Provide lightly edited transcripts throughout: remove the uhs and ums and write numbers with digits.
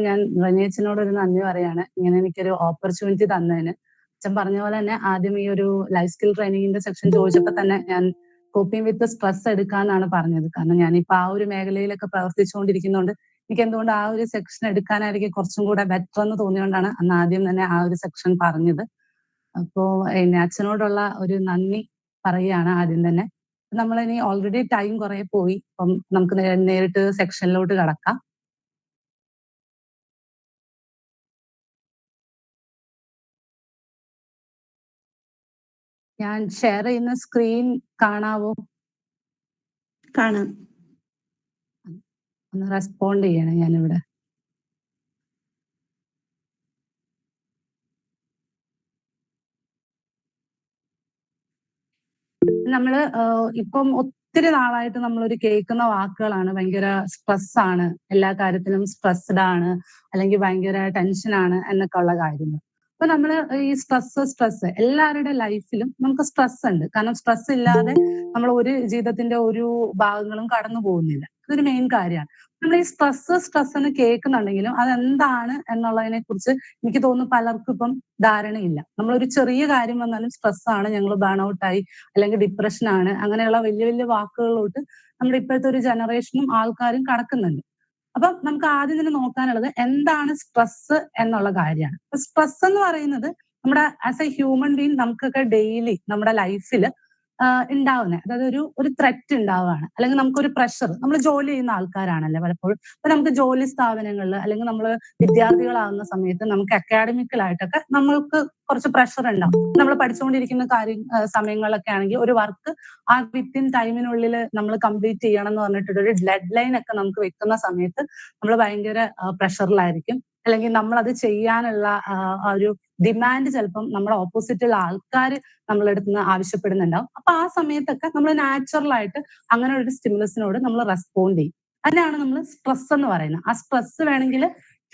ഞാൻ റനിയച്ചനോട് ഒരു നന്ദി പറയാണ്. ഇങ്ങനെ എനിക്കൊരു ഓപ്പർച്യൂണിറ്റി തന്നതിന്. അച്ഛൻ പറഞ്ഞ പോലെ തന്നെ ആദ്യം ഈ ഒരു ലൈഫ് സ്കിൽ ട്രെയിനിങ്ങിന്റെ സെക്ഷൻ ചോദിച്ചപ്പോ തന്നെ ഞാൻ കോപ്പിംഗ് വിത്ത് സ്ട്രെസ് എടുക്കാന്നാണ് പറഞ്ഞത്. കാരണം ഞാനിപ്പോ ആ ഒരു മേഖലയിലൊക്കെ പ്രവർത്തിച്ചുകൊണ്ടിരിക്കുന്നോണ്ട് എനിക്ക് എന്തുകൊണ്ട് ആ ഒരു സെക്ഷൻ എടുക്കാനായിരിക്കും കുറച്ചും കൂടെ ബെറ്റർ എന്ന് തോന്നിയോണ്ടാണ് അന്ന് ആദ്യം തന്നെ ആ ഒരു സെക്ഷൻ പറഞ്ഞത്. അപ്പോ അച്ഛനോടുള്ള ഒരു നന്ദി പറയുകയാണ് ആദ്യം തന്നെ. നമ്മളിനി ഓൾറെഡി ടൈം കുറെ പോയി. അപ്പം നമുക്ക് നേരിട്ട് സെക്ഷനിലോട്ട് കടക്കാം. ഞാൻ ഷെയർ ചെയ്യുന്ന സ്ക്രീൻ കാണാവോ? കാണാം. ഒന്ന് റെസ്പോണ്ട് ചെയ്യണം ഞാനിവിടെ. നമ്മള് ഇപ്പം ഒത്തിരി നാളായിട്ട് നമ്മളൊരു കേൾക്കുന്ന വാക്കുകളാണ് ഭയങ്കര സ്ട്രെസ്സാണ്, എല്ലാ കാര്യത്തിലും സ്ട്രെസ്ഡ് ആണ്, അല്ലെങ്കിൽ ഭയങ്കര ടെൻഷനാണ് എന്നൊക്കെ ഉള്ള കാര്യങ്ങൾ. അപ്പൊ നമ്മള് ഈ സ്ട്രെസ് എല്ലാവരുടെ ലൈഫിലും നമുക്ക് സ്ട്രെസ് ഉണ്ട്. കാരണം സ്ട്രെസ് ഇല്ലാതെ നമ്മൾ ഒരു ജീവിതത്തിന്റെ ഒരു ഭാഗങ്ങളും കടന്നു പോകുന്നില്ല. ഇതൊരു മെയിൻ കാര്യമാണ്. നമ്മൾ ഈ സ്ട്രെസ് എന്ന് കേൾക്കുന്നുണ്ടെങ്കിലും അതെന്താണ് എന്നുള്ളതിനെ കുറിച്ച് എനിക്ക് തോന്നുന്നു പലർക്കും ഇപ്പം ധാരണയില്ല. നമ്മളൊരു ചെറിയ കാര്യം വന്നാലും സ്ട്രെസ്സാണ്, ഞങ്ങൾ ബേൺ ഔട്ടായി, അല്ലെങ്കിൽ ഡിപ്രഷനാണ്, അങ്ങനെയുള്ള വലിയ വലിയ വാക്കുകളിലോട്ട് നമ്മുടെ ഇപ്പോഴത്തെ ഒരു ജനറേഷനും ആൾക്കാരും കടക്കുന്നുണ്ട്. അപ്പം നമുക്ക് ആദ്യം തന്നെ നോക്കാനുള്ളത് എന്താണ് സ്ട്രെസ് എന്നുള്ള കാര്യമാണ്. സ്ട്രെസ് എന്ന് പറയുന്നത് നമ്മുടെ ആസ് എ ഹ്യൂമൻ ബീങ് നമുക്കൊക്കെ ഡെയിലി നമ്മുടെ ലൈഫിൽ ഉണ്ടാവുന്നത്, അതായത് ഒരു ത്രെറ്റ് ഉണ്ടാവുകയാണ്, അല്ലെങ്കിൽ നമുക്കൊരു പ്രഷർ. നമ്മൾ ജോലി ചെയ്യുന്ന ആൾക്കാരാണല്ലേ പലപ്പോഴും. അപ്പൊ നമുക്ക് ജോലി സ്ഥാപനങ്ങളിൽ അല്ലെങ്കിൽ നമ്മൾ വിദ്യാർത്ഥികളാകുന്ന സമയത്ത് നമുക്ക് അക്കാഡമിക്കലായിട്ടൊക്കെ നമ്മൾക്ക് കുറച്ച് പ്രഷർ ഉണ്ടാവും. നമ്മൾ പഠിച്ചുകൊണ്ടിരിക്കുന്ന സമയങ്ങളിലൊക്കെ ആണെങ്കിൽ ഒരു വർക്ക് ആ വിത്തിൻ ടൈമിനുള്ളിൽ നമ്മൾ കംപ്ലീറ്റ് ചെയ്യണം എന്ന് പറഞ്ഞിട്ട് ഒരു ഡെഡ് ലൈൻ ഒക്കെ നമുക്ക് വെക്കുന്ന സമയത്ത് നമ്മൾ ഭയങ്കര പ്രഷറിലായിരിക്കും. അല്ലെങ്കിൽ നമ്മൾ അത് ചെയ്യാനുള്ള ഒരു ഡിമാൻഡ് ചിലപ്പം നമ്മുടെ ഓപ്പോസിറ്റുള്ള ആൾക്കാർ നമ്മളെ അടുത്ത് നിന്ന് ആവശ്യപ്പെടുന്നുണ്ടാവും. അപ്പൊ ആ സമയത്തൊക്കെ നമ്മൾ നാച്ചുറൽ ആയിട്ട് അങ്ങനെ ഒരു സ്റ്റിമുലസിനോട് നമ്മൾ റെസ്പോണ്ട് ചെയ്യും. അതിനാണ് നമ്മൾ സ്ട്രെസ് എന്ന് പറയുന്നത്. ആ സ്ട്രെസ് വേണമെങ്കിൽ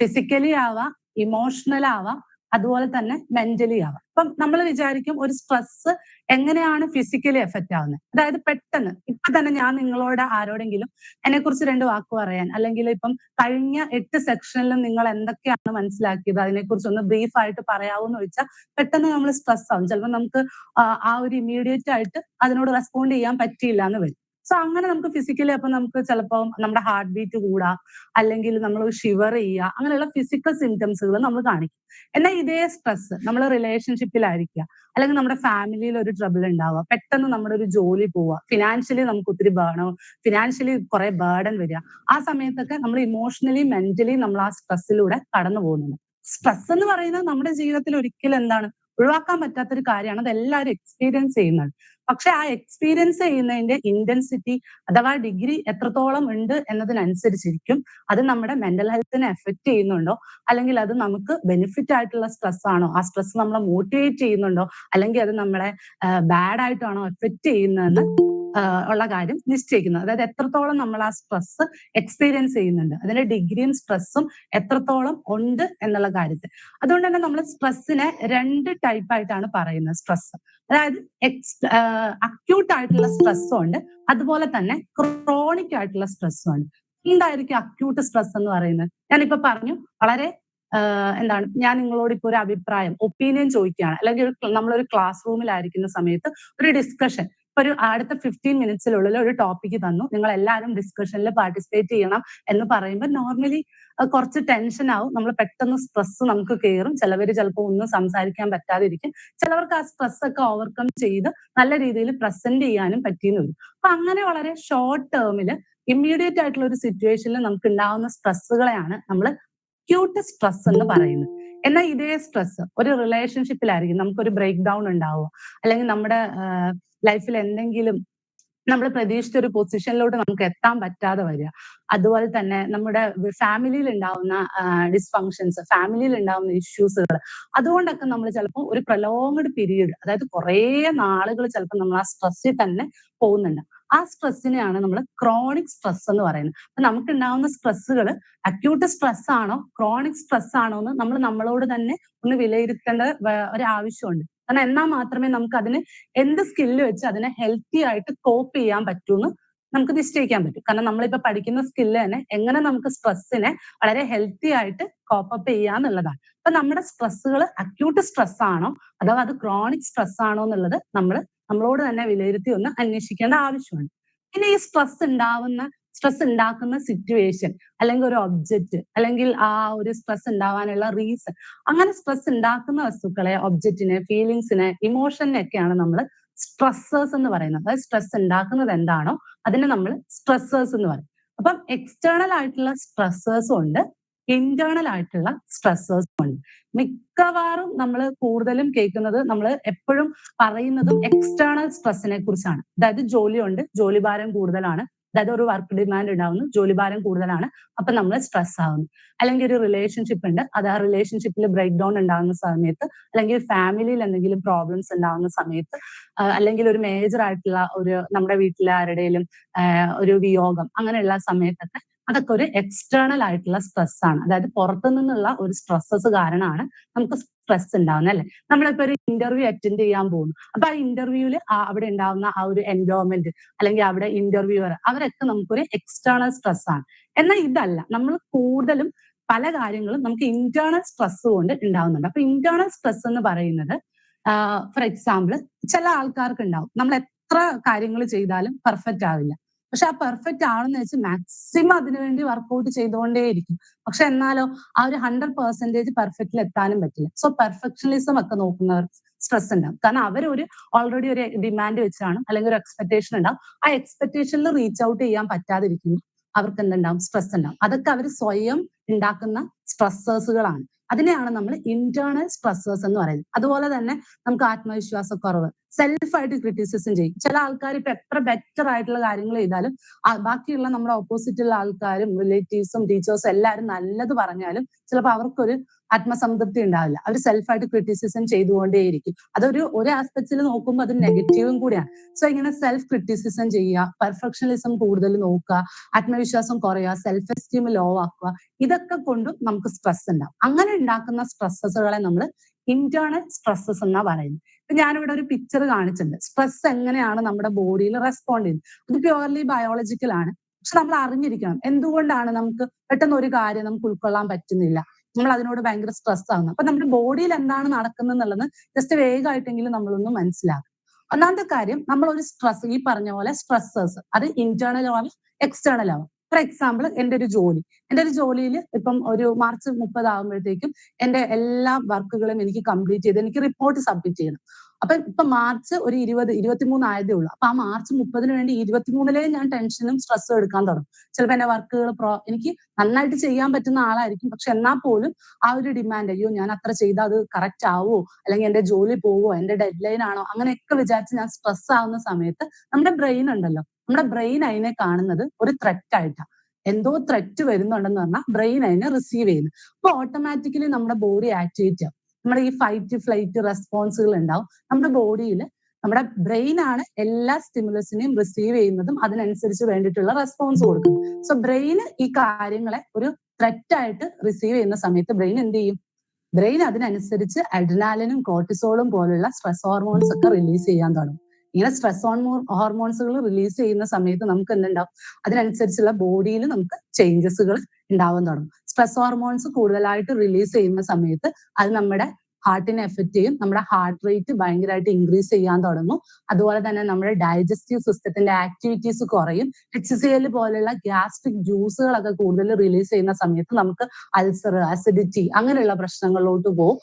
ഫിസിക്കലി ആവാം, ഇമോഷണൽ ആവാം, അതുപോലെ തന്നെ മെന്റലി ആവാം. അപ്പം നമ്മൾ വിചാരിക്കും ഒരു സ്ട്രെസ് എങ്ങനെയാണ് ഫിസിക്കലി എഫക്റ്റ് ആവുന്നത്. അതായത് പെട്ടെന്ന് ഇപ്പൊ തന്നെ ഞാൻ നിങ്ങളോട് ആരോടെങ്കിലും എന്നെ കുറിച്ച് 2 വാക്ക് പറയാൻ, അല്ലെങ്കിൽ ഇപ്പം കഴിഞ്ഞ 8 സെക്ഷനിലും നിങ്ങൾ എന്തൊക്കെയാണ് മനസ്സിലാക്കിയത് അതിനെക്കുറിച്ച് ഒന്ന് ബ്രീഫ് ആയിട്ട് പറയാവോ എന്ന് ചോദിച്ചാൽ പെട്ടെന്ന് നമ്മൾ സ്ട്രെസ് ആവും. ചിലപ്പോൾ നമുക്ക് ആ ഒരു ഇമ്മീഡിയറ്റ് ആയിട്ട് അതിനോട് റെസ്പോണ്ട് ചെയ്യാൻ പറ്റിയില്ല എന്ന് വരും. സോ അങ്ങനെ നമുക്ക് ഫിസിക്കലി അപ്പൊ നമുക്ക് ചിലപ്പോൾ നമ്മുടെ ഹാർട്ട് ബീറ്റ് കൂടാം, അല്ലെങ്കിൽ നമ്മൾ ഷിവർ ചെയ്യുക, അങ്ങനെയുള്ള ഫിസിക്കൽ സിംറ്റംസുകൾ നമ്മൾ കാണിക്കും. എന്നാൽ ഇതേ സ്ട്രെസ് നമ്മൾ റിലേഷൻഷിപ്പിലായിരിക്കുക, അല്ലെങ്കിൽ നമ്മുടെ ഫാമിലിയിൽ ഒരു ട്രബിൾ ഉണ്ടാവുക, പെട്ടെന്ന് നമ്മുടെ ഒരു ജോലി പോവുക, ഫിനാൻഷ്യലി നമുക്ക് ഒത്തിരി ഫിനാൻഷ്യലി കുറെ ബേർഡൻ വരിക, ആ സമയത്തൊക്കെ നമ്മൾ ഇമോഷണലി മെന്റലി നമ്മൾ ആ സ്ട്രെസ്സിലൂടെ കടന്നു പോകുന്നുണ്ട്. സ്ട്രെസ് എന്ന് പറയുന്നത് നമ്മുടെ ജീവിതത്തിൽ ഒരിക്കലും എന്താണ് ഒഴിവാക്കാൻ പറ്റാത്തൊരു കാര്യമാണ്. അത് എല്ലാവരും എക്സ്പീരിയൻസ് ചെയ്യുന്നുണ്ട്. പക്ഷെ ആ എക്സ്പീരിയൻസ് ചെയ്യുന്നതിന്റെ ഇന്റൻസിറ്റി അഥവാ ഡിഗ്രി എത്രത്തോളം ഉണ്ട് എന്നതിനനുസരിച്ചിരിക്കും അത് നമ്മുടെ മെന്റൽ ഹെൽത്തിനെ എഫക്ട് ചെയ്യുന്നുണ്ടോ, അല്ലെങ്കിൽ അത് നമുക്ക് ബെനിഫിറ്റ് ആയിട്ടുള്ള സ്ട്രെസ് ആണോ, ആ സ്ട്രെസ് നമ്മളെ മോട്ടിവേറ്റ് ചെയ്യുന്നുണ്ടോ, അല്ലെങ്കിൽ അത് നമ്മളെ ബാഡ് ആയിട്ടാണോ എഫക്ട് ചെയ്യുന്നതെന്ന് ഉള്ള കാര്യം നിശ്ചയിക്കുന്നത്. അതായത് എത്രത്തോളം നമ്മൾ ആ സ്ട്രെസ് എക്സ്പീരിയൻസ് ചെയ്യുന്നുണ്ട്, അതിന്റെ ഡിഗ്രിയും സ്ട്രെസ്സും എത്രത്തോളം ഉണ്ട് എന്നുള്ള കാര്യത്തിൽ. അതുകൊണ്ട് തന്നെ നമ്മൾ സ്ട്രെസ്സിനെ 2 ടൈപ്പായിട്ടാണ് പറയുന്നത്. സ്ട്രെസ് അതായത് അക്യൂട്ട് ആയിട്ടുള്ള സ്ട്രെസ്സും ഉണ്ട്, അതുപോലെ തന്നെ ക്രോണിക് ആയിട്ടുള്ള സ്ട്രെസ്സും ഉണ്ട്. എന്തായിരിക്കും അക്യൂട്ട് സ്ട്രെസ് എന്ന് പറയുന്നത്? ഞാനിപ്പോ പറഞ്ഞു വളരെ എന്താണ്, ഞാൻ നിങ്ങളോട് ഇപ്പൊ ഒരു അഭിപ്രായം ഒപ്പീനിയൻ ചോദിക്കുകയാണ്, അല്ലെങ്കിൽ നമ്മളൊരു ക്ലാസ് റൂമിലായിരിക്കുന്ന സമയത്ത് ഒരു ഡിസ്കഷൻ, ഇപ്പൊ ഒരു അടുത്ത 15 മിനിറ്റ്സിനുള്ളിൽ ഒരു ടോപ്പിക്ക് തന്നു, നിങ്ങൾ എല്ലാവരും ഡിസ്കഷനിൽ പാർട്ടിസിപ്പേറ്റ് ചെയ്യണം എന്ന് പറയുമ്പോൾ നോർമലി കുറച്ച് ടെൻഷൻ ആവും, നമ്മൾ പെട്ടെന്ന് സ്ട്രെസ് നമുക്ക് കയറും, ചിലവര് ചിലപ്പോൾ ഒന്നും സംസാരിക്കാൻ പറ്റാതിരിക്കും, ചിലവർക്ക് ആ സ്ട്രെസ് ഒക്കെ ഓവർകം ചെയ്ത് നല്ല രീതിയിൽ പ്രസന്റ് ചെയ്യാനും പറ്റിയെന്ന് വരും. അപ്പൊ അങ്ങനെ വളരെ ഷോർട്ട് ടേമില് ഇമ്മീഡിയറ്റ് ആയിട്ടുള്ള ഒരു സിറ്റുവേഷനിൽ നമുക്ക് ഉണ്ടാവുന്ന സ്ട്രെസ്സുകളെയാണ് നമ്മൾ അക്യൂട്ട് സ്ട്രെസ് എന്ന് പറയുന്നത്. എന്നാൽ ഇതേ സ്ട്രെസ് ഒരു റിലേഷൻഷിപ്പിലായിരിക്കും, നമുക്കൊരു ബ്രേക്ക് ഡൗൺ ഉണ്ടാവുക, അല്ലെങ്കിൽ നമ്മുടെ ലൈഫിൽ എന്തെങ്കിലും നമ്മൾ പ്രതീക്ഷിച്ച ഒരു പൊസിഷനിലോട്ട് നമുക്ക് എത്താൻ പറ്റാതെ വരിക, അതുപോലെ തന്നെ നമ്മുടെ ഫാമിലിയിൽ ഉണ്ടാവുന്ന ഡിസ്ഫങ്ഷൻസ്, ഫാമിലിയിൽ ഉണ്ടാവുന്ന ഇഷ്യൂസുകൾ, അതുകൊണ്ടൊക്കെ നമ്മൾ ചിലപ്പോൾ ഒരു പ്രൊലോങ്ഡ് പീരീഡ്, അതായത് കുറേ നാളുകൾ ചിലപ്പോൾ നമ്മൾ ആ സ്ട്രെസ്സിൽ തന്നെ പോകുന്നുണ്ട്. ആ സ്ട്രെസ്സിനെയാണ് നമ്മൾ ക്രോണിക് സ്ട്രെസ് എന്ന് പറയുന്നത്. അപ്പൊ നമുക്ക് ഉണ്ടാവുന്ന സ്ട്രെസ്സുകൾ അക്യൂട്ട് സ്ട്രെസ് ആണോ ക്രോണിക് സ്ട്രെസ് ആണോ എന്ന് നമ്മൾ നമ്മളോട് തന്നെ ഒന്ന് വിലയിരുത്തേണ്ട ഒരു ആവശ്യമുണ്ട്. കാരണം എന്നാൽ മാത്രമേ നമുക്ക് അതിന് എന്ത് സ്കില്ല് വെച്ച് അതിനെ ഹെൽത്തി ആയിട്ട് കോപ്പ് ചെയ്യാൻ പറ്റൂന്ന് നമുക്ക് നിശ്ചയിക്കാൻ പറ്റും. കാരണം നമ്മളിപ്പോ പഠിക്കുന്ന സ്കില്ല് തന്നെ എങ്ങനെ നമുക്ക് സ്ട്രെസ്സിനെ വളരെ ഹെൽത്തി ആയിട്ട് കോപ്പപ്പ് ചെയ്യാന്നുള്ളതാണ്. അപ്പൊ നമ്മുടെ സ്ട്രെസ്സുകൾ അക്യൂട്ട് സ്ട്രെസ് ആണോ അഥവാ അത് ക്രോണിക് സ്ട്രെസ് ആണോ എന്നുള്ളത് നമ്മളോട് തന്നെ വിലയിരുത്തി ഒന്ന് അന്വേഷിക്കേണ്ട ആവശ്യമുണ്ട്. പിന്നെ ഈ സ്ട്രെസ് ഉണ്ടാക്കുന്ന സിറ്റുവേഷൻ അല്ലെങ്കിൽ ഒരു ഒബ്ജക്റ്റ് അല്ലെങ്കിൽ ആ ഒരു സ്ട്രെസ് ഉണ്ടാവാനുള്ള റീസൺ, അങ്ങനെ സ്ട്രെസ് ഉണ്ടാക്കുന്ന വസ്തുക്കളെ, ഒബ്ജക്റ്റിനെ, ഫീലിങ്സിനെ, ഇമോഷനെയൊക്കെയാണ് നമ്മൾ സ്ട്രെസ്സേഴ്സ് എന്ന് പറയുന്നത്. അതായത് സ്ട്രെസ് ഉണ്ടാക്കുന്നത് എന്താണോ അതിനെ നമ്മൾ സ്ട്രെസ്സേഴ്സ് എന്ന് പറയും. അപ്പം എക്സ്റ്റേണൽ ആയിട്ടുള്ള സ്ട്രെസ്സേഴ്സും ഉണ്ട്, ഇന്റേണൽ ആയിട്ടുള്ള സ്ട്രെസ്സേഴ്സും ഉണ്ട്. മിക്കവാറും നമ്മൾ കൂടുതലും കേൾക്കുന്നത്, നമ്മൾ എപ്പോഴും പറയുന്നതും എക്സ്റ്റേണൽ സ്ട്രെസ്സിനെ കുറിച്ചാണ്. അതായത് ജോലിയുണ്ട്, ജോലിഭാരം കൂടുതലാണ്, അതായത് ഒരു വർക്ക് ഡിമാൻഡ് ഉണ്ടാവുന്നു, ജോലിഭാരം കൂടുതലാണ്, അപ്പൊ നമ്മൾ സ്ട്രെസ് ആവുന്നു. അല്ലെങ്കിൽ ഒരു റിലേഷൻഷിപ്പ് ഉണ്ട്, അത് ആ റിലേഷൻഷിപ്പിൽ ബ്രേക്ക് ഡൗൺ ഉണ്ടാകുന്ന സമയത്ത്, അല്ലെങ്കിൽ ഫാമിലിയിൽ എന്തെങ്കിലും പ്രോബ്ലംസ് ഉണ്ടാകുന്ന സമയത്ത്, അല്ലെങ്കിൽ ഒരു മേജർ ആയിട്ടുള്ള ഒരു നമ്മുടെ വീട്ടിലെ ആരുടെയും ഒരു വിയോഗം, അങ്ങനെയുള്ള സമയത്തൊക്കെ അതൊക്കെ ഒരു എക്സ്റ്റേണൽ ആയിട്ടുള്ള സ്ട്രെസ് ആണ്. അതായത് പുറത്തു നിന്നുള്ള ഒരു സ്ട്രെസ്സസ് കാരണമാണ് നമുക്ക് സ്ട്രെസ് ഉണ്ടാവുന്നത്, അല്ലെ? നമ്മളിപ്പോ ഒരു ഇന്റർവ്യൂ അറ്റൻഡ് ചെയ്യാൻ പോകുന്നു, അപ്പൊ ആ ഇന്റർവ്യൂവിൽ അവിടെ ഉണ്ടാവുന്ന ആ ഒരു എൻവയോൺമെന്റ് അല്ലെങ്കിൽ അവിടെ ഇന്റർവ്യൂവർ, അവരൊക്കെ നമുക്കൊരു എക്സ്റ്റേണൽ സ്ട്രെസ് ആണ്. എന്നാൽ ഇതല്ല, നമ്മൾ കൂടുതലും പല കാര്യങ്ങളും നമുക്ക് ഇന്റേണൽ സ്ട്രെസ് കൊണ്ട് ഉണ്ടാവുന്നുണ്ട്. അപ്പൊ ഇന്റേണൽ സ്ട്രെസ് എന്ന് പറയുന്നത്, ഫോർ എക്സാമ്പിൾ, ചില ആൾക്കാർക്ക് ഉണ്ടാവും നമ്മൾ എത്ര കാര്യങ്ങൾ ചെയ്താലും പെർഫെക്റ്റ് ആവില്ല. പക്ഷെ ആ പെർഫെക്റ്റ് ആണെന്ന് വെച്ച് മാക്സിമം അതിനുവേണ്ടി വർക്ക്ഔട്ട് ചെയ്തുകൊണ്ടേയിരിക്കും. പക്ഷെ എന്നാലോ ആ ഒരു 100% പെർഫെക്റ്റിൽ എത്താനും പറ്റില്ല. സോ പെർഫെക്ഷനിസം ഒക്കെ നോക്കുന്നവർ സ്ട്രെസ് ഉണ്ടാവും. കാരണം അവരൊരു ഓൾറെഡി ഒരു ഡിമാൻഡ് വെച്ചാണ്, അല്ലെങ്കിൽ ഒരു എക്സ്പെക്ടേഷൻ ഉണ്ടാവും. ആ എക്സ്പെക്ടേഷനിൽ റീച്ച് ഔട്ട് ചെയ്യാൻ പറ്റാതിരിക്കുന്നു, അവർക്ക് എന്തുണ്ടാവും? സ്ട്രെസ് ഉണ്ടാവും. അതൊക്കെ അവർ സ്വയം ഉണ്ടാക്കുന്ന സ്ട്രെസ്സേഴ്സുകളാണ്. അതിനെയാണ് നമ്മൾ ഇന്റേണൽ സ്ട്രെസ്സേഴ്സ് എന്ന് പറയുന്നത്. അതുപോലെ തന്നെ നമുക്ക് ആത്മവിശ്വാസക്കുറവ്, സെൽഫായിട്ട് ക്രിറ്റിസിസം ചെയ്യും. ചില ആൾക്കാർ ഇപ്പൊ എത്ര ബെറ്റർ ആയിട്ടുള്ള കാര്യങ്ങൾ ചെയ്താലും ബാക്കിയുള്ള നമ്മുടെ ഓപ്പോസിറ്റുള്ള ആൾക്കാരും റിലേറ്റീവ്സും ടീച്ചേഴ്സും എല്ലാവരും നല്ലത് പറഞ്ഞാലും ചിലപ്പോൾ അവർക്കൊരു ആത്മസംതൃപ്തി ഉണ്ടാവില്ല. അവർ സെൽഫായിട്ട് ക്രിറ്റിസിസം ചെയ്തുകൊണ്ടേയിരിക്കും. ഒരു ആസ്പെക്റ്റിൽ നോക്കുമ്പോൾ അത് നെഗറ്റീവും കൂടിയാണ്. സോ ഇങ്ങനെ സെൽഫ് ക്രിറ്റിസിസം ചെയ്യുക, പെർഫെക്ഷനിസം കൂടുതൽ നോക്കുക, ആത്മവിശ്വാസം കുറയുക, സെൽഫ് എസ്റ്റീം ലോ ആക്കുക, ഇതൊക്കെ കൊണ്ടും നമുക്ക് സ്ട്രെസ് ഉണ്ടാവും. അങ്ങനെ ഉണ്ടാക്കുന്ന സ്ട്രെസ്സസുകളെ നമ്മൾ ഇന്റേണൽ സ്ട്രെസ്സസ് എന്നാ പറയുന്നത്. ഇപ്പൊ ഞാനിവിടെ ഒരു പിക്ചർ കാണിച്ചിട്ടുണ്ട്. സ്ട്രെസ് എങ്ങനെയാണ് നമ്മുടെ ബോഡിയിൽ റെസ്പോണ്ട് ചെയ്യുന്നത്. ഇത് പ്യുവർലി ബയോളജിക്കൽ ആണ്. പക്ഷെ നമ്മൾ അറിഞ്ഞിരിക്കണം എന്തുകൊണ്ടാണ് നമുക്ക് പെട്ടെന്ന് ഒരു കാര്യം നമുക്ക് ഉൾക്കൊള്ളാൻ പറ്റുന്നില്ല, നമ്മൾ അതിനോട് ഭയങ്കര സ്ട്രെസ് ആവുന്നു. അപ്പൊ നമ്മുടെ ബോഡിയിൽ എന്താണ് നടക്കുന്നത് എന്നുള്ളത് ജസ്റ്റ് വേഗമായിട്ടെങ്കിലും നമ്മളൊന്ന് മനസ്സിലാക്കും. ഒന്നാമത്തെ കാര്യം, നമ്മൾ ഒരു സ്ട്രെസ്, ഈ പറഞ്ഞ പോലെ സ്ട്രെസ്സേഴ്സ്, അത് ഇന്റേണൽ ആവും, എക്സ്റ്റേണൽ ആവും. ഫോർ എക്സാമ്പിൾ, എന്റെ ഒരു ജോലിയിൽ ഇപ്പം ഒരു മാർച്ച് 30 ആകുമ്പോഴത്തേക്കും എന്റെ എല്ലാ വർക്കുകളും എനിക്ക് കംപ്ലീറ്റ് ചെയ്ത് എനിക്ക് റിപ്പോർട്ട് സബ്മിറ്റ് ചെയ്യണം. അപ്പൊ ഇപ്പൊ മാർച്ച് ഒരു 23 ആയതേ ഉള്ളൂ. അപ്പൊ ആ മാർച്ച് 30 വേണ്ടി 23 ഞാൻ ടെൻഷനും സ്ട്രെസ്സും എടുക്കാൻ തുടങ്ങും. ചിലപ്പോൾ എന്റെ വർക്കുകൾ എനിക്ക് നന്നായിട്ട് ചെയ്യാൻ പറ്റുന്ന ആളായിരിക്കും, പക്ഷെ എന്നാൽ പോലും ആ ഒരു ഡിമാൻഡ്, അയ്യോ ഞാൻ അത്ര ചെയ്താൽ അത് കറക്റ്റ് ആവോ, അല്ലെങ്കിൽ എന്റെ ജോലി പോവോ, എന്റെ ഡെഡ് ലൈൻ ആണോ, അങ്ങനെയൊക്കെ വിചാരിച്ച് ഞാൻ സ്ട്രെസ് ആവുന്ന സമയത്ത് നമ്മുടെ ബ്രെയിൻ ഉണ്ടല്ലോ, നമ്മുടെ ബ്രെയിൻ അതിനെ കാണുന്നത് ഒരു ത്രെറ്റ് ആയിട്ടാണ്. എന്തോ ത്രെറ്റ് വരുന്നുണ്ടെന്ന് പറഞ്ഞാൽ ബ്രെയിൻ അതിനെ റിസീവ് ചെയ്യുന്നു. അപ്പൊ ഓട്ടോമാറ്റിക്കലി നമ്മുടെ ബോഡി ആക്ടിവേറ്റ് ആവും. നമ്മുടെ ഈ ഫൈറ്റ് ഫ്ലൈറ്റ് റെസ്പോൺസുകൾ ഉണ്ടാവും നമ്മുടെ ബോഡിയിൽ. നമ്മുടെ ബ്രെയിൻ ആണ് എല്ലാ സ്റ്റിമുലസിനെയും റിസീവ് ചെയ്യുന്നതും അതിനനുസരിച്ച് വേണ്ടിയിട്ടുള്ള റെസ്പോൺസ് കൊടുക്കും. സോ ബ്രെയിൻ ഈ കാര്യങ്ങളെ ഒരു ത്രെറ്റ് ആയിട്ട് റിസീവ് ചെയ്യുന്ന സമയത്ത് ബ്രെയിൻ എന്ത് ചെയ്യും? ബ്രെയിൻ അതിനനുസരിച്ച് അഡ്രിനാലിനും കോർട്ടിസോളും പോലുള്ള സ്ട്രെസ് ഹോർമോൺസ് ഒക്കെ റിലീസ് ചെയ്യാൻ തുടങ്ങും. ഇങ്ങനെ സ്ട്രെസ് ഹോർമോൺസുകൾ റിലീസ് ചെയ്യുന്ന സമയത്ത് നമുക്ക് എന്തുണ്ടാവും? അതിനനുസരിച്ചുള്ള ബോഡിയിൽ നമുക്ക് ചേഞ്ചസുകൾ ഉണ്ടാവാൻ തുടങ്ങും. സ്ട്രെസ് ഹോർമോൺസ് കൂടുതലായിട്ട് റിലീസ് ചെയ്യുന്ന സമയത്ത് അത് നമ്മുടെ ഹാർട്ടിനെ എഫക്ട് ചെയ്യും. നമ്മുടെ ഹാർട്ട് റേറ്റ് ഭയങ്കരമായിട്ട് ഇൻക്രീസ് ചെയ്യാൻ തുടങ്ങും. അതുപോലെ തന്നെ നമ്മുടെ ഡൈജസ്റ്റീവ് സിസ്റ്റത്തിന്റെ ആക്ടിവിറ്റീസ് കുറയും. HCl പോലുള്ള ഗ്യാസ്ട്രിക് ജ്യൂസുകളൊക്കെ കൂടുതൽ റിലീസ് ചെയ്യുന്ന സമയത്ത് നമുക്ക് അൾസർ, അസിഡിറ്റി അങ്ങനെയുള്ള പ്രശ്നങ്ങളിലോട്ട് പോകും.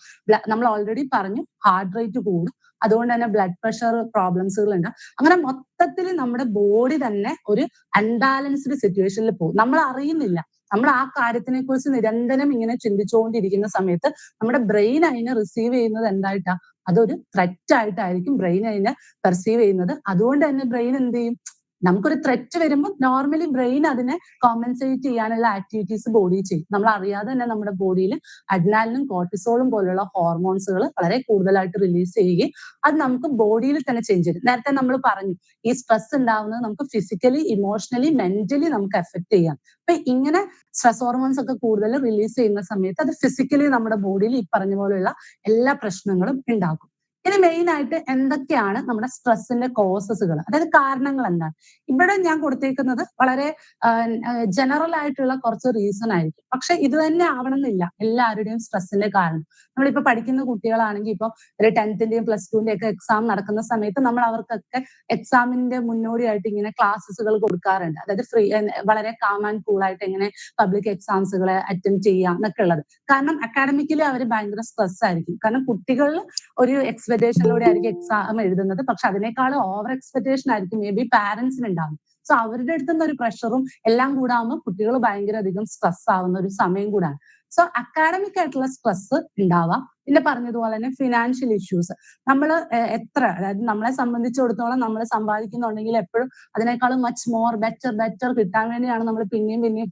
നമ്മൾ ഓൾറെഡി പറഞ്ഞു, ഹാർട്ട് റേറ്റ് കൂടും. അതുകൊണ്ട് തന്നെ ബ്ലഡ് പ്രഷർ പ്രോബ്ലംസുകൾ ഉണ്ട്. അങ്ങനെ മൊത്തത്തിൽ നമ്മുടെ ബോഡി തന്നെ ഒരു അൺബാലൻസ്ഡ് സിറ്റുവേഷനിൽ പോകും. നമ്മൾ അറിയുന്നില്ല. നമ്മൾ ആ കാര്യത്തിനെ കുറിച്ച് നിരന്തരം ഇങ്ങനെ ചിന്തിച്ചുകൊണ്ടിരിക്കുന്ന സമയത്ത് നമ്മുടെ ബ്രെയിൻ അതിനെ റിസീവ് ചെയ്യുന്നത് എന്തായിട്ടാ? അതൊരു ത്രെറ്റ് ആയിട്ടായിരിക്കും ബ്രെയിൻ അതിനെ പെർസീവ് ചെയ്യുന്നത്. അതുകൊണ്ട് തന്നെ ബ്രെയിൻ എന്ത് ചെയ്യും? നമുക്കൊരു ത്രെറ്റ് വരുമ്പോൾ നോർമലി ബ്രെയിൻ അതിനെ കോമ്പൻസേറ്റ് ചെയ്യാനുള്ള ആക്ടിവിറ്റീസ് ബോഡി ചെയ്യും. നമ്മൾ അറിയാതെ തന്നെ നമ്മുടെ ബോഡിയിൽ അഡ്രിനാലിനും കോർട്ടിസോളും പോലുള്ള ഹോർമോൺസുകൾ വളരെ കൂടുതലായിട്ട് റിലീസ് ചെയ്യുകയും അത് നമുക്ക് ബോഡിയിൽ തന്നെ ചേഞ്ച് ചെയ്യും. നേരത്തെ നമ്മൾ പറഞ്ഞു, ഈ സ്ട്രെസ് ഉണ്ടാവുന്നത് നമുക്ക് ഫിസിക്കലി, ഇമോഷണലി, മെന്റലി നമുക്ക് എഫക്ട് ചെയ്യാം. അപ്പൊ ഇങ്ങനെ സ്ട്രെസ് ഹോർമോൺസ് ഒക്കെ കൂടുതൽ റിലീസ് ചെയ്യുന്ന സമയത്ത് അത് ഫിസിക്കലി നമ്മുടെ ബോഡിയിൽ ഈ പറഞ്ഞ പോലെയുള്ള എല്ലാ പ്രശ്നങ്ങളും ഉണ്ടാക്കും. ഇനി മെയിൻ ആയിട്ട് എന്തൊക്കെയാണ് നമ്മുടെ സ്ട്രെസ്സിന്റെ കോസസുകൾ, അതായത് കാരണങ്ങൾ എന്താണ്? ഇവിടെ ഞാൻ കൊടുത്തേക്കുന്നത് വളരെ ജനറൽ ആയിട്ടുള്ള കുറച്ച് റീസൺ ആയിരിക്കും. പക്ഷെ ഇത് തന്നെ ആവണമെന്നില്ല എല്ലാവരുടെയും സ്ട്രെസ്സിന്റെ കാരണം. നമ്മളിപ്പോ പഠിക്കുന്ന കുട്ടികളാണെങ്കിൽ ഇപ്പൊ ഒരു 10ന്റെയും +2ന്റെയും ഒക്കെ എക്സാം നടക്കുന്ന സമയത്ത് നമ്മൾ അവർക്കൊക്കെ എക്സാമിന്റെ മുന്നോടിയായിട്ട് ഇങ്ങനെ ക്ലാസ്സുകൾ കൊടുക്കാറുണ്ട്. അതായത് വളരെ കാം ആൻഡ് കൂൾ ആയിട്ട് എങ്ങനെ പബ്ലിക് എക്സാംസുകളെ അറ്റൻഡ് ചെയ്യാം എന്നൊക്കെ ഉള്ളത്. കാരണം അക്കാഡമിക്കലി അവർ ഭയങ്കര സ്ട്രെസ് ആയിരിക്കും. കാരണം കുട്ടികൾ ഒരു എക്സ്പെക്ടേഷനിലൂടെ ആയിരിക്കും എക്സാം എഴുതുന്നത്. പക്ഷെ അതിനേക്കാളും ഓവർ എക്സ്പെക്ടേഷൻ ആയിരിക്കും മേ ബി പാരന്റ്സിന് ഉണ്ടാവും. സോ അവരുടെ അടുത്തുനിന്ന് ഒരു പ്രഷറും എല്ലാം കൂടാകുമ്പോൾ കുട്ടികൾ ഭയങ്കര അധികം സ്ട്രെസ് ആവുന്ന ഒരു സമയം കൂടാണ്. സോ അക്കാഡമിക് ആയിട്ടുള്ള സ്ട്രെസ് ഉണ്ടാവാം. പിന്നെ പറഞ്ഞതുപോലെ തന്നെ ഫിനാൻഷ്യൽ ഇഷ്യൂസ്. നമ്മൾ എത്ര, അതായത് നമ്മളെ സംബന്ധിച്ചിടത്തോളം നമ്മൾ സമ്പാദിക്കുന്നുണ്ടെങ്കിൽ എപ്പോഴും അതിനേക്കാളും മച്ച് മോർ ബെറ്റർ കിട്ടാൻ വേണ്ടിയാണ് നമ്മൾ പിന്നെയും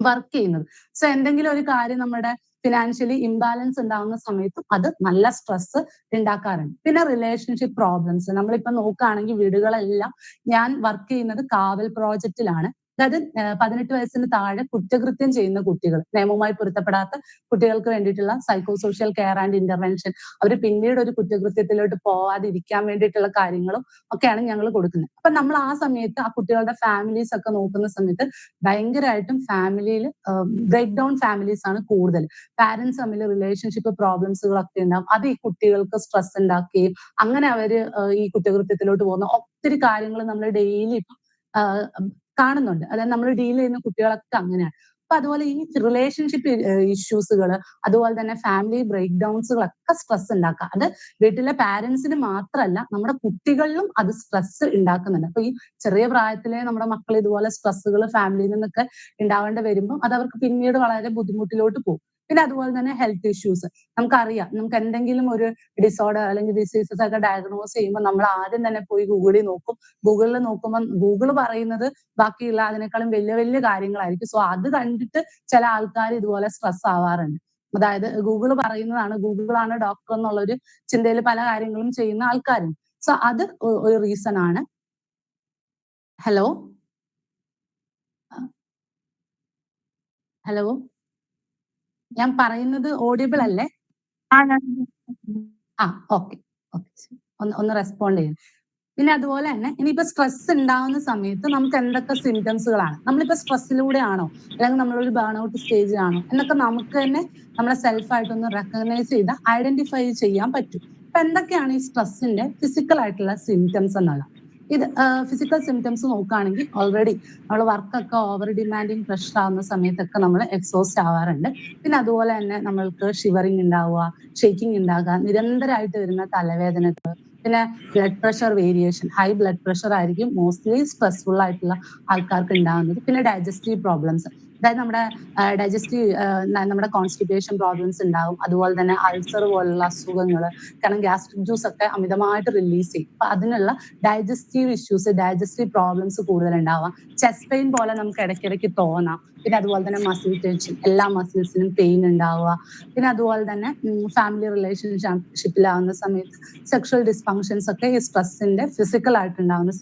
വർക്ക് ചെയ്യുന്നത്. സോ എന്തെങ്കിലും ഒരു കാര്യം നമ്മുടെ ഫിനാൻഷ്യലി ഇംബാലൻസ് ഉണ്ടാകുന്ന സമയത്തും അത് നല്ല സ്ട്രെസ് ഉണ്ടാക്കാറുണ്ട്. പിന്നെ റിലേഷൻഷിപ്പ് പ്രോബ്ലംസ്. നമ്മളിപ്പോ നോക്കുകയാണെങ്കിൽ വീടുകളെല്ലാം, ഞാൻ വർക്ക് ചെയ്യുന്നത് കാവൽ പ്രോജക്റ്റിലാണ്. അതായത് 18 വയസ്സിന് താഴെ കുറ്റകൃത്യം ചെയ്യുന്ന കുട്ടികൾ, നിയമവുമായി പൊരുത്തപ്പെടാത്ത കുട്ടികൾക്ക് വേണ്ടിയിട്ടുള്ള psycho social care and intervention, അവർ പിന്നീട് ഒരു കുറ്റകൃത്യത്തിലോട്ട് പോവാതിരിക്കാൻ വേണ്ടിയിട്ടുള്ള കാര്യങ്ങളും ഒക്കെയാണ് ഞങ്ങൾ കൊടുക്കുന്നത്. അപ്പൊ നമ്മൾ ആ സമയത്ത് ആ കുട്ടികളുടെ ഫാമിലീസ് ഒക്കെ നോക്കുന്ന സമയത്ത് ഭയങ്കരമായിട്ടും ഫാമിലിയിൽ ബ്രേക്ക് ഡൗൺ ഫാമിലീസ് ആണ് കൂടുതൽ. പാരന്റ്സ് തമ്മിൽ റിലേഷൻഷിപ്പ് പ്രോബ്ലംസുകളൊക്കെ ഉണ്ടാവും. അത് ഈ കുട്ടികൾക്ക് സ്ട്രെസ് ഉണ്ടാക്കുകയും അങ്ങനെ അവര് ഈ കുറ്റകൃത്യത്തിലോട്ട് പോകുന്ന ഒത്തിരി കാര്യങ്ങൾ നമ്മൾ ഡെയിലി കാണുന്നുണ്ട്. അതായത് നമ്മൾ ഡീൽ ചെയ്യുന്ന കുട്ടികളൊക്കെ അങ്ങനെയാണ്. അപ്പൊ അതുപോലെ ഈ റിലേഷൻഷിപ്പ് ഇഷ്യൂസുകൾ, അതുപോലെ തന്നെ ഫാമിലി ബ്രേക്ക് ഡൗൺസുകളൊക്കെ സ്ട്രെസ് ഉണ്ടാക്കുക. അത് വീട്ടിലെ പാരന്റ്സിന് മാത്രമല്ല നമ്മുടെ കുട്ടികളിലും അത് സ്ട്രെസ് ഉണ്ടാക്കുന്നുണ്ട്. അപ്പൊ ഈ ചെറിയ പ്രായത്തിലെ നമ്മുടെ മക്കൾ ഇതുപോലെ സ്ട്രെസ്സുകൾ ഫാമിലിയിൽ നിന്നൊക്കെ ഉണ്ടാവേണ്ടി വരുമ്പോൾ അത് അവർക്ക് പിന്നീട് വളരെ ബുദ്ധിമുട്ടിലോട്ട് പോകും. പിന്നെ അതുപോലെ തന്നെ ഹെൽത്ത് ഇഷ്യൂസ്. നമുക്കറിയാം, നമുക്ക് എന്തെങ്കിലും ഒരു ഡിസോർഡർ അല്ലെങ്കിൽ ഡിസീസസ് ഒക്കെ ഡയഗ്നോസ് ചെയ്യുമ്പോൾ നമ്മൾ ആദ്യം തന്നെ പോയി ഗൂഗിളിൽ നോക്കും. ഗൂഗിളിൽ നോക്കുമ്പോൾ ഗൂഗിൾ പറയുന്നത് ബാക്കിയുള്ള അതിനേക്കാളും വലിയ വലിയ കാര്യങ്ങളായിരിക്കും. സോ അത് കണ്ടിട്ട് ചില ആൾക്കാർ ഇതുപോലെ സ്ട്രെസ് ആവാറുണ്ട്. അതായത് ഗൂഗിൾ പറയുന്നതാണ്, ഗൂഗിളാണ് ഡോക്ടർ എന്നുള്ളൊരു ചിന്തയിൽ പല കാര്യങ്ങളും ചെയ്യുന്ന ആൾക്കാരുണ്ട്. സോ അത് ഒരു റീസൺ ആണ്. ഹലോ ഹലോ, ഞാൻ പറയുന്നത് ഓഡിയബിൾ അല്ലേ? ആ, ഓക്കെ ഓക്കെ, ഒന്ന് റെസ്പോണ്ട് ചെയ്യാം. പിന്നെ അതുപോലെ തന്നെ ഇനിയിപ്പോ സ്ട്രെസ് ഉണ്ടാവുന്ന സമയത്ത് നമുക്ക് എന്തൊക്കെ സിംറ്റംസുകളാണ്, നമ്മളിപ്പോ സ്ട്രെസ്സിലൂടെ ആണോ അല്ലെങ്കിൽ നമ്മളൊരു ബേൺ ഔട്ട് സ്റ്റേജിലാണോ എന്നൊക്കെ നമുക്ക് തന്നെ നമ്മളെ സെൽഫായിട്ടൊന്ന് റെക്കഗ്നൈസ് ചെയ്ത് ഐഡന്റിഫൈ ചെയ്യാൻ പറ്റും. അപ്പൊ എന്തൊക്കെയാണ് ഈ സ്ട്രെസ്സിന്റെ ഫിസിക്കൽ ആയിട്ടുള്ള സിംറ്റംസ് എന്നുള്ളത്? ഇത് ഫിസിക്കൽ സിംറ്റംസ് നോക്കുകയാണെങ്കിൽ ഓൾറെഡി നമ്മൾ വർക്കൊക്കെ ഓവർ ഡിമാൻഡിങ് പ്രഷർ ആവുന്ന സമയത്തൊക്കെ നമ്മൾ എക്സോസ്റ്റ് ആവാറുണ്ട്. പിന്നെ അതുപോലെ തന്നെ നമ്മൾക്ക് ഷിവറിങ് ഉണ്ടാവുക, ഷേക്കിംഗ് ഉണ്ടാകുക, നിരന്തരമായിട്ട് വരുന്ന തലവേദനകൾ, പിന്നെ blood pressure variation, high blood pressure ആയിരിക്കും മോസ്റ്റ്ലി സ്ട്രെസ്ഫുൾ ആയിട്ടുള്ള ആൾക്കാർക്ക് ഉണ്ടാകുന്നത്. പിന്നെ ഡൈജസ്റ്റീവ് പ്രോബ്ലംസ്, അതായത് നമ്മുടെ കോൺസ്റ്റിപ്പേഷൻ പ്രോബ്ലംസ് ഉണ്ടാവും. അതുപോലെ തന്നെ അൾസർ പോലുള്ള അസുഖങ്ങൾ, കാരണം ഗ്യാസ്ട്രിക് ജ്യൂസ് ഒക്കെ അമിതമായിട്ട് റിലീസ് ചെയ്യും. അപ്പൊ അതിനുള്ള ഡൈജസ്റ്റീവ് ഇഷ്യൂസ്, ഡൈജസ്റ്റീവ് പ്രോബ്ലംസ് കൂടുതൽ ഉണ്ടാവാം. ചെസ്റ്റ് പെയിൻ പോലെ നമുക്ക് ഇടയ്ക്കിടയ്ക്ക് തോന്നാം. പിന്നെ അതുപോലെ തന്നെ മസിൽ ടെൻഷൻ, എല്ലാ മസിൽസിനും പെയിൻ ഉണ്ടാവുക. പിന്നെ അതുപോലെ തന്നെ ഫാമിലി റിലേഷൻഷിപ്പിലാവുന്ന സമയത്ത് സെക്ഷൽ ഡിസ്ഫങ്ഷൻസ് ഒക്കെ ഈ സ്ട്രെസ്സിന്റെ ഫിസിക്കൽ ആയിട്ടുണ്ടാവുന്ന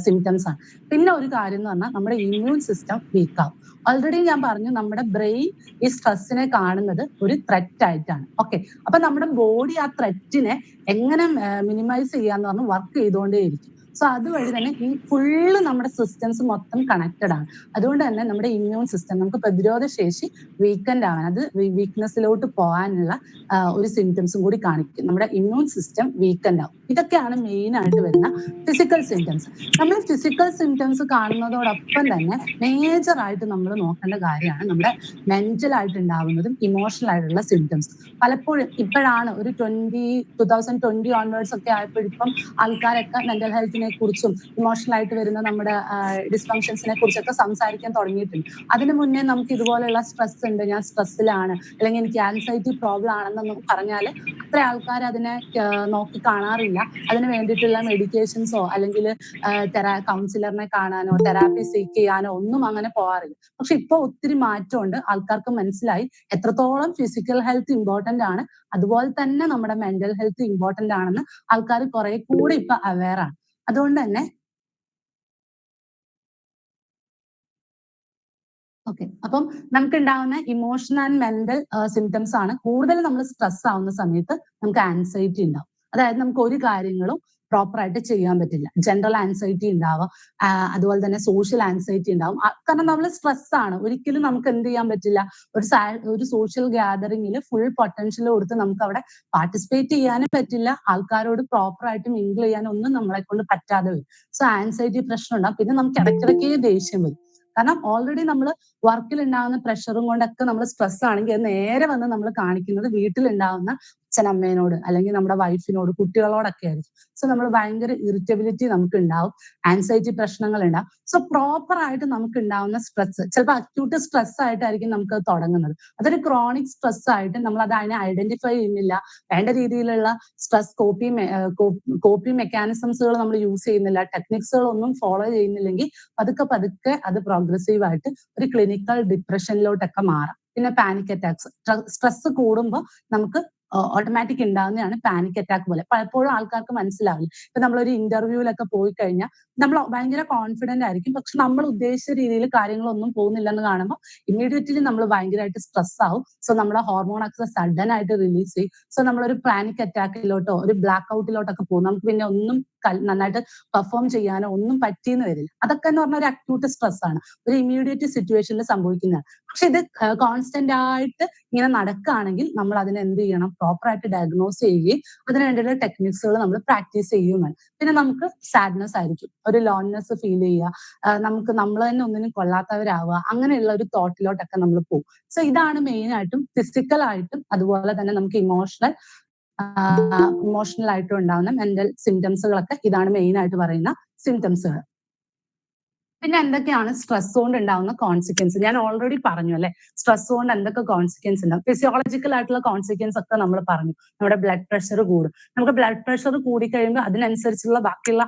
സിംറ്റംസ് ആണ്. പിന്നെ ഒരു കാര്യം എന്ന് പറഞ്ഞാൽ നമ്മുടെ ഇമ്മ്യൂൺ സിസ്റ്റം വീക്ക് ആവും. ഓൾറെഡി ഞാൻ പറഞ്ഞു, നമ്മുടെ ബ്രെയിൻ ഈ സ്ട്രെസ്സിനെ കാണുന്നത് ഒരു ത്രെറ്റ് ആയിട്ടാണ്. ഓക്കെ, അപ്പൊ നമ്മുടെ ബോഡി ആ ത്രെറ്റിനെ എങ്ങനെ മിനിമൈസ് ചെയ്യാന്ന് പറഞ്ഞ് വർക്ക് ചെയ്തുകൊണ്ടേയിരിക്കും. സോ അതുവഴി തന്നെ ഈ ഫുള്ള് നമ്മുടെ സിസ്റ്റംസ് മൊത്തം കണക്റ്റഡ് ആണ്. അതുകൊണ്ട് തന്നെ നമ്മുടെ ഇമ്മ്യൂൺ സിസ്റ്റം, നമുക്ക് പ്രതിരോധ ശേഷി വീക്കൻഡ് ആവാൻ, അത് വീക്ക്നെസ്സിലോട്ട് പോകാനുള്ള ഒരു സിംറ്റംസും കൂടി കാണിക്കും. നമ്മുടെ ഇമ്മ്യൂൺ സിസ്റ്റം വീക്കൻഡ് ആവും. ഇതൊക്കെയാണ് മെയിൻ ആയിട്ട് വരുന്ന ഫിസിക്കൽ സിംറ്റംസ്. നമ്മൾ ഫിസിക്കൽ സിംറ്റംസ് കാണുന്നതോടൊപ്പം തന്നെ മേജർ ആയിട്ട് നമ്മൾ നോക്കേണ്ട കാര്യമാണ് നമ്മുടെ മെന്റൽ ആയിട്ട് ഉണ്ടാവുന്നതും ഇമോഷണൽ ആയിട്ടുള്ള സിംറ്റംസ്. പലപ്പോഴും ഇപ്പോഴാണ് ഒരു 2020 ഓൺവേർഡ്സ് ഒക്കെ ആയപ്പോഴിപ്പം ആൾക്കാരൊക്കെ മെന്റൽ ഹെൽത്തിനെ കുറിച്ചും ഇമോഷണൽ ആയിട്ട് വരുന്ന നമ്മുടെ ഡിസ്ഫങ്ഷൻസിനെ കുറിച്ചൊക്കെ സംസാരിക്കാൻ തുടങ്ങിയിട്ടുണ്ട്. അതിനു മുന്നേ നമുക്ക് ഇതുപോലെയുള്ള സ്ട്രെസ് ഉണ്ട്, ഞാൻ സ്ട്രെസ്സിലാണ്, അല്ലെങ്കിൽ എനിക്ക് ആൻസൈറ്റി പ്രോബ്ലം ആണെന്നൊന്നും പറഞ്ഞാൽ അത്ര ആൾക്കാർ അതിനെ നോക്കി കാണാറില്ല. അതിന് വേണ്ടിയിട്ടുള്ള മെഡിക്കേഷൻസോ അല്ലെങ്കിൽ കൗൺസിലറിനെ കാണാനോ തെറാപ്പി സീക്ക് ചെയ്യാനോ ഒന്നും അങ്ങനെ പോകാറില്ല. പക്ഷെ ഇപ്പൊ ഒത്തിരി മാറ്റമുണ്ട്. ആൾക്കാർക്ക് മനസ്സിലായി എത്രത്തോളം ഫിസിക്കൽ ഹെൽത്ത് ഇമ്പോർട്ടന്റ് ആണ്, അതുപോലെ തന്നെ നമ്മുടെ മെന്റൽ ഹെൽത്ത് ഇമ്പോർട്ടന്റ് ആണെന്ന് ആൾക്കാർ കുറെ കൂടി ഇപ്പൊ അവെയർ ആണ്. അതുകൊണ്ട് തന്നെ ഓക്കെ, അപ്പം നമുക്ക് ഉണ്ടാവുന്ന ഇമോഷണൽ ആൻഡ് മെന്റൽ സിംറ്റംസ് ആണ് കൂടുതൽ നമ്മൾ സ്ട്രെസ് ആവുന്ന സമയത്ത് നമുക്ക് ആൻസൈറ്റി ഉണ്ടാവും. അതായത് നമുക്ക് ഒരു കാര്യങ്ങളും പ്രോപ്പർ ആയിട്ട് ചെയ്യാൻ പറ്റില്ല. ജനറൽ ആൻസൈറ്റി ഉണ്ടാവാം, അതുപോലെ തന്നെ സോഷ്യൽ ആൻസൈറ്റി ഉണ്ടാവും. കാരണം നമ്മൾ സ്ട്രെസ് ആണ്. ഒരിക്കലും നമുക്ക് എന്ത് ചെയ്യാൻ പറ്റില്ല, ഒരു സോഷ്യൽ ഗ്യാതറിംഗിൽ ഫുൾ പൊട്ടൻഷ്യൽ കൊടുത്ത് നമുക്ക് അവിടെ പാർട്ടിസിപ്പേറ്റ് ചെയ്യാനും പറ്റില്ല. ആൾക്കാരോട് പ്രോപ്പർ ആയിട്ട് മിങ്കിൾ ചെയ്യാനും ഒന്നും നമ്മളെ കൊണ്ട് പറ്റാതെ വരും. സോ ആൻസൈറ്റി പ്രശ്നം ഉണ്ടാവും. പിന്നെ നമുക്ക് ഇടയ്ക്കിടയ്ക്ക് ദേഷ്യം വരും. കാരണം ഓൾറെഡി നമ്മൾ വർക്കിൽ ഉണ്ടാകുന്ന പ്രഷറും കൊണ്ടൊക്കെ നമ്മൾ സ്ട്രെസ് ആണെങ്കിൽ അത് നേരെ വന്ന് നമ്മൾ കാണിക്കുന്നത് വീട്ടിലുണ്ടാകുന്ന അച്ഛനമ്മേനോട് അല്ലെങ്കിൽ നമ്മുടെ വൈഫിനോട്, കുട്ടികളോടൊക്കെ ആയിരിക്കും. സോ നമ്മൾ ഭയങ്കര ഇറിറ്റബിലിറ്റി നമുക്ക് ഉണ്ടാവും, ആൻസൈറ്റി പ്രശ്നങ്ങൾ ഉണ്ടാവും. സോ പ്രോപ്പർ ആയിട്ട് നമുക്ക് ഉണ്ടാവുന്ന സ്ട്രെസ് ചിലപ്പോൾ അക്യൂട്ട് സ്ട്രെസ് ആയിട്ടായിരിക്കും നമുക്ക് അത് തുടങ്ങുന്നത്. അതൊരു ക്രോണിക് സ്ട്രെസ് ആയിട്ട് നമ്മൾ അത് അതിനെ ഐഡന്റിഫൈ ചെയ്യുന്നില്ല. വേണ്ട രീതിയിലുള്ള സ്ട്രെസ് കോപ്പിംഗ് മെക്കാനിസംസുകൾ നമ്മൾ യൂസ് ചെയ്യുന്നില്ല, ടെക്നിക്സുകൾ ഒന്നും ഫോളോ ചെയ്യുന്നില്ലെങ്കിൽ പതുക്കെ പതുക്കെ അത് പ്രോഗ്രസീവ് ആയിട്ട് ഒരു ക്ലിനിക്കൽ ഡിപ്രഷനിലോട്ടൊക്കെ മാറാം. പിന്നെ പാനിക് അറ്റാക്സ്, സ്ട്രെസ് കൂടുമ്പോൾ നമുക്ക് ഓട്ടോമാറ്റിക് ഉണ്ടാകുന്നതാണ് പാനിക് അറ്റാക്ക് പോലെ. പലപ്പോഴും ആൾക്കാർക്ക് മനസ്സിലാവില്ല. ഇപ്പൊ നമ്മളൊരു ഇന്റർവ്യൂവിലൊക്കെ പോയി കഴിഞ്ഞാൽ നമ്മൾ ഭയങ്കര കോൺഫിഡന്റ് ആയിരിക്കും, പക്ഷെ നമ്മൾ ഉദ്ദേശിച്ച രീതിയിൽ കാര്യങ്ങളൊന്നും പോകുന്നില്ലെന്ന് കാണുമ്പോൾ ഇമ്മീഡിയറ്റ്ലി നമ്മൾ ഭയങ്കരമായിട്ട് സ്ട്രെസ് ആവും. സോ നമ്മുടെ ഹോർമോൺ ഒക്കെ സഡൻ ആയിട്ട് റിലീസ് ചെയ്യും. സോ നമ്മളൊരു പാനിക് അറ്റാക്കിലോട്ടോ ഒരു ബ്ലാക്ക് ഔട്ടിലോട്ടൊക്കെ പോകും. നമുക്ക് പിന്നെ ഒന്നും നന്നായിട്ട് പെർഫോം ചെയ്യാനോ ഒന്നും പറ്റിയെന്ന് വരില്ല. അതൊക്കെ എന്ന് പറഞ്ഞാൽ ഒരു അക്യൂട്ട് സ്ട്രെസ് ആണ്, ഒരു ഇമ്മീഡിയറ്റ് സിറ്റുവേഷനിൽ സംഭവിക്കുന്നതാണ്. പക്ഷെ ഇത് കോൺസ്റ്റന്റ് ആയിട്ട് ഇങ്ങനെ നടക്കുകയാണെങ്കിൽ നമ്മൾ അതിനെ എന്ത് ചെയ്യണം, പ്രോപ്പർ ആയിട്ട് ഡയഗ്നോസ് ചെയ്യുകയും അതിന് വേണ്ടിയുള്ള ടെക്നിക്സുകൾ നമ്മൾ പ്രാക്ടീസ് ചെയ്യുകയും വേണം. പിന്നെ നമുക്ക് സാഡ്നെസ് ആയിരിക്കും, ഒരു ലോൺനെസ് ഫീൽ ചെയ്യുക, നമുക്ക് നമ്മൾ തന്നെ ഒന്നിനും കൊള്ളാത്തവരാവുക, അങ്ങനെയുള്ള ഒരു തോട്ടിലോട്ടൊക്കെ നമ്മൾ പോകും. സോ ഇതാണ് മെയിൻ ആയിട്ടും ഫിസിക്കൽ ആയിട്ടും അതുപോലെ തന്നെ നമുക്ക് ഇമോഷണൽ ആയിട്ടും ഉണ്ടാവുന്ന മെന്റൽ സിംറ്റംസുകളൊക്കെ ഇതാണ് മെയിൻ ആയിട്ട് പറയുന്ന സിംറ്റംസുകൾ. പിന്നെ എന്തൊക്കെയാണ് സ്ട്രെസ് കൊണ്ട് ഉണ്ടാവുന്ന കോൺസിക്വൻസ്? ഞാൻ ഓൾറെഡി പറഞ്ഞു അല്ലെ, സ്ട്രെസ് കൊണ്ട് എന്തൊക്കെ കോൺസിക്വൻസ് ഉണ്ടാവും. ഫിസിയോളജിക്കൽ ആയിട്ടുള്ള കോൺസിക്വൻസ് ഒക്കെ നമ്മൾ പറഞ്ഞു. നമ്മുടെ ബ്ലഡ് പ്രഷർ കൂടും. നമുക്ക് ബ്ലഡ് പ്രഷർ കൂടിക്കഴിയുമ്പോൾ അതിനനുസരിച്ചുള്ള ബാക്കിയുള്ള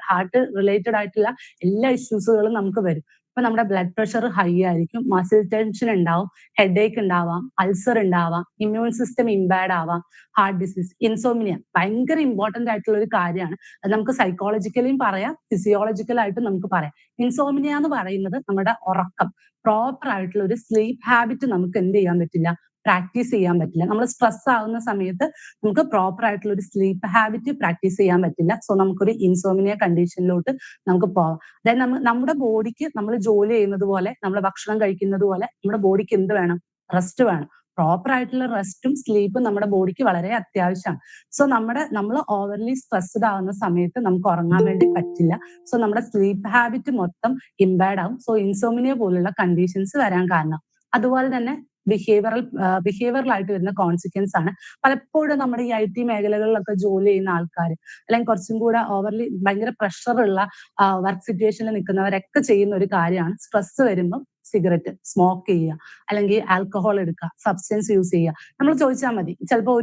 ഹാർട്ട് റിലേറ്റഡ് ആയിട്ടുള്ള എല്ലാ ഇഷ്യൂസുകളും നമുക്ക് വരും. ഇപ്പൊ നമ്മുടെ ബ്ലഡ് പ്രഷർ ഹൈ ആയിരിക്കും, മസിൽ ടെൻഷൻ ഉണ്ടാവും, ഹെഡേക്ക് ഉണ്ടാവാം, അൾസർ ഉണ്ടാവാം, ഇമ്മ്യൂൺ സിസ്റ്റം ഇംബാഡ് ആവാം, ഹാർട്ട് ഡിസീസ്, ഇൻസോമിനിയ ഭയങ്കര ഇമ്പോർട്ടന്റ് ആയിട്ടുള്ള ഒരു കാര്യമാണ്. അത് നമുക്ക് സൈക്കോളജിക്കലിയും പറയാം, ഫിസിയോളജിക്കലായിട്ടും നമുക്ക് പറയാം. ഇൻസോമിനിയ എന്ന് പറയുന്നത് നമ്മുടെ ഉറക്കം, പ്രോപ്പർ ആയിട്ടുള്ള ഒരു സ്ലീപ്പ് ഹാബിറ്റ് നമുക്ക് എന്ത് ചെയ്യാൻ പറ്റില്ല, പ്രാക്ടീസ് ചെയ്യാൻ പറ്റില്ല. നമ്മൾ സ്ട്രെസ് ആവുന്ന സമയത്ത് നമുക്ക് പ്രോപ്പർ ആയിട്ടുള്ള ഒരു സ്ലീപ്പ് ഹാബിറ്റ് പ്രാക്ടീസ് ചെയ്യാൻ പറ്റില്ല. സോ നമുക്കൊരു ഇൻസോമിനിയ കണ്ടീഷനിലോട്ട് നമുക്ക് പോവാം. അതായത് നമ്മുടെ ബോഡിക്ക് നമ്മൾ ജോലി ചെയ്യുന്നത് പോലെ, നമ്മൾ ഭക്ഷണം കഴിക്കുന്നത് പോലെ നമ്മുടെ ബോഡിക്ക് എന്ത് വേണം, റെസ്റ്റ് വേണം. പ്രോപ്പർ ആയിട്ടുള്ള റെസ്റ്റും സ്ലീപ്പും നമ്മുടെ ബോഡിക്ക് വളരെ അത്യാവശ്യമാണ്. സോ നമ്മൾ ഓവർലി സ്ട്രെസ്ഡ് ആവുന്ന സമയത്ത് നമുക്ക് ഉറങ്ങാൻ വേണ്ടി പറ്റില്ല. സോ നമ്മുടെ സ്ലീപ്പ് ഹാബിറ്റ് മൊത്തം ഇംബാഡ് ആവും. സോ ഇൻസോമിനിയ പോലുള്ള കണ്ടീഷൻസ് വരാൻ കാരണം. അതുപോലെ തന്നെ ബിഹേവിയറലായിട്ട് വരുന്ന കോൺസിക്വൻസ് ആണ് പലപ്പോഴും നമ്മുടെ ഈ IT മേഖലകളിലൊക്കെ ജോലി ചെയ്യുന്ന ആൾക്കാർ, അല്ലെങ്കിൽ കുറച്ചും കൂടെ ഓവർലി ഭയങ്കര പ്രഷറുള്ള വർക്ക് സിറ്റുവേഷനിൽ നിൽക്കുന്നവരൊക്കെ ചെയ്യുന്ന ഒരു കാര്യമാണ് സ്ട്രെസ് വരുമ്പോൾ സിഗരറ്റ് സ്മോക്ക് ചെയ്യുക, അല്ലെങ്കിൽ ആൽക്കഹോൾ എടുക്കുക, സബ്സ്റ്റൻസ് യൂസ് ചെയ്യുക. നമ്മൾ ചോദിച്ചാൽ മതി, ചിലപ്പോൾ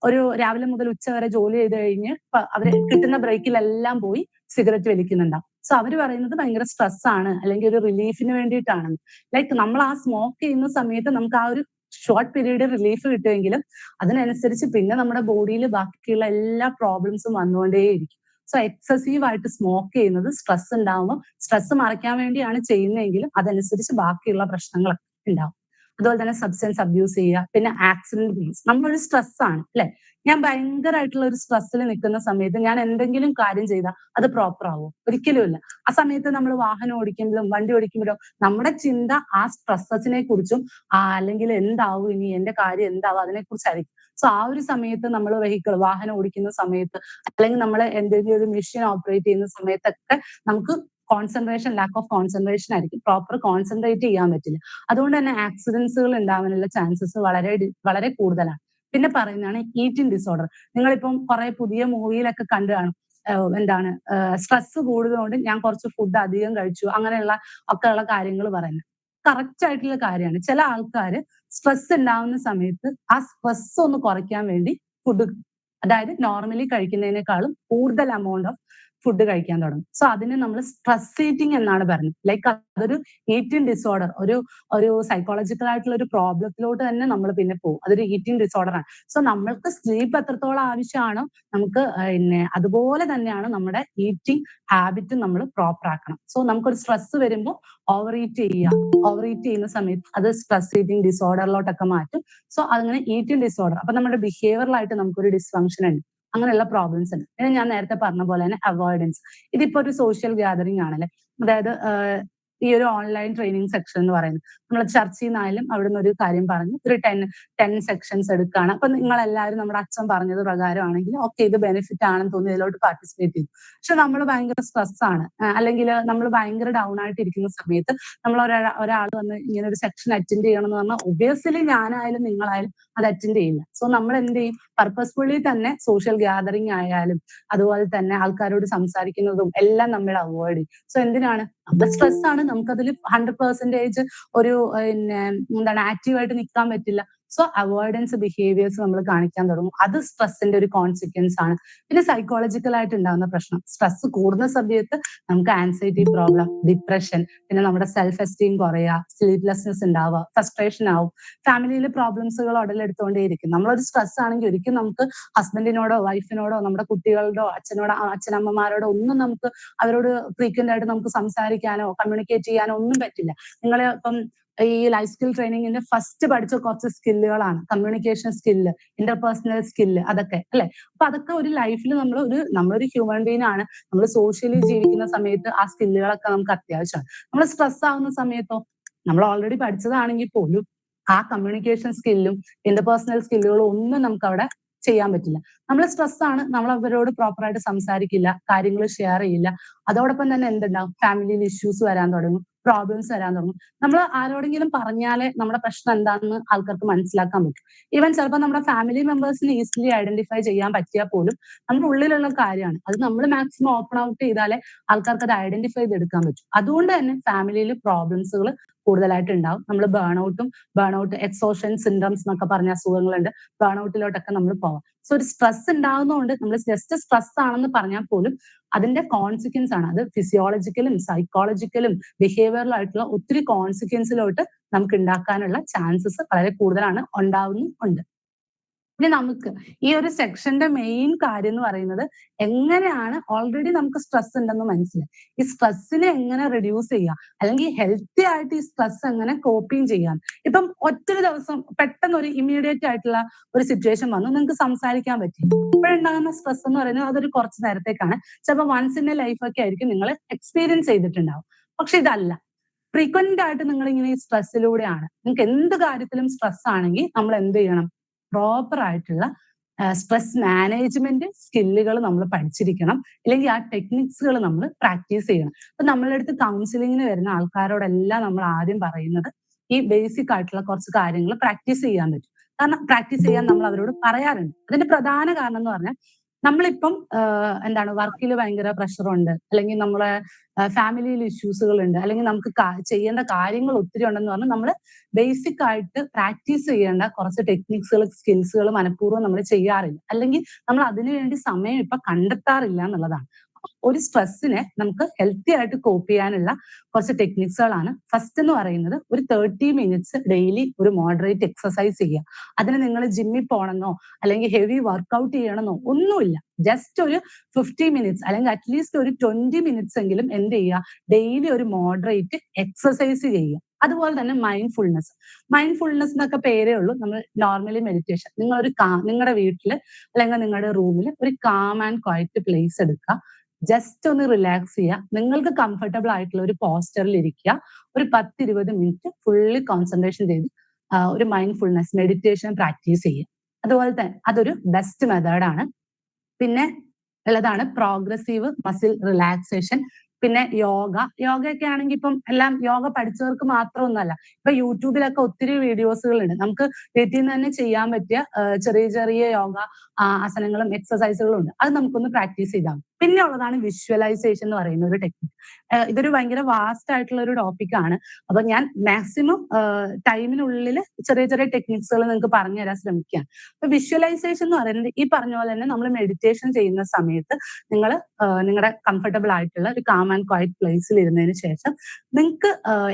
ഒരു രാവിലെ മുതൽ ഉച്ച വരെ ജോലി ചെയ്ത് കഴിഞ്ഞ് അവര് കിട്ടുന്ന ബ്രേക്കിലെല്ലാം പോയി സിഗരറ്റ് വലിക്കുന്നുണ്ടാവും. സോ അവര് പറയുന്നത് ഭയങ്കര സ്ട്രെസ് ആണ്, അല്ലെങ്കിൽ ഒരു റിലീഫിന് വേണ്ടിയിട്ടാണ്. ലൈക്ക് നമ്മൾ ആ സ്മോക്ക് ചെയ്യുന്ന സമയത്ത് നമുക്ക് ആ ഒരു ഷോർട്ട് പീരീഡ് റിലീഫ് കിട്ടുമെങ്കിലും അതിനനുസരിച്ച് പിന്നെ നമ്മുടെ ബോഡിയിൽ ബാക്കിയുള്ള എല്ലാ പ്രോബ്ലംസും വന്നുകൊണ്ടേയിരിക്കും. സോ എക്സസീവ് ആയിട്ട് സ്മോക്ക് ചെയ്യുന്നത് സ്ട്രെസ് ഉണ്ടാവുമ്പോൾ സ്ട്രെസ് മറയ്ക്കാൻ വേണ്ടിയാണ് ചെയ്യുന്നതെങ്കിലും അതനുസരിച്ച് ബാക്കിയുള്ള പ്രശ്നങ്ങളൊക്കെ ഉണ്ടാവും. അതുപോലെ തന്നെ സബ്സ്റ്റൻസ് അബ്യൂസ് ചെയ്യുക, പിന്നെ ആക്സിഡന്റ് ബേസ്, നമ്മളൊരു സ്ട്രെസ് ആണ് അല്ലെ. ഞാൻ ഭയങ്കരമായിട്ടുള്ള ഒരു സ്ട്രെസ്സിൽ നിൽക്കുന്ന സമയത്ത് ഞാൻ എന്തെങ്കിലും കാര്യം ചെയ്താൽ അത് പ്രോപ്പർ ആവുമോ? ഒരിക്കലും ഇല്ല. ആ സമയത്ത് നമ്മൾ വാഹനം ഓടിക്കുമ്പോഴും വണ്ടി ഓടിക്കുമ്പോഴും നമ്മുടെ ചിന്ത ആ സ്ട്രെസ്സിനെ കുറിച്ചും അല്ലെങ്കിൽ എന്താവും ഇനി എന്റെ കാര്യം എന്താവും അതിനെ കുറിച്ചായിരിക്കും. സോ ആ ഒരു സമയത്ത് നമ്മൾ വാഹനം ഓടിക്കുന്ന സമയത്ത്, അല്ലെങ്കിൽ നമ്മൾ എന്തെങ്കിലും ഒരു മെഷീൻ ഓപ്പറേറ്റ് ചെയ്യുന്ന സമയത്തൊക്കെ നമുക്ക് ലാക്ക് ഓഫ് കോൺസെൻട്രേഷൻ ആയിരിക്കും. പ്രോപ്പർ കോൺസെൻട്രേറ്റ് ചെയ്യാൻ പറ്റില്ല. അതുകൊണ്ട് തന്നെ ആക്സിഡൻസുകൾ ഉണ്ടാവാനുള്ള ചാൻസസ് വളരെ കൂടുതലാണ്. പിന്നെ പറയുന്നതാണ് ഈറ്റിംഗ് ഡിസോർഡർ. നിങ്ങളിപ്പം കുറെ പുതിയ മൂവിയിലൊക്കെ കണ്ടു കാണും. സ്ട്രെസ് കൂടുതലുകൊണ്ട് ഞാൻ കുറച്ച് ഫുഡ് അധികം കഴിച്ചു, അങ്ങനെയുള്ള ഒക്കെയുള്ള കാര്യങ്ങൾ പറയുന്നത് കറക്റ്റ് ആയിട്ടുള്ള കാര്യമാണ്. ചില ആൾക്കാർ സ്ട്രെസ് ഉണ്ടാവുന്ന സമയത്ത് ആ സ്ട്രെസ് ഒന്ന് കുറയ്ക്കാൻ വേണ്ടി ഫുഡ്, അതായത് നോർമലി കഴിക്കുന്നതിനേക്കാളും കൂടുതൽ എമൗണ്ട് ഓഫ് ഫുഡ് കഴിക്കാൻ തുടങ്ങും. സോ അതിനെ നമ്മൾ സ്ട്രെസ് ഈറ്റിംഗ് എന്നാണ് പറയുന്നത്. ലൈക്ക് അതൊരു ഈറ്റിംഗ് ഡിസോർഡർ, ഒരു സൈക്കോളജിക്കൽ ആയിട്ടുള്ള ഒരു പ്രോബ്ലത്തിലോട്ട് തന്നെ നമ്മൾ പിന്നെ പോകും. അതൊരു ഈറ്റിംഗ് ഡിസോർഡർ ആണ്. സോ നമ്മൾക്ക് സ്ലീപ്പ് എത്രത്തോളം ആവശ്യമാണോ നമുക്ക് അതുപോലെ തന്നെയാണ് നമ്മുടെ ഈറ്റിംഗ് ഹാബിറ്റ് നമ്മൾ പ്രോപ്പർ ആക്കണം. സോ നമുക്കൊരു സ്ട്രെസ് വരുമ്പോൾ ഓവർ ഈറ്റ് ചെയ്യുന്ന സമയത്ത് അത് സ്ട്രെസ് ഈറ്റിംഗ് ഡിസോർഡറിലോട്ടൊക്കെ മാറ്റും. സോ അങ്ങനെ ഈറ്റിംഗ് ഡിസോർഡർ, അപ്പൊ നമ്മുടെ ബിഹേവിയറലായിട്ട് നമുക്കൊരു ഡിസ്ഫങ്ഷൻ ഉണ്ട്. അങ്ങനെയുള്ള പ്രോബ്ലംസ് ഉണ്ട്. പിന്നെ ഞാൻ നേരത്തെ പറഞ്ഞ പോലെ തന്നെ അവോയ്ഡൻസ്. ഇതിപ്പോ ഒരു സോഷ്യൽ ഗ്യാതറിംഗ് ആണല്ലേ. അതായത് ഈ ഒരു ഓൺലൈൻ ട്രെയിനിങ് സെക്ഷൻ എന്ന് പറയുന്നത് നമ്മൾ ചർച്ച ചെയ്യുന്നായാലും അവിടുന്ന് ഒരു കാര്യം പറഞ്ഞു ഒരു 10 സെക്ഷൻസ് എടുക്കുകയാണ്. അപ്പൊ നിങ്ങളെല്ലാവരും നമ്മുടെ അച്ഛൻ പറഞ്ഞത് പ്രകാരമാണെങ്കിൽ ഓക്കെ ഇത് ബെനിഫിറ്റ് ആണെന്ന് തോന്നി ഇതിലോട്ട് പാർട്ടിസിപ്പേറ്റ് ചെയ്തു. പക്ഷെ നമ്മൾ ഭയങ്കര സ്ട്രെസ് ആണ് അല്ലെങ്കിൽ നമ്മൾ ഭയങ്കര ഡൗൺ ആയിട്ട് ഇരിക്കുന്ന സമയത്ത് നമ്മൾ ഒരാൾ വന്ന് ഇങ്ങനെ ഒരു സെക്ഷൻ അറ്റൻഡ് ചെയ്യണം എന്ന് പറഞ്ഞാൽ ഒബിയസ്ലി ഞാനായാലും നിങ്ങളായാലും അത് അറ്റൻഡ് ചെയ്യില്ല. സോ നമ്മൾ എന്ത് ചെയ്യും, പർപ്പസ്ഫുള്ളി തന്നെ സോഷ്യൽ ഗ്യാതറിംഗ് ആയാലും അതുപോലെ തന്നെ ആൾക്കാരോട് സംസാരിക്കുന്നതും എല്ലാം നമ്മൾ അവോയ്ഡ് ചെയ്യും. സോ എന്തിനാണ്, നമ്മൾ സ്ട്രെസ് ആണ്, നമുക്കതിൽ 100% ഒരു പിന്നെ എന്താണ് ആക്റ്റീവായിട്ട് നിൽക്കാൻ പറ്റില്ല. സോ അവോയ്ഡൻസ് ബിഹേവിയേഴ്സ് നമ്മൾ കാണിക്കാൻ തുടങ്ങും. അത് സ്ട്രെസ്സിന്റെ ഒരു കോൺസിക്വൻസ് ആണ്. പിന്നെ സൈക്കോളജിക്കൽ ആയിട്ട് ഉണ്ടാകുന്ന പ്രശ്നം, സ്ട്രെസ് കൂടുന്ന സമയത്ത് നമുക്ക് ആൻസൈറ്റി പ്രോബ്ലം, ഡിപ്രഷൻ, പിന്നെ നമ്മുടെ സെൽഫ് എസ്റ്റീം കുറയുക, സ്ലീപ്ലെസ്നെസ് ഉണ്ടാവുക, ഫ്രസ്ട്രേഷൻ ആവും, ഫാമിലിയിൽ പ്രോബ്ലംസുകൾ ഉടലെടുത്തുകൊണ്ടേയിരിക്കും. നമ്മളൊരു സ്ട്രെസ് ആണെങ്കിൽ ഒരിക്കലും നമുക്ക് ഹസ്ബൻഡിനോടോ വൈഫിനോടോ നമ്മുടെ കുട്ടികളോടോ അച്ഛനമ്മമാരോടോ ഒന്നും നമുക്ക് അവരോട് ഫ്രീക്വന്റ് ആയിട്ട് നമുക്ക് സംസാരിക്കാനോ കമ്മ്യൂണിക്കേറ്റ് ചെയ്യാനോ ഒന്നും പറ്റില്ല. നിങ്ങളെ ഇപ്പം ഈ ലൈഫ് സ്കിൽ ട്രെയിനിങ്ങിന്റെ ഫസ്റ്റ് പഠിച്ച കുറച്ച് സ്കില്ലുകളാണ് കമ്മ്യൂണിക്കേഷൻ സ്കില്ല്, ഇന്റർപേഴ്സണൽ സ്കില്ല്, അതൊക്കെ അല്ലെ. അപ്പൊ അതൊക്കെ ഒരു ലൈഫിൽ നമ്മളൊരു ഹ്യൂമൻ ബീങ് ആണ്. നമ്മൾ സോഷ്യലി ജീവിക്കുന്ന സമയത്ത് ആ സ്കില്ലുകളൊക്കെ നമുക്ക് അത്യാവശ്യമാണ്. നമ്മൾ സ്ട്രെസ് ആവുന്ന സമയത്തോ നമ്മൾ ഓൾറെഡി പഠിച്ചതാണെങ്കിൽ പോലും ആ കമ്മ്യൂണിക്കേഷൻ സ്കില്ലും ഇന്റർപേഴ്സണൽ സ്കില്ലുകളും ഒന്നും നമുക്ക് അവിടെ ചെയ്യാൻ പറ്റില്ല. നമ്മൾ സ്ട്രെസ് ആണ്, നമ്മൾ അവരോട് പ്രോപ്പറായിട്ട് സംസാരിക്കില്ല, കാര്യങ്ങൾ ഷെയർ ചെയ്യില്ല. അതോടൊപ്പം തന്നെ എന്തുണ്ടാവും, ഫാമിലിയിൽ ഇഷ്യൂസ് വരാൻ തുടങ്ങും, പ്രോബ്ലംസ് വരാൻ തുടങ്ങും. നമ്മൾ ആരോടെങ്കിലും പറഞ്ഞാലേ നമ്മുടെ പ്രശ്നം എന്താണെന്ന് ആൾക്കാർക്ക് മനസ്സിലാക്കാൻ പറ്റും. ഈവൻ ചിലപ്പോൾ നമ്മുടെ ഫാമിലി മെമ്പേഴ്സിന് ഈസിലി ഐഡന്റിഫൈ ചെയ്യാൻ പറ്റിയാൽ പോലും നമ്മുടെ ഉള്ളിലുള്ള കാര്യമാണ്. അത് നമ്മൾ മാക്സിമം ഓപ്പൺ ഔട്ട് ചെയ്താലേ ആൾക്കാർക്ക് അത് ഐഡന്റിഫൈ ചെയ്തെടുക്കാൻ പറ്റും. അതുകൊണ്ട് തന്നെ ഫാമിലിയിൽ പ്രോബ്ലംസുകൾ കൂടുതലായിട്ട് ഉണ്ടാവും. നമ്മൾ ബേൺ ഔട്ട് എക്സോഷൻ സിൻഡ്രംസ് എന്നൊക്കെ പറഞ്ഞ അസുഖങ്ങളുണ്ട്. ബേൺ ഔട്ടിലോട്ടൊക്കെ നമ്മൾ പോവാം. സോ ഒരു സ്ട്രെസ് ഉണ്ടാകുന്നതുകൊണ്ട് നമ്മൾ ജസ്റ്റ് സ്ട്രെസ് ആണെന്ന് പറഞ്ഞാൽ പോലും അതിന്റെ കോൺസിക്വൻസ് ആണ്. അത് ഫിസിയോളജിക്കലും സൈക്കോളജിക്കലും ബിഹേവിയറൽ ആയിട്ടുള്ള ഒത്തിരി കോൺസിക്വൻസിലോട്ട് നമുക്ക് ഉണ്ടാക്കാനുള്ള ചാൻസസ് വളരെ കൂടുതലാണ്, ഉണ്ടാവുന്നുണ്ട്. ഇനി നമുക്ക് ഈ ഒരു സെക്ഷന്റെ മെയിൻ കാര്യം എന്ന് പറയുന്നത് എങ്ങനെയാണ്, ഓൾറെഡി നമുക്ക് സ്ട്രെസ് ഉണ്ടെന്ന് മനസ്സിലായി, ഈ സ്ട്രെസ്സിനെ എങ്ങനെ റിഡ്യൂസ് ചെയ്യാം, അല്ലെങ്കിൽ ഹെൽത്തി ആയിട്ട് ഈ സ്ട്രെസ് എങ്ങനെ കോപ്പിങ് ചെയ്യാം. ഇപ്പം ഒറ്റൊരു ദിവസം പെട്ടെന്ന് ഒരു ഇമ്മീഡിയറ്റ് ആയിട്ടുള്ള ഒരു സിറ്റുവേഷൻ വന്നു, നിങ്ങൾക്ക് സംസാരിക്കാൻ പറ്റി. ഇപ്പോഴുണ്ടാകുന്ന സ്ട്രെസ് എന്ന് പറയുന്നത് അതൊരു കുറച്ച് നേരത്തേക്കാണ്. ചിലപ്പോൾ വൺസ് ഇൻ എ ലൈഫ് ഒക്കെ ആയിരിക്കും നിങ്ങൾ എക്സ്പീരിയൻസ് ചെയ്തിട്ടുണ്ടാവും. പക്ഷെ ഇതല്ല, ഫ്രീക്വന്റ് ആയിട്ട് നിങ്ങൾ ഇങ്ങനെ ഈ സ്ട്രെസ്സിലൂടെയാണ്. നിങ്ങൾക്ക് എന്ത് കാര്യത്തിലും സ്ട്രെസ് ആണെങ്കിൽ നമ്മൾ എന്ത് ചെയ്യണം, പ്രോപ്പർ ആയിട്ടുള്ള സ്ട്രെസ് മാനേജ്മെന്റ് സ്കില്ലുകൾ നമ്മൾ പഠിച്ചിരിക്കണം. അല്ലെങ്കിൽ ആ ടെക്നിക്സുകൾ നമ്മൾ പ്രാക്ടീസ് ചെയ്യണം. അപ്പൊ നമ്മളുടെ അടുത്ത് കൗൺസിലിങ്ങിന് വരുന്ന ആൾക്കാരോടെല്ലാം നമ്മൾ ആദ്യം പറയുന്നത് ഈ ബേസിക് ആയിട്ടുള്ള കുറച്ച് കാര്യങ്ങൾ പ്രാക്ടീസ് ചെയ്യാൻ പറ്റും. കാരണം പ്രാക്ടീസ് ചെയ്യാൻ നമ്മൾ അവരോട് പറയാറുണ്ട്. അതിന്റെ പ്രധാന കാരണം എന്ന് പറഞ്ഞാൽ നമ്മളിപ്പം എന്താണ് വർക്കിൽ ഭയങ്കര പ്രഷറുണ്ട്, അല്ലെങ്കിൽ നമ്മളെ ഫാമിലിയിൽ ഇഷ്യൂസുകൾ ഉണ്ട്, അല്ലെങ്കിൽ നമുക്ക് ചെയ്യേണ്ട കാര്യങ്ങൾ ഒത്തിരി ഉണ്ടെന്ന് പറഞ്ഞാൽ നമ്മൾ ബേസിക് ആയിട്ട് പ്രാക്ടീസ് ചെയ്യേണ്ട കുറച്ച് ടെക്നിക്സുകൾ സ്കിൽസുകൾ മനഃപൂർവ്വം നമ്മൾ ചെയ്യാറില്ല, അല്ലെങ്കിൽ നമ്മൾ അതിനുവേണ്ടി സമയം ഇപ്പൊ കണ്ടെത്താറില്ല എന്നുള്ളതാണ്. ഒരു സ്ട്രെസ്സിനെ നമുക്ക് ഹെൽത്തി ആയിട്ട് കോപ്പ് ചെയ്യാനുള്ള കുറച്ച് ടെക്നിക്സുകളാണ്. ഫസ്റ്റ് എന്ന് പറയുന്നത് ഒരു 30 മിനിറ്റ്സ് ഡെയിലി ഒരു മോഡറേറ്റ് എക്സസൈസ് ചെയ്യുക. അതിന് നിങ്ങൾ ജിമ്മിൽ പോകണമെന്നോ അല്ലെങ്കിൽ ഹെവി വർക്ക്ഔട്ട് ചെയ്യണമെന്നോ ഒന്നുമില്ല. ജസ്റ്റ് ഒരു 50 മിനിറ്റ്സ് അല്ലെങ്കിൽ അറ്റ്ലീസ്റ്റ് ഒരു 20 മിനിറ്റ്സ് എങ്കിലും എന്ത് ചെയ്യുക, ഡെയിലി ഒരു മോഡറേറ്റ് എക്സസൈസ് ചെയ്യുക. അതുപോലെ തന്നെ മൈൻഡ്ഫുൾനെസ് എന്നൊക്കെ പേരേ ഉള്ളൂ. നമ്മൾ നോർമലി മെഡിറ്റേഷൻ, നിങ്ങളുടെ വീട്ടിൽ അല്ലെങ്കിൽ നിങ്ങളുടെ റൂമിൽ ഒരു കാം ആൻഡ് ക്വയറ്റ് പ്ലേസ് എടുക്കുക. ജസ്റ്റ് ഒന്ന് റിലാക്സ് ചെയ്യുക. നിങ്ങൾക്ക് കംഫർട്ടബിൾ ആയിട്ടുള്ള ഒരു പോസ്റ്ററിൽ ഇരിക്കുക. ഒരു 10-20 മിനിറ്റ് ഫുള്ളി കോൺസെൻട്രേഷൻ ചെയ്ത് ഒരു മൈൻഡ്ഫുൾനെസ് മെഡിറ്റേഷൻ പ്രാക്ടീസ് ചെയ്യുക. അതുപോലെ തന്നെ അതൊരു ബെസ്റ്റ് മെത്തേഡാണ്. പിന്നെ ഉള്ളതാണ് പ്രോഗ്രസീവ് മസിൽ റിലാക്സേഷൻ. പിന്നെ യോഗയൊക്കെ ആണെങ്കിൽ ഇപ്പം എല്ലാം യോഗ പഠിച്ചവർക്ക് മാത്രമൊന്നുമല്ല, ഇപ്പൊ യൂട്യൂബിലൊക്കെ ഒത്തിരി വീഡിയോസുകളുണ്ട്. നമുക്ക് വീട്ടിൽ നിന്ന് തന്നെ ചെയ്യാൻ പറ്റിയ ചെറിയ ചെറിയ യോഗ ആസനങ്ങളും എക്സസൈസുകളും ഉണ്ട്. അത് നമുക്കൊന്ന് പ്രാക്ടീസ് ചെയ്താൽ. പിന്നെ ഉള്ളതാണ് വിഷ്വലൈസേഷൻ എന്ന് പറയുന്ന ഒരു ടെക്നിക്. ഇതൊരു ഭയങ്കര വാസ്റ്റ് ആയിട്ടുള്ള ഒരു ടോപ്പിക്കാണ്. അപ്പൊ ഞാൻ മാക്സിമം ടൈമിനുള്ളിൽ ചെറിയ ചെറിയ ടെക്നിക്സുകൾ നിങ്ങൾക്ക് പറഞ്ഞു തരാൻ ശ്രമിക്കാം. അപ്പൊ വിഷ്വലൈസേഷൻ എന്ന് പറയുന്നത് ഈ പറഞ്ഞ പോലെ തന്നെ നമ്മൾ മെഡിറ്റേഷൻ ചെയ്യുന്ന സമയത്ത് നിങ്ങൾ നിങ്ങളുടെ കംഫർട്ടബിൾ ആയിട്ടുള്ള ഒരു കാം ആൻഡ് ക്വയറ്റ് പ്ലേസിൽ ഇരുന്നതിന് ശേഷം നിങ്ങൾക്ക്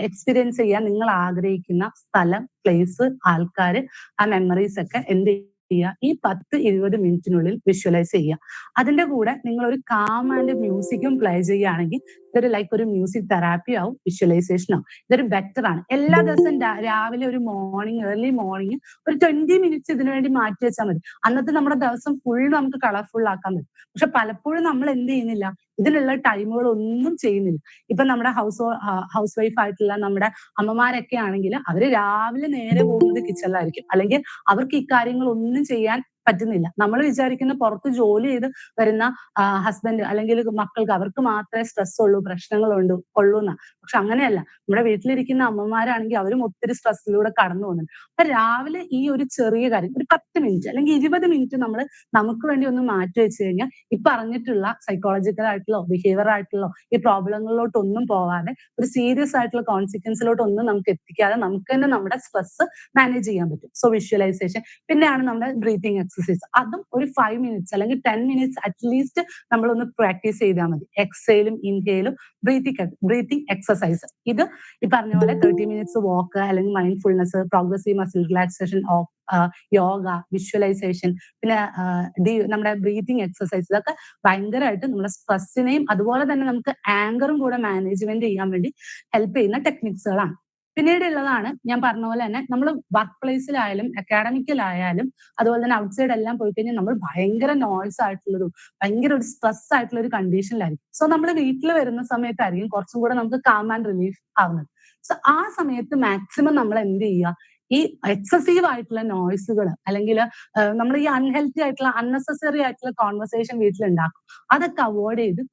എക്സ്പീരിയൻസ് ചെയ്യാൻ നിങ്ങൾ ആഗ്രഹിക്കുന്ന സ്ഥലം, പ്ലേസ്, ആൾക്കാർ, ആ മെമ്മറീസ് ഒക്കെ എന്ത് ചെയ്യുക, ഈ 10-20 മിനിറ്റിനുള്ളിൽ വിഷ്വലൈസ് ചെയ്യുക. അതിന്റെ കൂടെ നിങ്ങൾ ഒരു കാം ആൻഡ് മ്യൂസിക്കും പ്ലേ ചെയ്യുകയാണെങ്കിൽ ഇതൊരു ലൈക്ക് ഒരു മ്യൂസിക് തെറാപ്പി ആവും, വിഷ്വലൈസേഷനോ. ഇതൊരു ബെറ്റർ ആണ്. എല്ലാ ദിവസവും രാവിലെ ഒരു ഏർലി മോർണിംഗ് ഒരു 20 മിനിറ്റ്സ് ഇതിനു വേണ്ടി മാറ്റി വെച്ചാൽ മതി. അന്നത്തെ നമ്മുടെ ദിവസം ഫുൾ നമുക്ക് കളർഫുൾ ആക്കാൻ പറ്റും. പക്ഷെ പലപ്പോഴും നമ്മൾ എന്ത് ചെയ്യുന്നില്ല, ഇതിനുള്ള ടൈമുകൾ ഒന്നും ചെയ്യുന്നില്ല. ഇപ്പൊ നമ്മുടെ ഹൗസ് വൈഫ് ആയിട്ടുള്ള നമ്മുടെ അമ്മമാരൊക്കെ ആണെങ്കിൽ അവര് രാവിലെ നേരെ പോകുന്നത് കിച്ചണിലായിരിക്കും. അല്ലെങ്കിൽ അവർക്ക് ഇക്കാര്യങ്ങൾ ഒന്നും ചെയ്യാൻ പറ്റുന്നില്ല. നമ്മൾ വിചാരിക്കുന്ന പുറത്ത് ജോലി ചെയ്ത് വരുന്ന ഹസ്ബൻഡ് അല്ലെങ്കിൽ മക്കൾക്ക് അവർക്ക് മാത്രമേ സ്ട്രെസ് ഉള്ളൂ, പ്രശ്നങ്ങളുണ്ട് ഉള്ളൂന്നാ. പക്ഷെ അങ്ങനെയല്ല. നമ്മുടെ വീട്ടിലിരിക്കുന്ന അമ്മമാരാണെങ്കിൽ അവരും ഒത്തിരി സ്ട്രെസ്സിലൂടെ കടന്നു പോകുന്നുണ്ട്. അപ്പൊ രാവിലെ ഈ ഒരു ചെറിയ കാര്യം ഒരു 10 മിനിറ്റ് അല്ലെങ്കിൽ 20 മിനിറ്റ് നമ്മൾ നമുക്ക് വേണ്ടി ഒന്ന് മാറ്റി വെച്ച് കഴിഞ്ഞാൽ ഈ പറഞ്ഞിട്ടുള്ള സൈക്കോളജിക്കൽ ആയിട്ടുള്ള ബിഹേവിയർ ആയിട്ടുള്ള ഈ പ്രോബ്ലങ്ങളിലോട്ടൊന്നും പോവാതെ ഒരു സീരിയസ് ആയിട്ടുള്ള കോൺസിക്വൻസിലോട്ടൊന്നും നമുക്ക് എത്തിക്കാതെ നമുക്ക് തന്നെ നമ്മുടെ സ്ട്രെസ് മാനേജ് ചെയ്യാൻ പറ്റും. സോ വിഷ്വലൈസേഷൻ പിന്നെയാണ് നമ്മുടെ ബ്രീത്തിങ് എക്സസൈസ്. അതും ഒരു 5 മിനിറ്റ്സ് അല്ലെങ്കിൽ 10 മിനിറ്റ്സ് അറ്റ്ലീസ്റ്റ് നമ്മളൊന്ന് പ്രാക്ടീസ് ചെയ്താൽ മതി. എക്സേലും ഇൻഹേലും ബ്രീത്തിങ് എക്സസൈസ്. ഇത് ഈ പറഞ്ഞ പോലെ 30 മിനിറ്റ്സ് വാക്ക് അല്ലെങ്കിൽ mindfulness, progressive muscle relaxation, yoga, visualisation, പിന്നെ നമ്മുടെ ബ്രീത്തിങ് എക്സസൈസ് ഇതൊക്കെ ഭയങ്കരമായിട്ട് നമ്മുടെ സ്ട്രെസ്സിനെയും അതുപോലെ തന്നെ നമുക്ക് ആങ്കറും കൂടെ മാനേജ്മെന്റ് ചെയ്യാൻ വേണ്ടി ഹെൽപ്പ് ചെയ്യുന്ന ടെക്നിക്സുകളാണ്. പിന്നീട് ഉള്ളതാണ് ഞാൻ പറഞ്ഞ പോലെ തന്നെ നമ്മൾ വർക്ക് പ്ലേസിലായാലും അക്കാഡമിക്കലായാലും അതുപോലെ തന്നെ ഔട്ട്സൈഡ് എല്ലാം പോയി കഴിഞ്ഞാൽ നമ്മൾ ഭയങ്കര നോയ്സ് ആയിട്ടുള്ളൊരു ഭയങ്കര ഒരു സ്ട്രെസ് ആയിട്ടുള്ള ഒരു കണ്ടീഷനിലായിരിക്കും. സോ നമ്മൾ വീട്ടിൽ വരുന്ന സമയത്തായിരിക്കും കുറച്ചും കൂടെ നമുക്ക് കാം ആൻഡ് റിലീഫ് ആവുന്നത്. സോ ആ സമയത്ത് മാക്സിമം നമ്മൾ എന്ത് ചെയ്യുക, ഈ എക്സസീവ് ആയിട്ടുള്ള നോയ്സുകൾ അല്ലെങ്കിൽ നമ്മൾ ഈ അൺഹെൽത്തി ആയിട്ടുള്ള അൺനെസസറി ആയിട്ടുള്ള കോൺവെർസേഷൻ വീട്ടിലുണ്ടാക്കും. അതൊക്കെ അവോയ്ഡ് ചെയ്ത്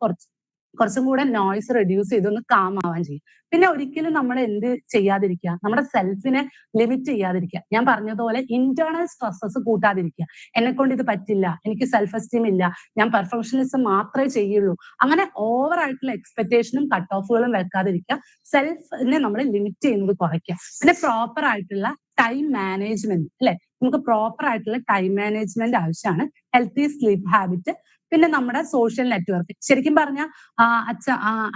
കുറച്ചും കൂടെ നോയ്സ് റെഡ്യൂസ് ചെയ്ത് ഒന്ന് കാം ആവാൻ ചെയ്യും. പിന്നെ ഒരിക്കലും നമ്മൾ എന്ത് ചെയ്യാതിരിക്കുക, നമ്മുടെ സെൽഫിനെ ലിമിറ്റ് ചെയ്യാതിരിക്കുക. ഞാൻ പറഞ്ഞതുപോലെ ഇന്റേണൽ സ്ട്രെസ്സസ് കൂട്ടാതിരിക്കുക. എന്നെ കൊണ്ട് ഇത് പറ്റില്ല, എനിക്ക് സെൽഫ് എസ്റ്റീം ഇല്ല, ഞാൻ പെർഫെക്ഷനിസം മാത്രമേ ചെയ്യുള്ളൂ, അങ്ങനെ ഓവർ ആയിട്ടുള്ള എക്സ്പെക്ടേഷനും കട്ട് ഓഫുകളും വെക്കാതിരിക്കുക. സെൽഫിനെ നമ്മൾ ലിമിറ്റ് ചെയ്യുന്നത് കുറയ്ക്കുക. പിന്നെ പ്രോപ്പർ ആയിട്ടുള്ള ടൈം മാനേജ്മെന്റ് അല്ലെ, നമുക്ക് പ്രോപ്പർ ആയിട്ടുള്ള ടൈം മാനേജ്മെന്റ് ആവശ്യമാണ്. ഹെൽത്തി സ്ലീപ്പ് ഹാബിറ്റ്, പിന്നെ നമ്മുടെ സോഷ്യൽ നെറ്റ്വർക്ക്. ശരിക്കും പറഞ്ഞാൽ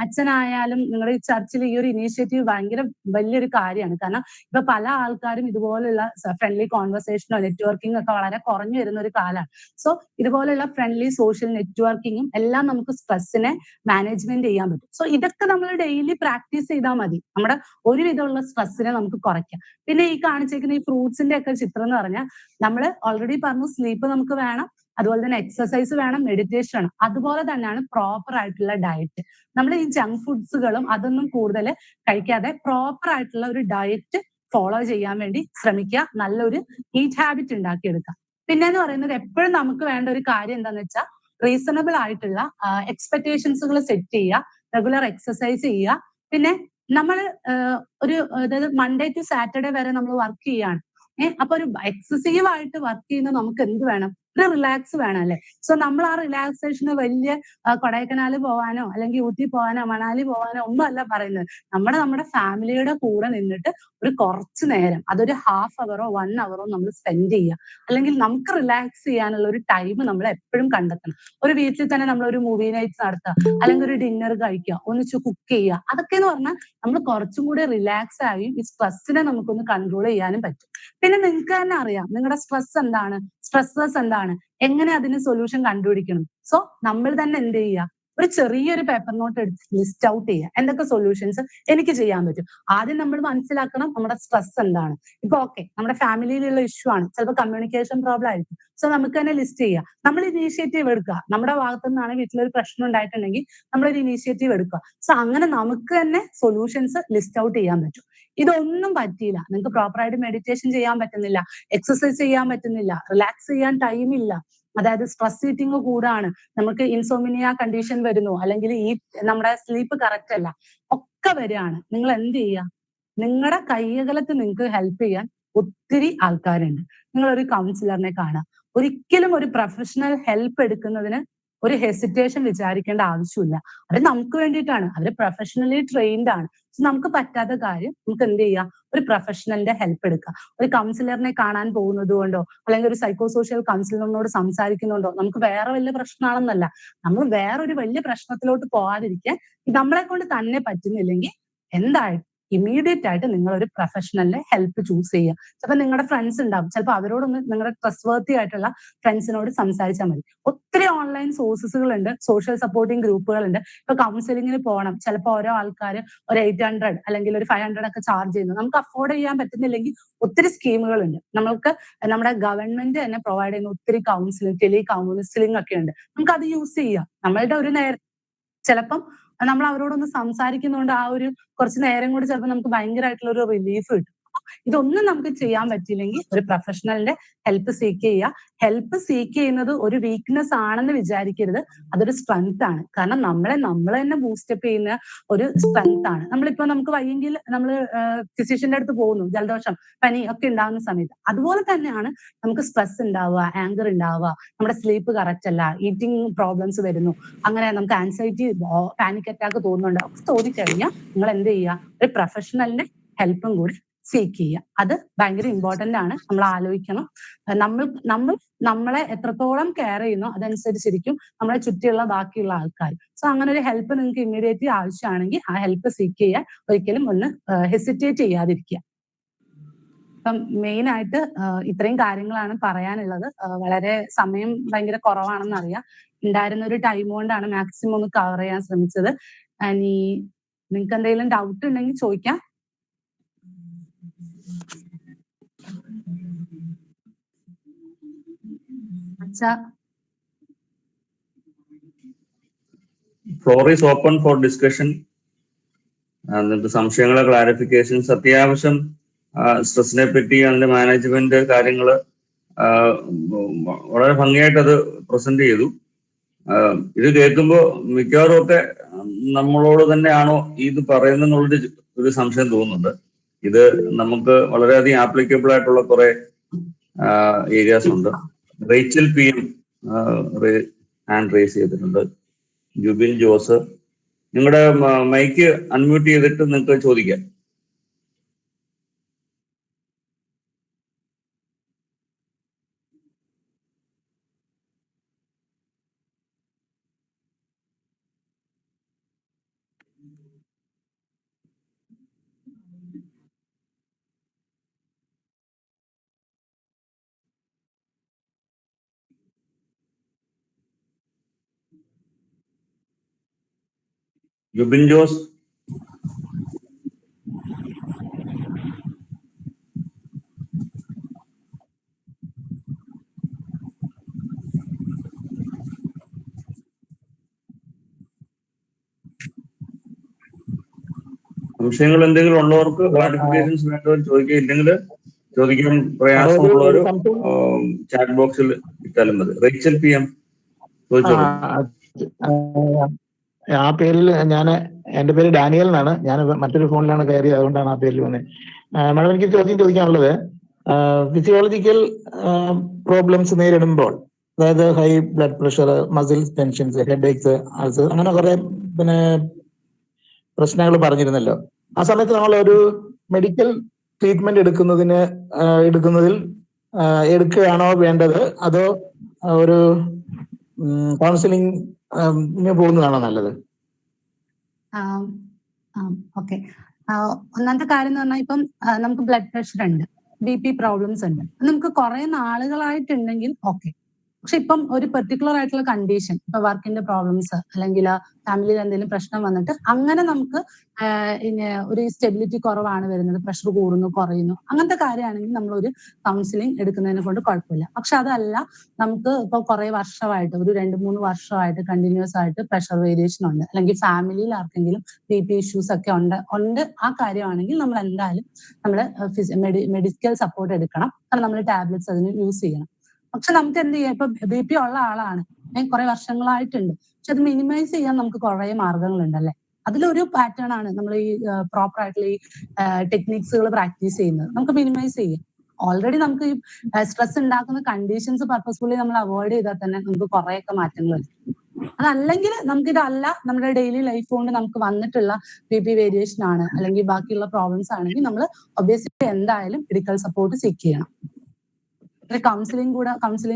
അച്ഛനായാലും നിങ്ങളുടെ ഈ ചർച്ചിൽ ഈ ഒരു ഇനീഷ്യേറ്റീവ് ഭയങ്കര വലിയൊരു കാര്യമാണ്. കാരണം ഇപ്പൊ പല ആൾക്കാരും ഇതുപോലുള്ള ഫ്രണ്ട്ലി കോൺവെർസേഷനോ നെറ്റ്വർക്കിംഗ് ഒക്കെ വളരെ കുറഞ്ഞു വരുന്ന ഒരു കാലമാണ്. സോ ഇതുപോലുള്ള ഫ്രണ്ട്ലി സോഷ്യൽ നെറ്റ്വർക്കിങ്ങും എല്ലാം നമുക്ക് സ്ട്രെസ്സിനെ മാനേജ്മെന്റ് ചെയ്യാൻ പറ്റും. സോ ഇതൊക്കെ നമ്മൾ ഡെയിലി പ്രാക്ടീസ് ചെയ്താൽ മതി, നമ്മുടെ ഒരുവിധമുള്ള സ്ട്രെസ്സിനെ നമുക്ക് കുറയ്ക്കാം. പിന്നെ ഈ കാണിച്ചിരിക്കുന്ന ഈ ഫ്രൂട്ട്സിന്റെ ഒക്കെ ചിത്രം എന്ന് പറഞ്ഞാൽ നമ്മൾ ഓൾറെഡി പറഞ്ഞു, സ്ലീപ്പ് നമുക്ക് വേണം, അതുപോലെ തന്നെ എക്സസൈസ് വേണം, മെഡിറ്റേഷൻ വേണം. അതുപോലെ തന്നെയാണ് പ്രോപ്പർ ആയിട്ടുള്ള ഡയറ്റ്. നമ്മൾ ഈ ജങ്ക് ഫുഡ്സുകളും അതൊന്നും കൂടുതൽ കഴിക്കാതെ പ്രോപ്പർ ആയിട്ടുള്ള ഒരു ഡയറ്റ് ഫോളോ ചെയ്യാൻ വേണ്ടി ശ്രമിക്കുക. നല്ലൊരു ഈറ്റ് ഹാബിറ്റ് ഉണ്ടാക്കിയെടുക്കുക. പിന്നെ എന്ന് പറയുന്നത് എപ്പോഴും നമുക്ക് വേണ്ട ഒരു കാര്യം എന്താണെന്ന് വെച്ചാൽ റീസണബിൾ ആയിട്ടുള്ള എക്സ്പെക്ടേഷൻസുകൾ സെറ്റ് ചെയ്യുക, റെഗുലർ എക്സസൈസ് ചെയ്യുക. പിന്നെ നമ്മൾ അതായത് മൺഡേ ടു സാറ്റർഡേ വരെ നമ്മൾ വർക്ക് ചെയ്യാണ്. അപ്പൊ ഒരു എക്സസീവ് ആയിട്ട് വർക്ക് ചെയ്യുന്ന നമുക്ക് എന്ത് വേണം, ഒരു റിലാക്സ് വേണം അല്ലെ. സോ നമ്മൾ ആ റിലാക്സേഷന് വലിയ കൊടൈക്കനാൽ പോവാനോ അല്ലെങ്കിൽ ഊട്ടി പോവാനോ മണാലി പോവാനോ ഒന്നും അല്ല പറയുന്നത്. നമ്മുടെ ഫാമിലിയുടെ കൂടെ നിന്നിട്ട് ഒരു കുറച്ച് നേരം, അതൊരു ഹാഫ് അവറോ 1 അവറോ നമ്മൾ സ്പെൻഡ് ചെയ്യുക. അല്ലെങ്കിൽ നമുക്ക് റിലാക്സ് ചെയ്യാനുള്ള ഒരു ടൈം നമ്മൾ എപ്പോഴും കണ്ടെത്തണം. ഒരു വീട്ടിൽ തന്നെ നമ്മൾ ഒരു മൂവി നൈറ്റ്സ് നടത്തുക, അല്ലെങ്കിൽ ഒരു ഡിന്നർ കഴിക്കുക, ഒന്നിച്ച് കുക്ക് ചെയ്യുക. അതൊക്കെ എന്ന് പറഞ്ഞാൽ നമ്മൾ കുറച്ചും കൂടി റിലാക്സ് ആയി ഈ സ്ട്രെസ്സിനെ നമുക്കൊന്ന് കൺട്രോൾ ചെയ്യാനും പറ്റും. പിന്നെ നിങ്ങൾക്ക് തന്നെ അറിയാം നിങ്ങളുടെ സ്ട്രെസ് എന്താണ്, സ്ട്രെസ്സേഴ്സ് എന്താണ്, എങ്ങനെ അതിന് സൊല്യൂഷൻ കണ്ടുപിടിക്കണം. സോ നമ്മൾ തന്നെ എന്ത് ചെയ്യുക, ഒരു ചെറിയൊരു പേപ്പർ നോട്ട് എടുത്ത് ലിസ്റ്റ് ഔട്ട് ചെയ്യുക, എന്തൊക്കെ സൊല്യൂഷൻസ് എനിക്ക് ചെയ്യാൻ പറ്റും. ആദ്യം നമ്മൾ മനസ്സിലാക്കണം നമ്മുടെ സ്ട്രെസ് എന്താണ്. ഇപ്പൊ ഓക്കെ, നമ്മുടെ ഫാമിലിയിലുള്ള ഇഷ്യൂ ആണ്, ചിലപ്പോൾ കമ്മ്യൂണിക്കേഷൻ പ്രോബ്ലം ആയിരിക്കും. സോ നമുക്ക് തന്നെ ലിസ്റ്റ് ചെയ്യുക, നമ്മൾ ഇനീഷ്യേറ്റീവ് എടുക്കുക. നമ്മുടെ ഭാഗത്തു നിന്നാണ് വീട്ടിലൊരു പ്രശ്നം ഉണ്ടായിട്ടുണ്ടെങ്കിൽ നമ്മളൊരു ഇനീഷ്യേറ്റീവ് എടുക്കുക. സോ അങ്ങനെ നമുക്ക് തന്നെ സൊല്യൂഷൻസ് ലിസ്റ്റ് ഔട്ട് ചെയ്യാൻ പറ്റും. ഇതൊന്നും പറ്റിയില്ല, നിങ്ങൾക്ക് പ്രോപ്പർ ആയിട്ട് മെഡിറ്റേഷൻ ചെയ്യാൻ പറ്റുന്നില്ല, എക്സസൈസ് ചെയ്യാൻ പറ്റുന്നില്ല, റിലാക്സ് ചെയ്യാൻ ടൈം ഇല്ല, അതായത് സ്ട്രെസ് ഈറ്റിംഗ് കൂടാണ്, നമുക്ക് ഇൻസോമിനിയ കണ്ടീഷൻ വരുന്നു, അല്ലെങ്കിൽ ഈ നമ്മുടെ സ്ലീപ്പ് കറക്റ്റ് അല്ല, ഒക്കെ വരികയാണ്. നിങ്ങൾ എന്ത് ചെയ്യുക, നിങ്ങളുടെ കൈയകലത്ത് നിങ്ങൾക്ക് ഹെൽപ്പ് ചെയ്യാൻ ഒത്തിരി ആൾക്കാരുണ്ട്. നിങ്ങൾ ഒരു കൗൺസിലറിനെ കാണുക. ഒരിക്കലും ഒരു പ്രൊഫഷണൽ ഹെൽപ്പ് എടുക്കുന്നതിന് ഒരു ഹെസിറ്റേഷൻ വിചാരിക്കേണ്ട ആവശ്യമില്ല. അത് നമുക്ക് വേണ്ടിയിട്ടാണ്, അവര് പ്രൊഫഷണലി ട്രെയിൻഡ് ആണ്. നമുക്ക് പറ്റാത്ത കാര്യം നമുക്ക് എന്ത് ചെയ്യാം, ഒരു പ്രൊഫഷണലിന്റെ ഹെൽപ്പ് എടുക്കുക. ഒരു കൗൺസിലറിനെ കാണാൻ പോകുന്നത് കൊണ്ടോ അല്ലെങ്കിൽ ഒരു സൈക്കോ സോഷ്യൽ കൗൺസിലറിനോട് സംസാരിക്കുന്നുണ്ടോ നമുക്ക് വേറെ വലിയ പ്രശ്നമാണെന്നല്ല. നമ്മൾ വേറൊരു വലിയ പ്രശ്നത്തിലോട്ട് പോകാതിരിക്കാൻ നമ്മളെ കൊണ്ട് തന്നെ പറ്റുന്നില്ലെങ്കിൽ എന്തായിട്ടും ഇമീഡിയറ്റ് ആയിട്ട് നിങ്ങൾ ഒരു പ്രൊഫഷണലിന്റെ ഹെൽപ്പ് ചൂസ് ചെയ്യുക. ചിലപ്പോൾ നിങ്ങളുടെ ഫ്രണ്ട്സ് ഉണ്ടാവും, ചിലപ്പോൾ അവരോടൊന്ന് നിങ്ങളുടെ ട്രസ്റ്റ് വർത്തി ആയിട്ടുള്ള ഫ്രണ്ട്സിനോട് സംസാരിച്ചാൽ മതി. ഒത്തിരി ഓൺലൈൻ സോഴ്സസുകൾ ഉണ്ട്, സോഷ്യൽ സപ്പോർട്ടിംഗ് ഗ്രൂപ്പുകൾ ഉണ്ട്. ഇപ്പൊ കൗൺസിലിങ്ങിന് പോകണം, ചിലപ്പോൾ ഓരോ ആൾക്കാർ ഒരു 800 അല്ലെങ്കിൽ ഒരു 500 ഒക്കെ ചാർജ് ചെയ്യുന്നു. നമുക്ക് അഫോർഡ് ചെയ്യാൻ പറ്റുന്നില്ലെങ്കിൽ ഒത്തിരി സ്കീമുകളുണ്ട്. നമ്മൾക്ക് നമ്മുടെ ഗവൺമെന്റ് തന്നെ പ്രൊവൈഡ് ചെയ്യുന്ന ഒത്തിരി കൗൺസിലിംഗ്, ടെലി കൗൺസിലിംഗ് ഒക്കെ ഉണ്ട്. നമുക്ക് അത് യൂസ് ചെയ്യാം. നമ്മളുടെ ഒരു ചിലപ്പം നമ്മൾ അവരോടൊന്ന് സംസാരിക്കുന്നതുകൊണ്ട് ആ ഒരു കുറച്ച് നേരം കൂടി ചിലപ്പോൾ നമുക്ക് ഭയങ്കരമായിട്ടുള്ള ഒരു റിലീഫ് കിട്ടും. ഇതൊന്നും നമുക്ക് ചെയ്യാൻ പറ്റില്ലെങ്കിൽ ഒരു പ്രൊഫഷണലിന്റെ ഹെൽപ്പ് സീക്ക് ചെയ്യുക. ഹെൽപ്പ് സീക്ക് ചെയ്യുന്നത് ഒരു വീക്ക്നെസ് ആണെന്ന് വിചാരിക്കരുത്, അതൊരു സ്ട്രെങ്ത് ആണ്. കാരണം നമ്മൾ തന്നെ ബൂസ്റ്റപ്പ് ചെയ്യുന്ന ഒരു സ്ട്രെങ്ത് ആണ്. നമ്മളിപ്പോ നമുക്ക് വയ്യെങ്കിൽ നമ്മൾ ഫിസിഷ്യന്റെ അടുത്ത് പോകുന്നു, ജലദോഷം പനി ഒക്കെ ഉണ്ടാകുന്ന സമയത്ത്. അതുപോലെ തന്നെയാണ് നമുക്ക് സ്ട്രെസ് ഉണ്ടാവുക, ആങ്കർ ഉണ്ടാവുക, നമ്മുടെ സ്ലീപ്പ് കറക്റ്റ് അല്ല, ഈറ്റിംഗ് പ്രോബ്ലംസ് വരുന്നു, അങ്ങനെ നമുക്ക് ആൻസൈറ്റി, പാനിക് അറ്റാക്ക് തോന്നുന്നുണ്ട്, ഒക്കെ തോന്നിക്കഴിഞ്ഞാൽ നിങ്ങൾ എന്ത് ചെയ്യുക, ഒരു പ്രൊഫഷണലിന്റെ ഹെൽപ്പും കൂടി സീക്ക് ചെയ്യുക. അത് ഭയങ്കര ഇമ്പോർട്ടന്റ് ആണ്. നമ്മൾ ആലോചിക്കണം, നമ്മളെ എത്രത്തോളം കെയർ ചെയ്യുന്നു അതനുസരിച്ചിരിക്കും നമ്മളെ ചുറ്റിയുള്ള ബാക്കിയുള്ള ആൾക്കാർ. സോ അങ്ങനെ ഒരു ഹെൽപ്പ് നിങ്ങൾക്ക് ഇമ്മീഡിയറ്റ്ലി ആവശ്യമാണെങ്കിൽ ആ ഹെൽപ്പ് സീക്ക് ചെയ്യാൻ ഒരിക്കലും ഒന്ന് ഹെസിറ്റേറ്റ് ചെയ്യാതിരിക്കുക. അപ്പം മെയിൻ ആയിട്ട് ഇത്രയും കാര്യങ്ങളാണ് പറയാനുള്ളത്. വളരെ സമയം ഭയങ്കര കുറവാണെന്ന് അറിയാം. ഉണ്ടായിരുന്ന ഒരു ടൈം കൊണ്ടാണ് മാക്സിമം ഒന്ന് കവർ ചെയ്യാൻ ശ്രമിച്ചത്. ഇനി നിങ്ങൾക്ക് എന്തെങ്കിലും ഡൗട്ട് ഉണ്ടെങ്കിൽ ചോദിക്കാം. Floor is open for discussion. നിങ്ങൾക്ക് സംശയങ്ങളെ ക്ലാരിഫിക്കേഷൻസ്, അത്യാവശ്യം സ്ട്രെസ്സിനെ പറ്റി അതിന്റെ മാനേജ്മെന്റ് കാര്യങ്ങൾ വളരെ ഭംഗിയായിട്ട് അത് പ്രസന്റ് ചെയ്തു. ഇത് കേൾക്കുമ്പോൾ മിക്കവാറും ഒക്കെ നമ്മളോട് തന്നെയാണോ ഇത് പറയുന്നെന്നുള്ളൊരു ഒരു സംശയം തോന്നുന്നുണ്ട്. ഇത് നമുക്ക് വളരെയധികം ആപ്ലിക്കബിൾ ആയിട്ടുള്ള കുറെ ഏരിയാസ് ഉണ്ട്. റേച്ചൽ PM ഹാൻഡ് റേസ് ചെയ്തിട്ടുണ്ട്. ജുബിൻ ജോസ്, നിങ്ങളുടെ മൈക്ക് അൺമ്യൂട്ട് ചെയ്തിട്ട് നിങ്ങൾക്ക് ചോദിക്കാം. ജുബിൻ ജോസ്, സംശയങ്ങൾ എന്തെങ്കിലും ഉള്ളവർക്ക് ക്ലാരിഫിക്കേഷൻസ് വേണ്ടവർ ചോദിക്കുക, ഇല്ലെങ്കിൽ ചോദിക്കാൻ പ്രയാസമുള്ളവർ ചാറ്റ് ബോക്സിൽ ഇട്ടാലും മതി. റേച്ചൽ PM ചോദിച്ചോളൂ. ആ പേരിൽ എന്റെ പേര് ഡാനിയൽ എന്നാണ്. ഞാൻ മറ്റൊരു ഫോണിലാണ് കയറിയത്, അതുകൊണ്ടാണ് ആ പേരിൽ വന്നത്. മാഡം, എനിക്ക് ചോദിക്കാനുള്ളത്, ഫിസിയോളജിക്കൽ പ്രോബ്ലംസ് നേരിടുമ്പോൾ, അതായത് high blood pressure, muscles tensions, head aches, ulcer, അങ്ങനെ കുറെ പ്രശ്നങ്ങൾ പറഞ്ഞിരുന്നല്ലോ. ആ സമയത്ത് നമ്മൾ ഒരു മെഡിക്കൽ ട്രീറ്റ്മെന്റ് എടുക്കുന്നതിൽ എടുക്കുകയാണോ വേണ്ടത്, അതോ ഒരു കൗൺസിലിംഗ് പോകുന്നതാണോ നല്ലത്? ഓക്കെ, ഒന്നാമത്തെ കാര്യം എന്ന് പറഞ്ഞാൽ ഇപ്പം നമുക്ക് ബ്ലഡ് പ്രഷർ ഉണ്ട്, BP പ്രോബ്ലംസ് ഉണ്ട്, നമുക്ക് കുറെ നാളുകളായിട്ടുണ്ടെങ്കിൽ ഓക്കെ. പക്ഷെ ഇപ്പം ഒരു പെർട്ടിക്കുലർ ആയിട്ടുള്ള കണ്ടീഷൻ, ഇപ്പൊ വർക്കിന്റെ പ്രോബ്ലംസ് അല്ലെങ്കിൽ ഫാമിലിയിൽ എന്തെങ്കിലും പ്രശ്നം വന്നിട്ട് അങ്ങനെ നമുക്ക് ഒരു സ്റ്റെബിലിറ്റി കുറവാണ് വരുന്നത്, പ്രഷർ കൂടുന്നു കുറയുന്നു, അങ്ങനത്തെ കാര്യമാണെങ്കിൽ നമ്മളൊരു കൗൺസിലിംഗ് എടുക്കുന്നതിനെ കൊണ്ട് കുഴപ്പമില്ല. പക്ഷെ അതല്ല, നമുക്ക് ഇപ്പൊ കുറെ വർഷമായിട്ട്, ഒരു 2-3 വർഷമായിട്ട് കണ്ടിന്യൂസ് ആയിട്ട് പ്രഷർ വേരിയേഷൻ ഉണ്ട്, അല്ലെങ്കിൽ ഫാമിലിയിൽ ആർക്കെങ്കിലും BP ഇഷ്യൂസ് ഒക്കെ ഉണ്ട്, ആ കാര്യമാണെങ്കിൽ നമ്മൾ എന്തായാലും മെഡിക്കൽ സപ്പോർട്ട് എടുക്കണം. കാരണം നമ്മൾ ടാബ്ലറ്റ്സ് അതിന് യൂസ് ചെയ്യണം. പക്ഷെ നമുക്ക് എന്ത് ചെയ്യാം, ഇപ്പൊ BP ഉള്ള ആളാണ്, കുറെ വർഷങ്ങളായിട്ടുണ്ട്, പക്ഷെ അത് മിനിമൈസ് ചെയ്യാൻ നമുക്ക് കുറെ മാർഗങ്ങളുണ്ടല്ലേ. അതിലൊരു പാറ്റേൺ ആണ് നമ്മൾ ഈ പ്രോപ്പർ ആയിട്ടുള്ള ഈ ടെക്നിക്സുകൾ പ്രാക്ടീസ് ചെയ്യുന്നത്. നമുക്ക് മിനിമൈസ് ചെയ്യാം. ഓൾറെഡി നമുക്ക് ഈ സ്ട്രെസ് ഉണ്ടാക്കുന്ന കണ്ടീഷൻസ് പർപ്പസ്ഫുള്ളി നമ്മൾ അവോയ്ഡ് ചെയ്താൽ തന്നെ നമുക്ക് കുറെയൊക്കെ മാറ്റങ്ങൾ വരും. അതല്ലെങ്കിൽ നമുക്കിതല്ല, നമ്മുടെ ഡെയിലി ലൈഫ് കൊണ്ട് നമുക്ക് വന്നിട്ടുള്ള BP വേരിയേഷൻ ആണ്, അല്ലെങ്കിൽ ബാക്കിയുള്ള പ്രോബ്ലംസ് ആണെങ്കിൽ നമ്മൾ ഒബ്വിയസ്ലി എന്തായാലും മെഡിക്കൽ സപ്പോർട്ട് സീക്ക് ചെയ്യണം. കൗൺസിലിംഗ്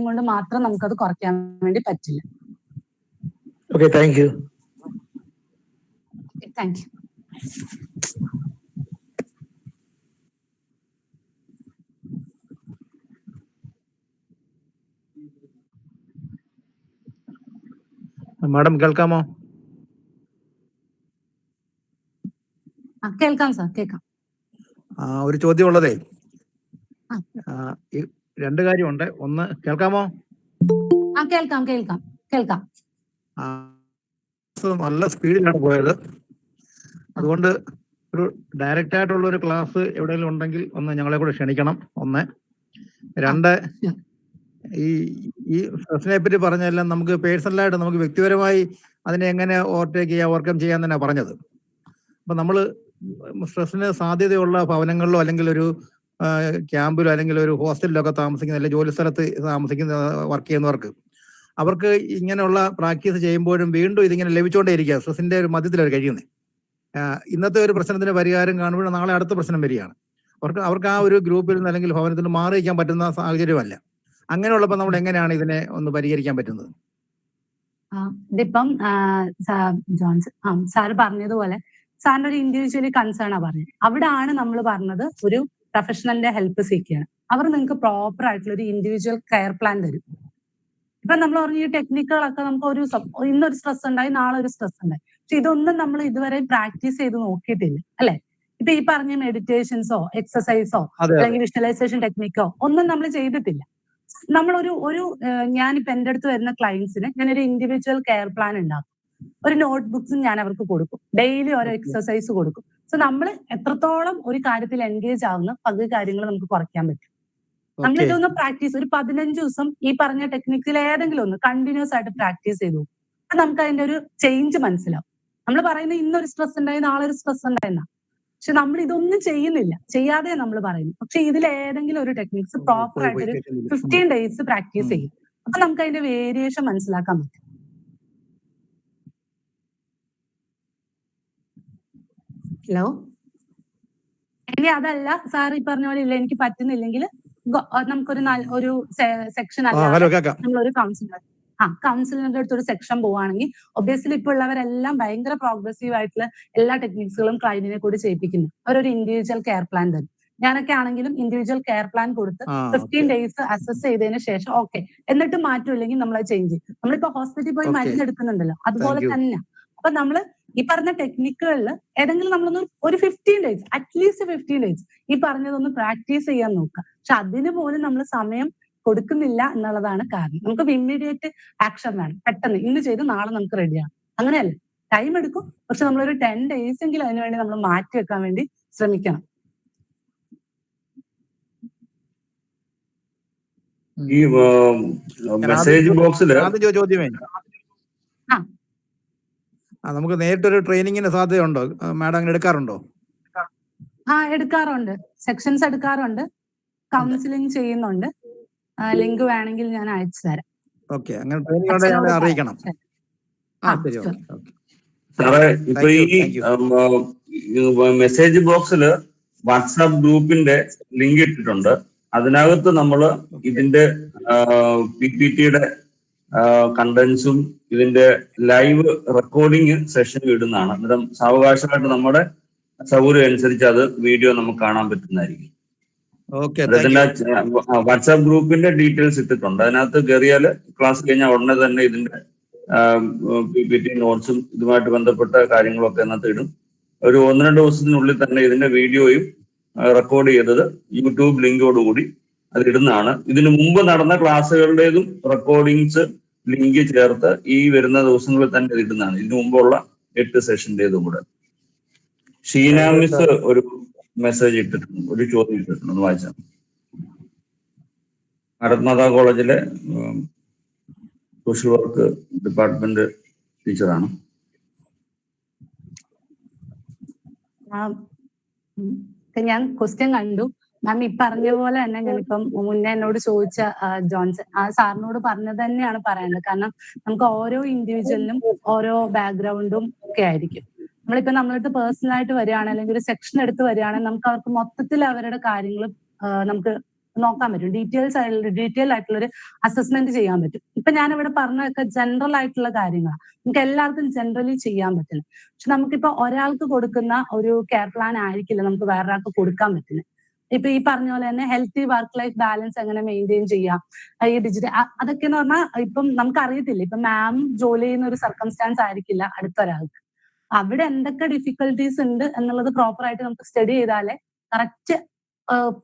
കൊണ്ട് മാത്രം നമുക്കത് കുറയ്ക്കാൻ വേണ്ടി പറ്റില്ല. Okay, thank you. Thank you. Madam കേൾക്കാമോ? കേൾക്കാം സാർ, കേൾക്കാം. ഒരു ചോദ്യം ഉള്ളതേ, ആ. ഈ രണ്ട് കാര്യമുണ്ട്. ഒന്ന്, കേൾക്കാമോ? കേൾക്കാം കേൾക്കാം കേൾക്കാം. നല്ല സ്പീഡിലാണ് പോയത്. അതുകൊണ്ട് ഒരു ഡയറക്റ്റ് ആയിട്ടുള്ള ഒരു ക്ലാസ് എവിടെയെങ്കിലും ഉണ്ടെങ്കിൽ ഒന്ന് ഞങ്ങളെ കൂടെ ക്ഷണിക്കണം. ഒന്ന്. രണ്ട്, ഈ സ്ട്രെസ്സിനെ പറ്റി പറഞ്ഞതെല്ലാം നമുക്ക് പേഴ്സണലായിട്ട് നമുക്ക് വ്യക്തിപരമായി അതിനെ എങ്ങനെ ഓവർടേക്ക് ചെയ്യാം, ഓവർകം ചെയ്യാൻ തന്നെ പറഞ്ഞത്. അപ്പൊ നമ്മൾ സ്ട്രെസ്സിന് സാധ്യതയുള്ള ഭവനങ്ങളിലോ അല്ലെങ്കിൽ ഒരു ക്യാമ്പിലോ അല്ലെങ്കിൽ ഒരു ഹോസ്റ്റലിലോ ഒക്കെ താമസിക്കുന്ന, അല്ലെങ്കിൽ ജോലി സ്ഥലത്ത് താമസിക്കുന്ന വർക്ക് ചെയ്യുന്നവർക്ക്, അവർക്ക് ഇങ്ങനെയുള്ള പ്രാക്ടീസ് ചെയ്യുമ്പോഴും വീണ്ടും ഇതിങ്ങനെ ലഭിച്ചുകൊണ്ടേ ഇരിക്കുക. സ്ട്രെസ്സിന്റെ ഒരു മധ്യത്തിൽ അവർ കഴിയുന്നത്. ഇന്നത്തെ ഒരു പ്രശ്നത്തിന് പരിഹാരം കാണുമ്പോൾ നാളെ അടുത്ത പ്രശ്നം വരികയാണ്. അവർക്ക് ആ ഒരു ഗ്രൂപ്പിൽ നിന്ന് അല്ലെങ്കിൽ ഭവനത്തിൽ നിന്ന് മാറി നിൽക്കാൻ പറ്റുന്ന സാഹചര്യമല്ല. അങ്ങനെയുള്ളപ്പോൾ നമ്മൾ എങ്ങനെയാണ് ഇതിനെ ഒന്ന് പരിഹരിക്കാൻ പറ്റുന്നത്? ഇതിപ്പം സാറ് പറഞ്ഞതുപോലെ സാറിന്റെ ഒരു ഇൻഡിവിജ്വലി കൺസേൺ പറഞ്ഞത്. അവിടെയാണ് നമ്മൾ പറഞ്ഞത് ഒരു പ്രൊഫഷണലിന്റെ ഹെൽപ്പ് സീക്കുകയാണ്. അവർ നിങ്ങൾക്ക് പ്രോപ്പർ ആയിട്ടുള്ള ഒരു ഇൻഡിവിജ്വൽ കെയർ പ്ലാൻ തരും. ഇപ്പൊ നമ്മൾ പറഞ്ഞ ഈ ടെക്നിക്കുകളൊക്കെ നമുക്ക് ഇന്നൊരു സ്ട്രെസ് ഉണ്ടായി, നാളെ ഒരു സ്ട്രെസ് ഉണ്ടായി. പക്ഷെ ഇതൊന്നും നമ്മൾ ഇതുവരെ പ്രാക്ടീസ് ചെയ്ത് നോക്കിയിട്ടില്ല, അല്ലെ? ഇപ്പൊ ഈ പറഞ്ഞ മെഡിറ്റേഷൻസോ എക്സസൈസോ അല്ലെങ്കിൽ വിഷ്വലൈസേഷൻ ടെക്നിക്കോ ഒന്നും നമ്മൾ ചെയ്തിട്ടില്ല. നമ്മളൊരു ഞാനിപ്പോ എന്റെ അടുത്ത് വരുന്ന ക്ലയൻസിന് ഞാനൊരു ഇൻഡിവിജ്വൽ കെയർ പ്ലാൻ ഉണ്ടാക്കും. ഒരു നോട്ട്ബുക്സും ഞാൻ അവർക്ക് കൊടുക്കും. ഡെയിലി ഓരോ എക്സസൈസ് കൊടുക്കും. സോ നമ്മൾ എത്രത്തോളം ഒരു കാര്യത്തിൽ എൻഗേജ് ആവുന്ന പകുതി കാര്യങ്ങൾ നമുക്ക് കുറയ്ക്കാൻ പറ്റും. നമ്മൾ ഇതൊന്ന് പ്രാക്ടീസ് ഒരു 15 ദിവസം ഈ പറഞ്ഞ ടെക്നിക്സിൽ ഏതെങ്കിലും ഒന്ന് കണ്ടിന്യൂസ് ആയിട്ട് പ്രാക്ടീസ് ചെയ്തു. അപ്പൊ നമുക്ക് അതിന്റെ ഒരു ചേഞ്ച് മനസ്സിലാവും. നമ്മൾ പറയുന്നത് ഇന്നൊരു സ്ട്രെസ് ഉണ്ടായി, നാളെ ഒരു സ്ട്രെസ് ഉണ്ടായിരുന്ന, പക്ഷെ നമ്മൾ ഇതൊന്നും ചെയ്യുന്നില്ല, ചെയ്യാതെ നമ്മൾ പറയുന്നു. പക്ഷെ ഇതിൽ ഏതെങ്കിലും ഒരു ടെക്നിക്സ് പ്രോപ്പർ ആയിട്ട് ഒരു 15 ഡേയ്സ് പ്രാക്ടീസ് ചെയ്യും. അപ്പൊ നമുക്ക് അതിന്റെ വേരിയേഷൻ മനസ്സിലാക്കാൻ പറ്റും. ഹലോ, ഇനി അതല്ല സാർ ഈ പറഞ്ഞ പോലെ ഇല്ല എനിക്ക് പറ്റുന്നില്ലെങ്കിൽ നമുക്കൊരു സെക്ഷൻ അല്ലാതെ നമ്മളൊരു കൗൺസിലറിന്റെ അടുത്ത് ഒരു സെക്ഷൻ പോവുകയാണെങ്കിൽ ഒബ്വിയസ്ലി ഇപ്പോൾ ഉള്ളവരെല്ലാം ഭയങ്കര പ്രോഗ്രസീവ് ആയിട്ടുള്ള എല്ലാ ടെക്നിക്സുകളും ക്ലയന്റിനെ കൂടി ചെയ്യിപ്പിക്കുന്നു. അവരൊരു ഇൻഡിവിജ്വൽ കെയർ പ്ലാൻ തരും. ഞാനൊക്കെ ആണെങ്കിലും ഇൻഡിവിജ്വൽ കെയർ പ്ലാൻ കൊടുത്ത് 15 ഡേയ്സ് അസസ് ചെയ്തതിന് ശേഷം ഓക്കെ എന്നിട്ട് മാറ്റമില്ലെങ്കിൽ നമ്മൾ അത് ചേഞ്ച് ചെയ്യും. നമ്മളിപ്പോ ഹോസ്പിറ്റലിൽ പോയി മരുന്ന് എടുക്കുന്നുണ്ടല്ലോ, അതുപോലെ തന്നെ. അപ്പൊ നമ്മള് ഈ പറഞ്ഞ ടെക്നിക്കുകളിൽ ഏതെങ്കിലും നമ്മളൊന്ന് ഒരു 15 ഡേയ്സ് അറ്റ്ലീസ്റ്റ് 15 ഡേയ്സ് ഈ പറഞ്ഞതൊന്ന് പ്രാക്ടീസ് ചെയ്യാൻ നോക്കുക. പക്ഷെ അതിന് പോലും നമ്മൾ സമയം കൊടുക്കുന്നില്ല എന്നുള്ളതാണ് കാരണം. നമുക്ക് ഇമ്മീഡിയറ്റ് ആക്ഷൻ വേണം. പെട്ടെന്ന് ഇന്ന് ചെയ്ത് നാളെ നമുക്ക് റെഡിയാണ്. അങ്ങനെയല്ല, ടൈം എടുക്കും. പക്ഷെ നമ്മളൊരു 10 ഡേയ്സ് എങ്കിലും അതിനുവേണ്ടി നമ്മൾ മാറ്റി വെക്കാൻ വേണ്ടി ശ്രമിക്കണം. ഈ മെസ്സേജ് ബോക്സില് ചോദ്യമേ, നമുക്ക് നേരിട്ടൊരു ട്രെയിനിങ്ങിന് സാധ്യതയുണ്ടോ മാഡം? അങ്ങനെ എടുക്കാറുണ്ടോ? എടുക്കാറുണ്ട്. സെക്ഷൻസ് എടുക്കാറുണ്ട്. കൗൺസിലിംഗ് ചെയ്യുന്നുണ്ട്. ലിങ്ക് വേണമെങ്കിൽ ഞാൻ അയച്ചു തരാം. ഓക്കെ, അങ്ങനെ ട്രെയിനിങ് അറിയിക്കണം. സാറേ, ഇപ്പൊ ഈ മെസ്സേജ് ബോക്സിൽ വാട്സാപ്പ് ഗ്രൂപ്പിന്റെ ലിങ്ക് ഇട്ടിട്ടുണ്ട്. അതിനകത്ത് നമ്മൾ ഇതിന്റെ PPTയുടെ കണ്ടന്റ്സും ഇതിന്റെ ലൈവ് റെക്കോർഡിംഗ് സെഷൻ ഇടുന്നതാണ്. അന്നേരം സാവകാശമായിട്ട് നമ്മുടെ സൗകര്യം അനുസരിച്ച് അത് വീഡിയോ നമുക്ക് കാണാൻ പറ്റുന്നതായിരിക്കും. വാട്സാപ്പ് ഗ്രൂപ്പിന്റെ ഡീറ്റെയിൽസ് ഇട്ടിട്ടുണ്ട്. അതിനകത്ത് കയറിയാൽ ക്ലാസ് കഴിഞ്ഞാൽ ഉടനെ തന്നെ ഇതിന്റെ PPT നോട്ട്സും ഇതുമായിട്ട് ബന്ധപ്പെട്ട കാര്യങ്ങളൊക്കെ അതിനകത്ത് ഇടും. ഒരു 1-2 ദിവസത്തിനുള്ളിൽ തന്നെ ഇതിന്റെ വീഡിയോയും റെക്കോർഡ് ചെയ്തത് യൂട്യൂബ് ലിങ്കോടുകൂടി അത് ഇടുന്നതാണ്. ഇതിനു മുമ്പ് നടന്ന ക്ലാസ്സുകളുടേതും റെക്കോർഡിങ്സ് ലിങ്ക് ചേർത്ത് ഈ വരുന്ന ദിവസങ്ങളിൽ തന്നെ ഇടുന്നതാണ്. ഇതിനു മുമ്പുള്ള 8 സെഷന്റേതും കൂടെ. ഷീന മിസ് ഒരു മെസ്സേജ് ഇട്ടിട്ടുണ്ട്, ഒരു ചോദ്യം ഇട്ടിട്ടുണ്ട്, ഒന്ന് വായിച്ചാൽ. ഭാരത്മാതാ കോളേജിലെ സോഷ്യൽ വർക്ക് ഡിപ്പാർട്ട്മെന്റ് ടീച്ചറാണ്. ഞാൻ ക്വസ്റ്റ്യൻ കണ്ടു. മാം ഈ പറഞ്ഞ പോലെ തന്നെ ഞാനിപ്പം മുന്നേ എന്നോട് ചോദിച്ച ജോൺസൺ ആ സാറിനോട് പറഞ്ഞത് തന്നെയാണ് പറയുന്നത്. കാരണം നമുക്ക് ഓരോ ഇൻഡിവിജ്വലിനും ഓരോ ബാക്ക്ഗ്രൗണ്ടും ഒക്കെ ആയിരിക്കും. നമ്മളിട്ട് പേഴ്സണൽ ആയിട്ട് വരികയാണ്, അല്ലെങ്കിൽ ഒരു സെക്ഷൻ എടുത്ത് വരികയാണെങ്കിൽ നമുക്ക് അവർക്ക് മൊത്തത്തിൽ അവരുടെ കാര്യങ്ങൾ നമുക്ക് നോക്കാൻ പറ്റും. ഡീറ്റെയിൽ ആയിട്ടുള്ള ഒരു അസസ്മെന്റ് ചെയ്യാൻ പറ്റും. ഇപ്പൊ ഞാനിവിടെ പറഞ്ഞതൊക്കെ ജനറൽ ആയിട്ടുള്ള കാര്യങ്ങളാണ്. നമുക്ക് എല്ലാവർക്കും ജനറലി ചെയ്യാൻ പറ്റില്ല. പക്ഷെ നമുക്കിപ്പോ ഒരാൾക്ക് കൊടുക്കുന്ന ഒരു കെയർ പ്ലാൻ ആയിരിക്കില്ല നമുക്ക് വേറൊരാൾക്ക് കൊടുക്കാൻ പറ്റില്ല. ഇപ്പൊ ഈ പറഞ്ഞ പോലെ തന്നെ ഹെൽത്തി വർക്ക് ലൈഫ് ബാലൻസ് എങ്ങനെ മെയിൻറ്റെയിൻ ചെയ്യാം, ഈ ഡിജിറ്റൽ അതൊക്കെ എന്ന് പറഞ്ഞാൽ ഇപ്പം നമുക്ക് അറിയത്തില്ല. ഇപ്പൊ മാം ജോലി ചെയ്യുന്ന ഒരു സർക്കംസ്റ്റാൻസ് ആയിരിക്കില്ല അടുത്തൊരാൾക്ക്. അവിടെ എന്തൊക്കെ ഡിഫിക്കൽട്ടീസ് ഉണ്ട് എന്നുള്ളത് പ്രോപ്പർ ആയിട്ട് നമുക്ക് സ്റ്റഡി ചെയ്താലേ കറക്റ്റ്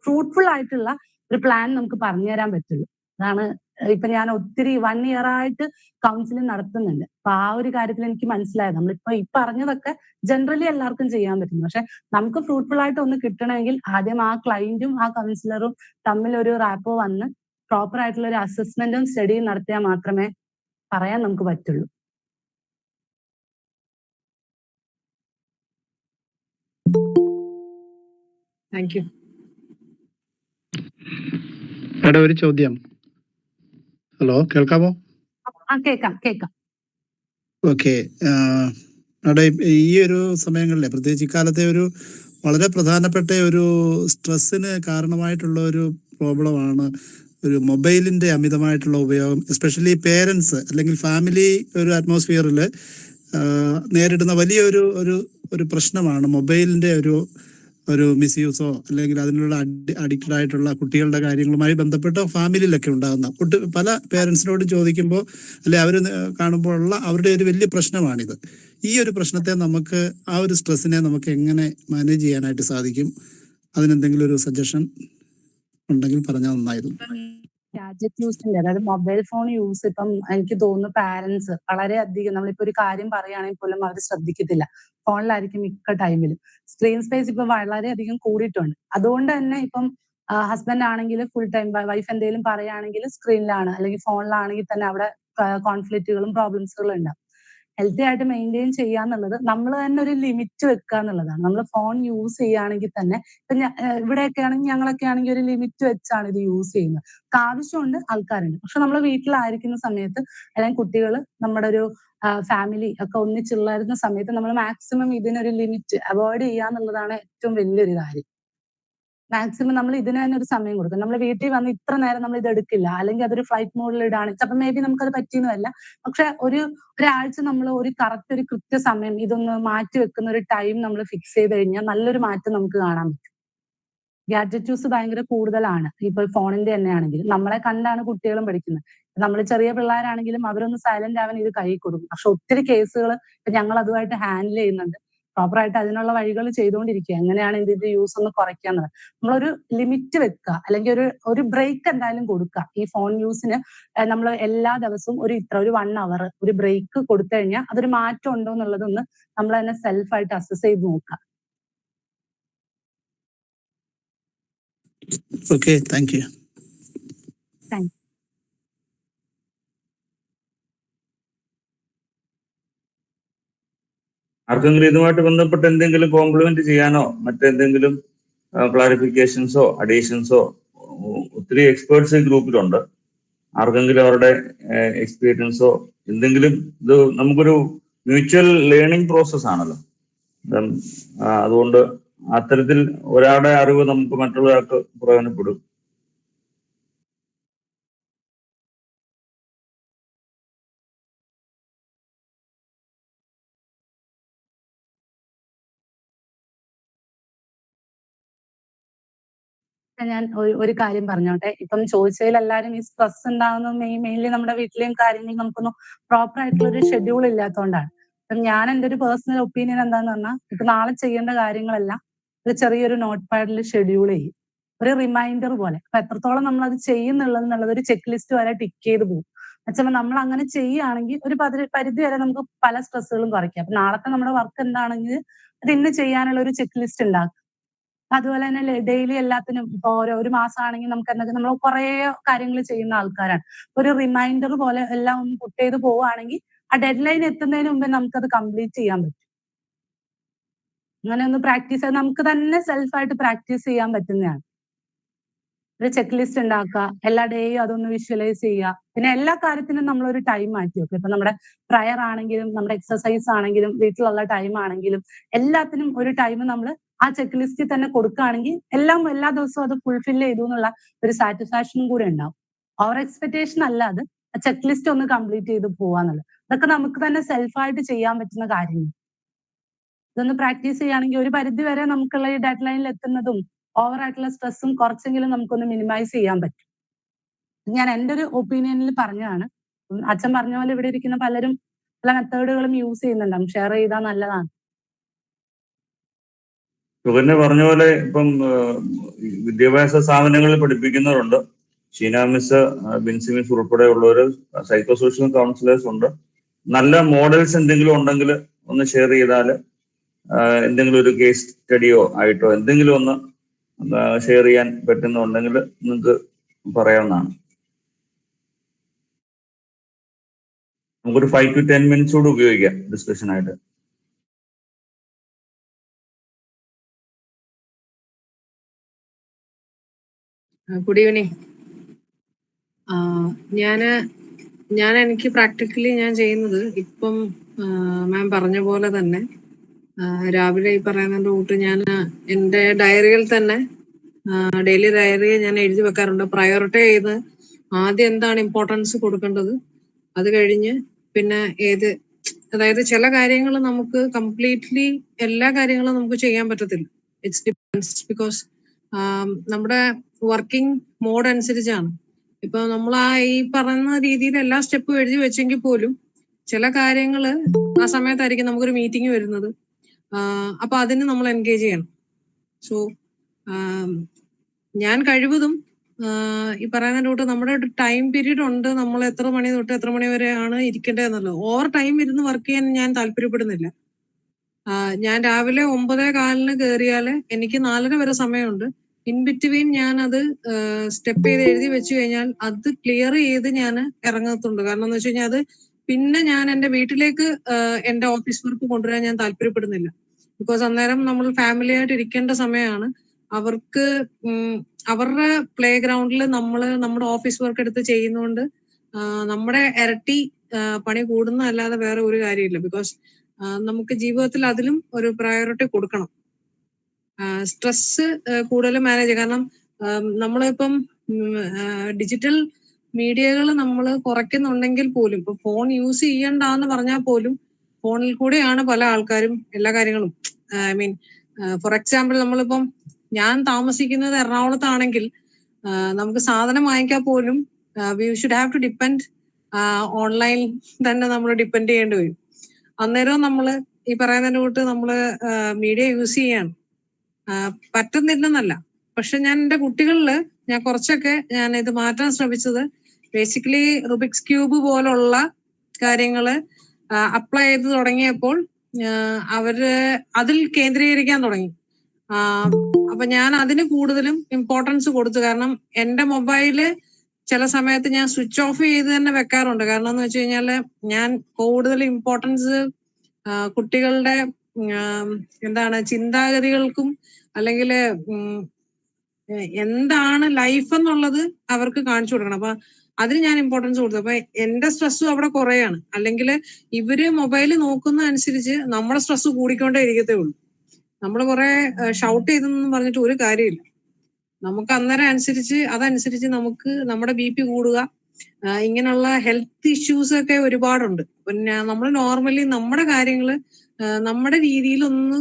ഫ്രൂട്ട്ഫുൾ ആയിട്ടുള്ള ഒരു പ്ലാൻ നമുക്ക് പറഞ്ഞു തരാൻ പറ്റുള്ളൂ. അതാണ് ഇപ്പൊ ഞാൻ ഒത്തിരി 1 year ആയിട്ട് കൗൺസിലിംഗ് നടത്തുന്നുണ്ട്. അപ്പൊ ആ ഒരു കാര്യത്തിൽ എനിക്ക് മനസ്സിലായത് നമ്മളിപ്പോ ഈ പറഞ്ഞതൊക്കെ ജനറലി എല്ലാവർക്കും ചെയ്യാൻ പറ്റും. പക്ഷെ നമുക്ക് ഫ്രൂട്ട്ഫുൾ ആയിട്ട് ഒന്ന് കിട്ടണമെങ്കിൽ ആദ്യം ആ ക്ലയന്റും ആ കൗൺസിലറും തമ്മിൽ ഒരു റാപ്പോ വന്ന് പ്രോപ്പർ ആയിട്ടുള്ള ഒരു അസസ്മെന്റും സ്റ്റഡിയും നടത്തിയാൽ മാത്രമേ പറയാൻ നമുക്ക് പറ്റുള്ളൂ. Thank you. മേഡം ഒരു ചോദ്യം. ഹലോ, കേൾക്കാമോ? കേൾക്കാം. ഓക്കെ. മേഡം, ഈ ഒരു സമയങ്ങളിലെ പ്രത്യേകിച്ച് ഇക്കാലത്തെ ഒരു വളരെ പ്രധാനപ്പെട്ട ഒരു സ്ട്രെസ്സിന് കാരണമായിട്ടുള്ള ഒരു പ്രോബ്ലമാണ് ഒരു മൊബൈലിന്റെ അമിതമായിട്ടുള്ള ഉപയോഗം. എസ്പെഷ്യലി പേരൻസ് അല്ലെങ്കിൽ ഫാമിലി ഒരു അറ്റ്മോസ്ഫിയറിൽ നേരിടുന്ന വലിയൊരു ഒരു പ്രശ്നമാണ് മൊബൈലിന്റെ ഒരു മിസ്യൂസോ അല്ലെങ്കിൽ അതിനുള്ള അഡിക്റ്റഡ് ആയിട്ടുള്ള കുട്ടികളുടെ കാര്യങ്ങളുമായി ബന്ധപ്പെട്ട ഫാമിലിയിലൊക്കെ ഉണ്ടാകുന്ന പല പേരൻസിനോട് ചോദിക്കുമ്പോൾ അല്ലെ അവർ കാണുമ്പോഴുള്ള അവരുടെ ഒരു വലിയ പ്രശ്നമാണിത്. ഈ ഒരു പ്രശ്നത്തെ നമുക്ക് ആ ഒരു സ്ട്രെസ്സിനെ നമുക്ക് എങ്ങനെ മാനേജ് ചെയ്യാനായിട്ട് സാധിക്കും? അതിനെന്തെങ്കിലും ഒരു സജഷൻ ഉണ്ടെങ്കിൽ പറഞ്ഞാൽ നന്നായിരുന്നു. ഗാഡ്ജറ്റ് യൂസിന്റെ അതായത് മൊബൈൽ ഫോൺ യൂസ് ഇപ്പം എനിക്ക് തോന്നുന്നു പാരന്റ്സ് വളരെയധികം നമ്മളിപ്പോ ഒരു കാര്യം പറയുകയാണെങ്കിൽ പോലും അവർ ശ്രദ്ധിക്കത്തില്ല. ഫോണിലായിരിക്കും മിക്ക ടൈമിലും. സ്ക്രീൻ സ്പേസ് ഇപ്പൊ വളരെയധികം കൂടിയിട്ടുണ്ട്. അതുകൊണ്ട് തന്നെ ഇപ്പം ഹസ്ബൻഡ് ആണെങ്കിൽ ഫുൾ ടൈം, വൈഫ് എന്തെങ്കിലും പറയുകയാണെങ്കിൽ സ്ക്രീനിലാണ് അല്ലെങ്കിൽ ഫോണിലാണെങ്കിൽ തന്നെ അവിടെ കോൺഫ്ലിക്റ്റുകളും പ്രോബ്ലംസുകളും ഉണ്ടാവും. ഹെൽത്തി ആയിട്ട് മെയിൻറ്റെയിൻ ചെയ്യാന്നുള്ളത് നമ്മൾ തന്നെ ഒരു ലിമിറ്റ് വെക്കുക എന്നുള്ളതാണ്. നമ്മൾ ഫോൺ യൂസ് ചെയ്യുകയാണെങ്കിൽ തന്നെ ഇപ്പൊ ഇവിടെയൊക്കെ ആണെങ്കിൽ ഞങ്ങളൊക്കെ ആണെങ്കിൽ ഒരു ലിമിറ്റ് വെച്ചാണ് ഇത് യൂസ് ചെയ്യുന്നത്. ആവശ്യമുണ്ട്, ആൾക്കാരുണ്ട്. പക്ഷെ നമ്മൾ വീട്ടിലായിരിക്കുന്ന സമയത്ത് അല്ലെങ്കിൽ കുട്ടികൾ നമ്മുടെ ഒരു ഫാമിലി ഒക്കെ ഒന്നിച്ചുള്ളായിരുന്ന സമയത്ത് നമ്മൾ മാക്സിമം ഇതിനൊരു ലിമിറ്റ് അവോയ്ഡ് ചെയ്യാന്നുള്ളതാണ് ഏറ്റവും വലിയൊരു കാര്യം. മാക്സിമം നമ്മൾ ഇതിന് തന്നെ ഒരു സമയം കൊടുക്കും. നമ്മൾ വീട്ടിൽ വന്ന് ഇത്ര നേരം നമ്മൾ ഇത് എടുക്കില്ല, അല്ലെങ്കിൽ അതൊരു ഫ്ലൈറ്റ് മോഡിൽ ഇടാണ്. ചിലപ്പോൾ മേ ബി നമുക്കത് പറ്റിയെന്നല്ല. പക്ഷെ ഒരാഴ്ച നമ്മൾ ഒരു കറക്റ്റ് ഒരു കൃത്യസമയം ഇതൊന്ന് മാറ്റി വെക്കുന്ന ഒരു ടൈം നമ്മൾ ഫിക്സ് ചെയ്ത് കഴിഞ്ഞാൽ നല്ലൊരു മാറ്റം നമുക്ക് കാണാൻ പറ്റും. ഗാഡ്ജറ്റ് യൂസ് ഭയങ്കര കൂടുതലാണ്. ഇപ്പൊ ഫോണിന്റെ തന്നെ ആണെങ്കിൽ നമ്മളെ കണ്ടാണ് കുട്ടികളും പഠിക്കുന്നത്. നമ്മൾ ചെറിയ പിള്ളേരാണെങ്കിലും അവരൊന്ന് സൈലന്റ് ആവാൻ ഇത് കൈ കൊടുക്കും. പക്ഷെ ഒത്തിരി കേസുകൾ ഞങ്ങൾ അതുമായിട്ട് ഹാൻഡിൽ ചെയ്യുന്നുണ്ട്. പ്രോപ്പറായിട്ട് അതിനുള്ള വഴികൾ ചെയ്തുകൊണ്ടിരിക്കുക. എങ്ങനെയാണ് ഇതിന്റെ യൂസ് ഒന്ന് കുറയ്ക്കാന്നുള്ളത്. നമ്മളൊരു ലിമിറ്റ് വെക്കുക, അല്ലെങ്കിൽ ഒരു ബ്രേക്ക് എന്തായാലും കൊടുക്കുക. ഈ ഫോൺ യൂസിന് നമ്മൾ എല്ലാ ദിവസവും ഒരു 1 hour ഒരു ബ്രേക്ക് കൊടുത്തു കഴിഞ്ഞാൽ അതൊരു മാറ്റം ഉണ്ടോ എന്നുള്ളതൊന്ന് നമ്മൾ തന്നെ സെൽഫായിട്ട് അസസ് ചെയ്ത് നോക്കുക. Okay, thank you. ആർക്കെങ്കിലും ഇതുമായിട്ട് ബന്ധപ്പെട്ട് എന്തെങ്കിലും കോംപ്ലിമെന്റ് ചെയ്യാനോ മറ്റെന്തെങ്കിലും ക്ലാരിഫിക്കേഷൻസോ അഡീഷൻസോ? ഒത്തിരി എക്സ്പേർട്സ് ഈ ഗ്രൂപ്പിലുണ്ട്. ആർക്കെങ്കിലും അവരുടെ എക്സ്പീരിയൻസോ എന്തെങ്കിലും, ഇത് നമുക്കൊരു മ്യൂച്വൽ ലേണിംഗ് പ്രോസസ് ആണല്ലോ. അതുകൊണ്ട് അത്തരത്തിൽ ഒരാളുടെ അറിവ് നമുക്ക് മറ്റുള്ളവർക്ക് പ്രയോജനപ്പെടും. ഞാൻ ഒരു കാര്യം പറഞ്ഞോട്ടെ. ഇപ്പം ചോദിച്ചതിൽ എല്ലാവരും ഈ സ്ട്രെസ് ഉണ്ടാകുന്നത് മെയിൻലി നമ്മുടെ വീട്ടിലെയും കാര്യങ്ങളും നമുക്കൊന്നും പ്രോപ്പർ ആയിട്ടുള്ള ഒരു ഷെഡ്യൂൾ ഇല്ലാത്തതുകൊണ്ടാണ്. അപ്പം ഞാൻ എൻ്റെ ഒരു പേഴ്സണൽ ഒപ്പീനിയൻ എന്താന്ന് പറഞ്ഞാൽ, ഇപ്പൊ നാളെ ചെയ്യേണ്ട കാര്യങ്ങളെല്ലാം ഒരു ചെറിയൊരു നോട്ട് പാഡിൽ ഷെഡ്യൂൾ ചെയ്യും. ഒരു റിമൈൻഡർ പോലെ. അപ്പൊ എത്രത്തോളം നമ്മൾ അത് ചെയ്യുന്നുള്ളത് ഒരു ചെക്ക് ലിസ്റ്റ് വരെ ടിക്ക് ചെയ്ത് പോകും. വെച്ചാൽ നമ്മൾ അങ്ങനെ ചെയ്യുകയാണെങ്കിൽ ഒരു പരിധി വരെ നമുക്ക് പല സ്ട്രെസ്സുകളും കുറയ്ക്കാം. അപ്പൊ നാളത്തെ നമ്മുടെ വർക്ക് എന്താണെങ്കിൽ അത് ഇന്ന് ചെയ്യാനുള്ള ഒരു ചെക്ക് ലിസ്റ്റ് ഉണ്ടാക്കും. അതുപോലെ തന്നെ ഡെയിലി എല്ലാത്തിനും ഇപ്പൊ ഒരു മാസമാണെങ്കിൽ നമുക്ക് എന്തൊക്കെ നമ്മൾ കുറെ കാര്യങ്ങൾ ചെയ്യുന്ന ആൾക്കാരാണ്. ഒരു റിമൈൻഡർ പോലെ എല്ലാം ഒന്ന് പുട്ട് ചെയ്ത് പോവുകയാണെങ്കിൽ ആ ഡെഡ് ലൈൻ എത്തുന്നതിന് മുമ്പേ നമുക്കത് കംപ്ലീറ്റ് ചെയ്യാൻ പറ്റും. അങ്ങനെ ഒന്ന് പ്രാക്ടീസ് ചെയ്ത് നമുക്ക് തന്നെ സെൽഫായിട്ട് പ്രാക്ടീസ് ചെയ്യാൻ പറ്റുന്നതാണ്. ഒരു ചെക്ക് ലിസ്റ്റ് ഉണ്ടാക്കുക, എല്ലാ ഡേയും അതൊന്ന് വിഷ്വലൈസ് ചെയ്യുക. പിന്നെ എല്ലാ കാര്യത്തിനും നമ്മളൊരു ടൈം മാറ്റി വെക്കുക. ഇപ്പൊ നമ്മുടെ പ്രയർ ആണെങ്കിലും നമ്മുടെ എക്സസൈസ് ആണെങ്കിലും വീട്ടിലുള്ള ടൈം ആണെങ്കിലും എല്ലാത്തിനും ഒരു ടൈം നമ്മൾ ആ ചെക്ക് ലിസ്റ്റിൽ തന്നെ കൊടുക്കുകയാണെങ്കിൽ എല്ലാ ദിവസവും അത് ഫുൾഫിൽ ചെയ്തു എന്നുള്ള ഒരു സാറ്റിസ്ഫാക്ഷനും കൂടെ ഉണ്ടാവും. ഓവർ എക്സ്പെക്ടേഷൻ അല്ല, അത് ചെക്ക് ലിസ്റ്റ് ഒന്ന് കംപ്ലീറ്റ് ചെയ്ത് പോവാന്നുള്ളത്. അതൊക്കെ നമുക്ക് തന്നെ സെൽഫായിട്ട് ചെയ്യാൻ പറ്റുന്ന കാര്യങ്ങൾ. ഇതൊന്ന് പ്രാക്ടീസ് ചെയ്യുകയാണെങ്കിൽ ഒരു പരിധി വരെ നമുക്കുള്ള ഈ ഡെഡ് ലൈനിൽ എത്തുന്നതും ഓവറായിട്ടുള്ള സ്ട്രെസ്സും കുറച്ചെങ്കിലും നമുക്കൊന്ന് മിനിമൈസ് ചെയ്യാൻ പറ്റും. ഞാൻ എൻ്റെ ഒരു ഒപ്പീനിയനിൽ പറഞ്ഞതാണ്. അച്ഛൻ പറഞ്ഞ പോലെ ഇവിടെ ഇരിക്കുന്ന പലരും പല മെത്തേഡുകളും യൂസ് ചെയ്യുന്നുണ്ടാവും. ഷെയർ ചെയ്താൽ നല്ലതാണ്. സുകന്യ പറഞ്ഞ പോലെ ഇപ്പം വിദ്യാഭ്യാസ സ്ഥാപനങ്ങളിൽ പഠിപ്പിക്കുന്നവരുണ്ട്. ഷീന മിസ്, ബിൻസി മിസ് ഉൾപ്പെടെയുള്ളവർ, സൈക്കോ സോഷ്യൽ കൗൺസിലേഴ്സ് ഉണ്ട്. നല്ല മോഡൽസ് എന്തെങ്കിലും ഉണ്ടെങ്കിൽ ഒന്ന് ഷെയർ ചെയ്താൽ, എന്തെങ്കിലും ഒരു കേസ് സ്റ്റഡിയോ ആയിട്ടോ എന്തെങ്കിലും ഒന്ന് ഷെയർ ചെയ്യാൻ പറ്റുന്നുണ്ടെങ്കിൽ നിങ്ങൾക്ക് പറയാവുന്നതാണ്. നമുക്കൊരു 5 to 10 minutes കൂടെ ഉപയോഗിക്കാം ഡിസ്കഷനായിട്ട്. Good evening. ഞാൻ എനിക്ക് പ്രാക്ടിക്കലി ഞാൻ ചെയ്യുന്നത് ഇപ്പം മാം പറഞ്ഞ പോലെ തന്നെ രാവിലെ ഈ പറയുന്നതിൻ്റെ കൂട്ട് ഞാൻ എൻ്റെ ഡയറിയിൽ തന്നെ ഡെയിലി ഡയറി ഞാൻ എഴുതി വെക്കാറുണ്ട്. പ്രയോറിറ്റി ചെയ്ത് ആദ്യം എന്താണ് ഇമ്പോർട്ടൻസ് കൊടുക്കേണ്ടത്, അത് കഴിഞ്ഞ് പിന്നെ അതായത് ചില കാര്യങ്ങൾ നമുക്ക് കംപ്ലീറ്റ്ലി എല്ലാ കാര്യങ്ങളും നമുക്ക് ചെയ്യാൻ പറ്റത്തില്ല. ഇറ്റ്സ് ഡിപ്പെൻഡ്സ് ബിക്കോസ് നമ്മുടെ വർക്കിംഗ് മോഡ് അനുസരിച്ചാണ്. ഇപ്പൊ നമ്മൾ ഈ പറയുന്ന രീതിയിൽ എല്ലാ സ്റ്റെപ്പും എഴുതി വെച്ചെങ്കിൽ പോലും ചില കാര്യങ്ങൾ ആ സമയത്തായിരിക്കും നമുക്കൊരു മീറ്റിംഗ് വരുന്നത്. അപ്പൊ അതിന് നമ്മൾ എൻഗേജ് ചെയ്യണം. സോ ഞാൻ കഴിവതും ഈ പറയുന്ന കൂട്ട് നമ്മുടെ ഒരു ടൈം പീരീഡ് ഉണ്ട്. നമ്മൾ എത്ര മണി തൊട്ട് എത്ര മണി വരെയാണ് ഇരിക്കേണ്ടതെന്നുള്ളത്. ഓവർ ടൈം ഇരുന്ന് വർക്ക് ചെയ്യാൻ ഞാൻ താല്പര്യപ്പെടുന്നില്ല. ഞാൻ രാവിലെ 9:15 കയറിയാൽ എനിക്ക് 4:30 വരെ സമയമുണ്ട്. ഇൻ ബിറ്റ്വീൻ ഞാൻ അത് സ്റ്റെപ്പ് ചെയ്ത് എഴുതി വെച്ച് കഴിഞ്ഞാൽ അത് ക്ലിയർ ചെയ്ത് ഞാൻ ഇറങ്ങത്തുണ്ട്. കാരണം എന്ന് വെച്ച് കഴിഞ്ഞാൽ അത് പിന്നെ ഞാൻ എൻ്റെ വീട്ടിലേക്ക് എൻ്റെ ഓഫീസ് വർക്ക് കൊണ്ടുവരാൻ ഞാൻ താല്പര്യപ്പെടുന്നില്ല. ബിക്കോസ് അന്നേരം നമ്മൾ ഫാമിലി ആയിട്ട് ഇരിക്കേണ്ട സമയമാണ്. അവർക്ക് അവരുടെ പ്ലേ ഗ്രൗണ്ടിൽ നമ്മൾ നമ്മുടെ ഓഫീസ് വർക്ക് എടുത്ത് ചെയ്യുന്നതുകൊണ്ട് നമ്മുടെ ഇരട്ടി പണി കൂടുന്നതല്ലാതെ വേറെ ഒരു കാര്യമില്ല. ബിക്കോസ് നമുക്ക് ജീവിതത്തിൽ അതിലും ഒരു പ്രയോറിറ്റി കൊടുക്കണം. സ്ട്രെസ് കൂടുതൽ മാനേജ് ചെയ്യാം. കാരണം നമ്മളിപ്പം ഡിജിറ്റൽ മീഡിയകൾ നമ്മൾ കുറയ്ക്കുന്നുണ്ടെങ്കിൽ പോലും, ഇപ്പൊ ഫോൺ യൂസ് ചെയ്യണ്ടെന്ന് പറഞ്ഞാൽ പോലും ഫോണിൽ കൂടെയാണ് പല ആൾക്കാരും എല്ലാ കാര്യങ്ങളും. ഐ മീൻ ഫോർ എക്സാമ്പിൾ നമ്മളിപ്പം ഞാൻ താമസിക്കുന്നത് എറണാകുളത്താണെങ്കിൽ നമുക്ക് സാധനം വാങ്ങിക്കാൻ പോലും we should have to depend online തന്നെ നമ്മൾ ഡിപ്പെൻഡ് ചെയ്യേണ്ടി വരും. അന്നേരം നമ്മൾ ഈ പറയുന്നതിന്റെ കൂട്ട് നമ്മൾ മീഡിയ യൂസ് ചെയ്യാണ്. പറ്റുന്നില്ലെന്നല്ല, പക്ഷെ ഞാൻ എൻ്റെ കുട്ടികളിൽ ഞാൻ കുറച്ചൊക്കെ ഞാൻ ഇത് മാറ്റാൻ ശ്രമിച്ചത് ബേസിക്കലി റുബിക്സ് ക്യൂബ് പോലുള്ള കാര്യങ്ങള് അപ്ലൈ ചെയ്ത് തുടങ്ങിയപ്പോൾ അവര് അതിൽ കേന്ദ്രീകരിക്കാൻ തുടങ്ങി. അപ്പൊ ഞാൻ അതിന് കൂടുതലും ഇമ്പോർട്ടൻസ് കൊടുത്തു. കാരണം എൻ്റെ മൊബൈല് ചില സമയത്ത് ഞാൻ സ്വിച്ച് ഓഫ് ചെയ്ത് തന്നെ വെക്കാറുണ്ട്. കാരണം എന്ന് വെച്ച് കഴിഞ്ഞാല് ഞാൻ കൂടുതൽ ഇമ്പോർട്ടൻസ് കുട്ടികളുടെ ചിന്താഗതികൾക്കും അല്ലെങ്കിൽ എന്താണ് ലൈഫ് എന്നുള്ളത് അവർക്ക് കാണിച്ചു കൊടുക്കണം. അപ്പൊ അതിന് ഞാൻ ഇമ്പോർട്ടൻസ് കൊടുത്തു. അപ്പൊ എന്റെ സ്ട്രെസ്സും അവിടെ കുറയാണ്. അല്ലെങ്കിൽ ഇവര് മൊബൈൽ നോക്കുന്ന അനുസരിച്ച് നമ്മുടെ സ്ട്രെസ് കൂടിക്കൊണ്ടേ ഇരിക്കത്തേ ഉള്ളൂ. നമ്മൾ കുറെ ഷൗട്ട് ചെയ്തെന്ന് പറഞ്ഞിട്ട് ഒരു കാര്യമില്ല. നമുക്ക് അന്നേരം അതനുസരിച്ച് നമുക്ക് നമ്മുടെ BP കൂടുക, ഇങ്ങനെയുള്ള ഹെൽത്ത് ഇഷ്യൂസ് ഒക്കെ ഒരുപാടുണ്ട്. പിന്നെ നമ്മൾ നോർമലി നമ്മുടെ കാര്യങ്ങള് നമ്മുടെ രീതിയിലൊന്ന്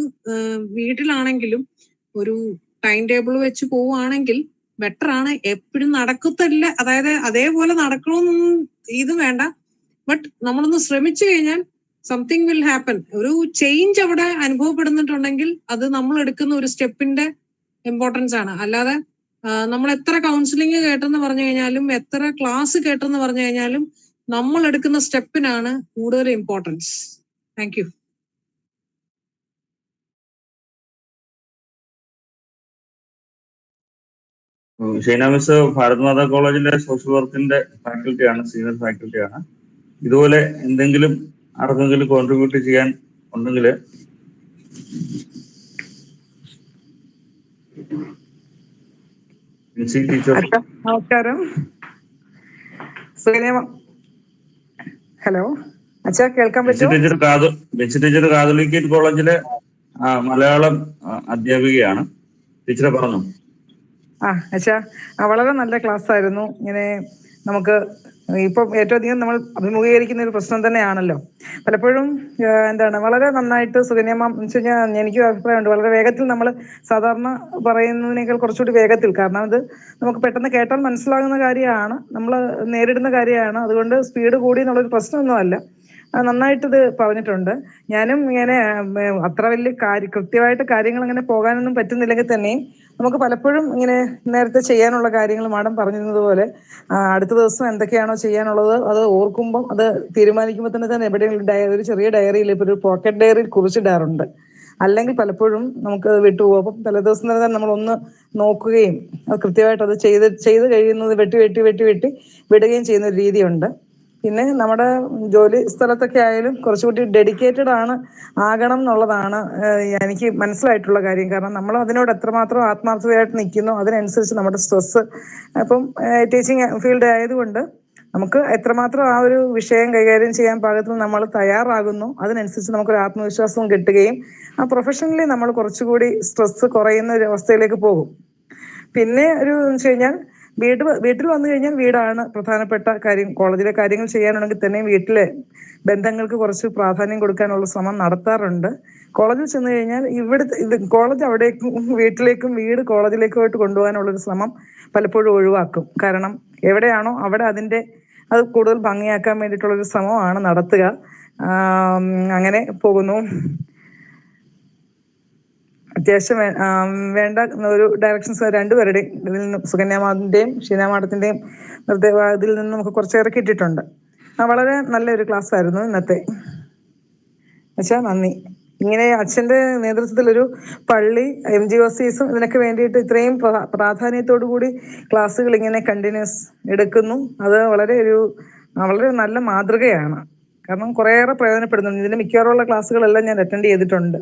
വീട്ടിലാണെങ്കിലും ഒരു ടൈം ടേബിൾ വെച്ച് പോവുകയാണെങ്കിൽ ബെറ്റർ ആണ്. എപ്പോഴും നടക്കത്തില്ല, അതായത് അതേപോലെ നടക്കണമെന്നൊന്നും ഇത് വേണ്ട. ബട്ട് നമ്മളൊന്ന് ശ്രമിച്ചു കഴിഞ്ഞാൽ സംതിങ് വിൽ ഹാപ്പൻ. ഒരു ചേഞ്ച് അവിടെ അനുഭവപ്പെടുന്നിട്ടുണ്ടെങ്കിൽ അത് നമ്മൾ എടുക്കുന്ന ഒരു സ്റ്റെപ്പിന്റെ ഇമ്പോർട്ടൻസ് ആണ്. അല്ലാതെ നമ്മൾ എത്ര കൗൺസിലിംഗ് കേട്ടെന്ന് പറഞ്ഞു കഴിഞ്ഞാലും എത്ര ക്ലാസ് കേട്ടെന്ന് പറഞ്ഞു കഴിഞ്ഞാലും നമ്മൾ എടുക്കുന്ന സ്റ്റെപ്പിനാണ് കൂടുതൽ importance. Thank you. Sheena miss Bharat Mata കോളേജിലെ സോഷ്യൽ വർക്കിന്റെ ഫാക്കൽറ്റിയാണ്, സീനിയർ ഫാക്കൽറ്റിയാണ്. ഇതുപോലെ എന്തെങ്കിലും ആർക്കെങ്കിലും കോൺട്രിബ്യൂട്ട് ചെയ്യാൻ ഉണ്ടെങ്കിൽ നമസ്കാരം. ഹലോ അച്ഛാ, കേൾക്കാൻ പറ്റുമോ? ബെൻസി ടീച്ചർ കാതോലിക്കറ്റ് കോളേജിലെ മലയാളം അധ്യാപികയാണ്. ടീച്ചറെ പറഞ്ഞു. അച്ഛാ, വളരെ നല്ല ക്ലാസ് ആയിരുന്നു. ഇങ്ങനെ നമുക്ക് ഇപ്പം ഏറ്റവും അധികം നമ്മൾ അഭിമുഖീകരിക്കുന്ന ഒരു പ്രശ്നം തന്നെയാണല്ലോ. പലപ്പോഴും എന്താണ് വളരെ നന്നായിട്ട് സുകന്യമാം എന്ന് വെച്ച് കഴിഞ്ഞാൽ എനിക്കും അഭിപ്രായമുണ്ട്. വളരെ വേഗത്തിൽ നമ്മൾ സാധാരണ പറയുന്നതിനേക്കാൾ കുറച്ചുകൂടി വേഗത്തിൽ, കാരണം അത് നമുക്ക് പെട്ടെന്ന് കേട്ടാൽ മനസ്സിലാകുന്ന കാര്യമാണ്, നമ്മൾ നേരിടുന്ന കാര്യമാണ്. അതുകൊണ്ട് സ്പീഡ് കൂടി എന്നുള്ളൊരു പ്രശ്നമൊന്നുമല്ല. നന്നായിട്ടിത് പറഞ്ഞിട്ടുണ്ട്. ഞാനും ഇങ്ങനെ അത്ര വലിയ കൃത്യമായിട്ട് കാര്യങ്ങൾ അങ്ങനെ പോകാനൊന്നും പറ്റുന്നില്ലെങ്കിൽ തന്നെയും നമുക്ക് പലപ്പോഴും ഇങ്ങനെ നേരത്തെ ചെയ്യാനുള്ള കാര്യങ്ങൾ മാഡം പറഞ്ഞിരുന്നതുപോലെ അടുത്ത ദിവസം എന്തൊക്കെയാണോ ചെയ്യാനുള്ളത് അത് ഓർക്കുമ്പം അത് തീരുമാനിക്കുമ്പോൾ തന്നെ എവിടെയെങ്കിലും ഒരു ചെറിയ ഡയറിയിൽ, ഇപ്പോൾ ഒരു പോക്കറ്റ് ഡയറിയിൽ കുറിച്ചിടാറുണ്ട്. അല്ലെങ്കിൽ പലപ്പോഴും നമുക്ക് വിട്ടുപോകും. അപ്പം തലേദിവസം തന്നെ നമ്മളൊന്ന് നോക്കുകയും അത് കൃത്യമായിട്ട് അത് ചെയ്ത് കഴിയുന്നത് വെട്ടി വിടുകയും ചെയ്യുന്ന ഒരു രീതിയുണ്ട്. പിന്നെ നമ്മുടെ ജോലി സ്ഥലത്തൊക്കെ ആയാലും കുറച്ചുകൂടി ഡെഡിക്കേറ്റഡ് ആകണം എന്നുള്ളതാണ് എനിക്ക് മനസ്സിലായിട്ടുള്ള കാര്യം. കാരണം നമ്മൾ അതിനോട് എത്രമാത്രം ആത്മാർത്ഥതയായിട്ട് നിൽക്കുന്നു അതിനനുസരിച്ച് നമ്മുടെ സ്ട്രെസ്സ്, അപ്പം ടീച്ചിങ് ഫീൽഡ് ആയതുകൊണ്ട് നമുക്ക് എത്രമാത്രം ആ ഒരു വിഷയം കൈകാര്യം ചെയ്യാൻ പാകത്തിന് നമ്മൾ തയ്യാറാകുന്നു അതിനനുസരിച്ച് നമുക്കൊരു ആത്മവിശ്വാസവും കിട്ടുകയും ആ പ്രൊഫഷണലി നമ്മൾ കുറച്ചുകൂടി സ്ട്രെസ്സ് കുറയുന്ന ഒരു അവസ്ഥയിലേക്ക് പോകും. പിന്നെ ഒരു വെച്ച് കഴിഞ്ഞാൽ വീട്ടിൽ വന്നു കഴിഞ്ഞാൽ വീടാണ് പ്രധാനപ്പെട്ട കാര്യം. കോളേജിലെ കാര്യങ്ങൾ ചെയ്യാനുണ്ടെങ്കിൽ തന്നെ വീട്ടിലെ ബന്ധങ്ങൾക്ക് കുറച്ച് പ്രാധാന്യം കൊടുക്കാനുള്ള ശ്രമം നടത്താറുണ്ട്. കോളേജിൽ ചെന്ന് കഴിഞ്ഞാൽ കോളേജ് അവിടേക്കും വീട്ടിലേക്കും വീട് കോളേജിലേക്കുമായിട്ട് കൊണ്ടുപോകാനുള്ളൊരു ശ്രമം പലപ്പോഴും ഒഴിവാക്കും. കാരണം എവിടെയാണോ അവിടെ അത് കൂടുതൽ ഭംഗിയാക്കാൻ വേണ്ടിയിട്ടുള്ളൊരു ശ്രമമാണ് നടത്തുക. അങ്ങനെ പോകുന്നു. അത്യാവശ്യം വേണ്ട ഒരു ഡയറക്ഷൻസ് രണ്ടുപേരുടെയും ഇതിൽ നിന്ന്, സുകന്യ മാഡത്തിൻ്റെയും ഷീന മാഡത്തിൻ്റെയും ഇതിൽ നിന്ന് നമുക്ക് കുറച്ചേറെ കിട്ടിയിട്ടുണ്ട്. വളരെ നല്ലൊരു ക്ലാസ് ആയിരുന്നു ഇന്നത്തെ. അച്ഛാ നന്ദി. ഇങ്ങനെ അച്ഛൻ്റെ നേതൃത്വത്തിലൊരു പള്ളി MGOCസും ഇതിനൊക്കെ വേണ്ടിയിട്ട് ഇത്രയും പ്രാധാന്യത്തോടു കൂടി ക്ലാസ്സുകൾ ഇങ്ങനെ കണ്ടിന്യൂസ് എടുക്കുന്നു. അത് വളരെ നല്ല മാതൃകയാണ്. കാരണം കുറേയേറെ പ്രയോജനപ്പെടുന്നുണ്ട്. ഇതിൻ്റെ മിക്കവാറുള്ള ക്ലാസ്സുകളെല്ലാം ഞാൻ അറ്റൻഡ് ചെയ്തിട്ടുണ്ട്.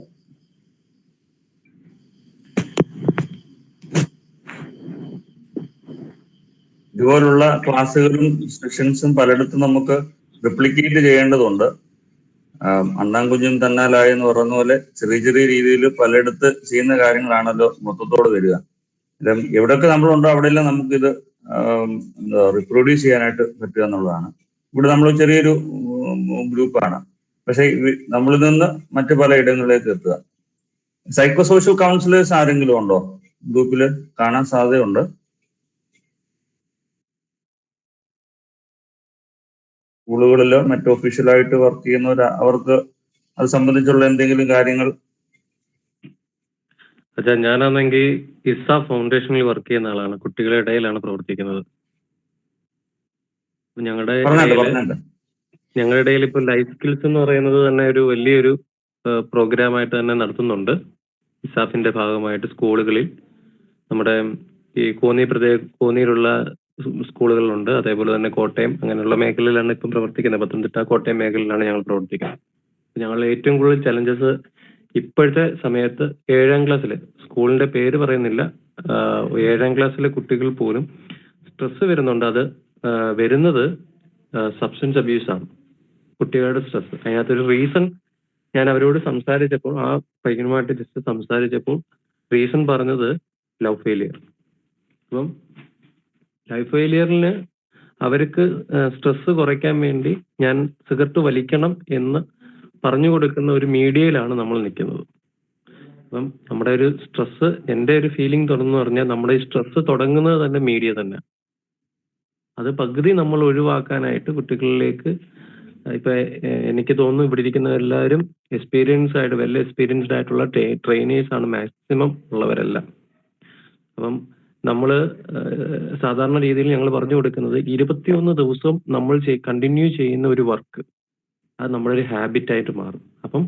ഇതുപോലുള്ള ക്ലാസ്സുകളും സെഷൻസും പലയിടത്തും നമുക്ക് റിപ്ലിക്കേറ്റ് ചെയ്യേണ്ടതുണ്ട്. അണ്ണാൻ കുഞ്ഞും തന്നാലായി എന്ന് പറയുന്ന പോലെ ചെറിയ ചെറിയ രീതിയിൽ പലയിടത്ത് ചെയ്യുന്ന കാര്യങ്ങളാണല്ലോ മൊത്തത്തോട് വരിക. എവിടെയൊക്കെ നമ്മളുണ്ടോ അവിടെയെല്ലാം നമുക്കിത് റിപ്രൊഡ്യൂസ് ചെയ്യാനായിട്ട് പറ്റുക എന്നുള്ളതാണ്. ഇവിടെ നമ്മൾ ചെറിയൊരു ഗ്രൂപ്പാണ്, പക്ഷെ നമ്മളിൽ നിന്ന് മറ്റു പല ഇടങ്ങളിലേക്ക് എത്തുക. സൈക്കോ സോഷ്യൽ കൗൺസിലേഴ്സ് ആരെങ്കിലും ഉണ്ടോ ഗ്രൂപ്പിൽ? കാണാൻ സാധ്യതയുണ്ട്. സ്കൂളുകളിലോ മറ്റു ഒഫീഷ്യലായിട്ട് വർക്ക് ചെയ്യുന്നവർ, അവർക്ക് അത് സംബന്ധിച്ചുള്ള എന്തെങ്കിലും കാര്യങ്ങൾ? അച്ഛാ, ഞാനാണെങ്കിൽ ഇസ ഫൗണ്ടേഷനിൽ വർക്ക് ചെയ്യുന്ന ആളാണ്. കുട്ടികളുടെ ഇടയിലാണ് പ്രവർത്തിക്കുന്നത്. ഞങ്ങളുടെ ഇടയിൽ ഇപ്പോൾ ലൈഫ് സ്കിൽസ് എന്ന് പറയുന്നത് തന്നെ ഒരു വലിയൊരു പ്രോഗ്രാമായിട്ട് തന്നെ നടത്തുന്നുണ്ട്. ഇസാഫിന്റെ ഭാഗമായിട്ട് സ്കൂളുകളിൽ, നമ്മുടെ ഈ കോന്നിയിലുള്ള സ്കൂളുകളിലുണ്ട്. അതേപോലെ തന്നെ കോട്ടയം, അങ്ങനെയുള്ള മേഖലയിലാണ് ഇപ്പം പ്രവർത്തിക്കുന്നത്. പത്തനംതിട്ട, കോട്ടയം മേഖലയിലാണ് ഞങ്ങൾ പ്രവർത്തിക്കുന്നത്. ഞങ്ങൾ ഏറ്റവും കൂടുതൽ ചലഞ്ചസ് ഇപ്പോഴത്തെ സമയത്ത് 7ാം ക്ലാസ്സിൽ, സ്കൂളിന്റെ പേര് പറയുന്നില്ല, 7ാം ക്ലാസ്സിലെ കുട്ടികൾ പോലും സ്ട്രെസ് വരുന്നുണ്ട്. അത് വരുന്നത് സബ്സ്റ്റൻസ് അബ്യൂസ് ആണ്, കുട്ടികളുടെ സ്ട്രെസ്. അതിനകത്തൊരു റീസൺ ഞാൻ അവരോട് സംസാരിച്ചപ്പോൾ, ആ പയ്യനുമായിട്ട് ജസ്റ്റ് സംസാരിച്ചപ്പോൾ റീസൺ പറഞ്ഞത് ലവ് ഫെയിലിയർ. അപ്പം ലൈഫ് ഫെയിലിയറിന് അവർക്ക് സ്ട്രെസ് കുറയ്ക്കാൻ വേണ്ടി ഞാൻ സിഗരറ്റ് വലിക്കണം എന്ന് പറഞ്ഞു കൊടുക്കുന്ന ഒരു മീഡിയയിലാണ് നമ്മൾ നിൽക്കുന്നത്. അപ്പം നമ്മുടെ ഒരു സ്ട്രെസ്, എൻ്റെ ഒരു ഫീലിംഗ് തുറന്നു പറഞ്ഞാൽ നമ്മുടെ ഈ സ്ട്രെസ് തുടങ്ങുന്നത് തന്നെ മീഡിയ തന്നെ. അത് പകുതി നമ്മൾ ഒഴിവാക്കാനായിട്ട് കുട്ടികളിലേക്ക്, ഇപ്പൊ എനിക്ക് തോന്നുന്നു ഇവിടെ ഇരിക്കുന്ന എല്ലാവരും വെൽ എക്സ്പീരിയൻസ്ഡ് ആയിട്ടുള്ള ട്രെയിനേഴ്സ് ആണ് മാക്സിമം ഉള്ളവരെല്ലാം. അപ്പം നമ്മൾ സാധാരണ രീതിയിൽ ഞങ്ങൾ പറഞ്ഞു കൊടുക്കുന്നത് 21 ദിവസവും നമ്മൾ കണ്ടിന്യൂ ചെയ്യുന്ന ഒരു വർക്ക്, അത് നമ്മുടെ ഒരു ഹാബിറ്റ് ആയിട്ട് മാറും. അപ്പം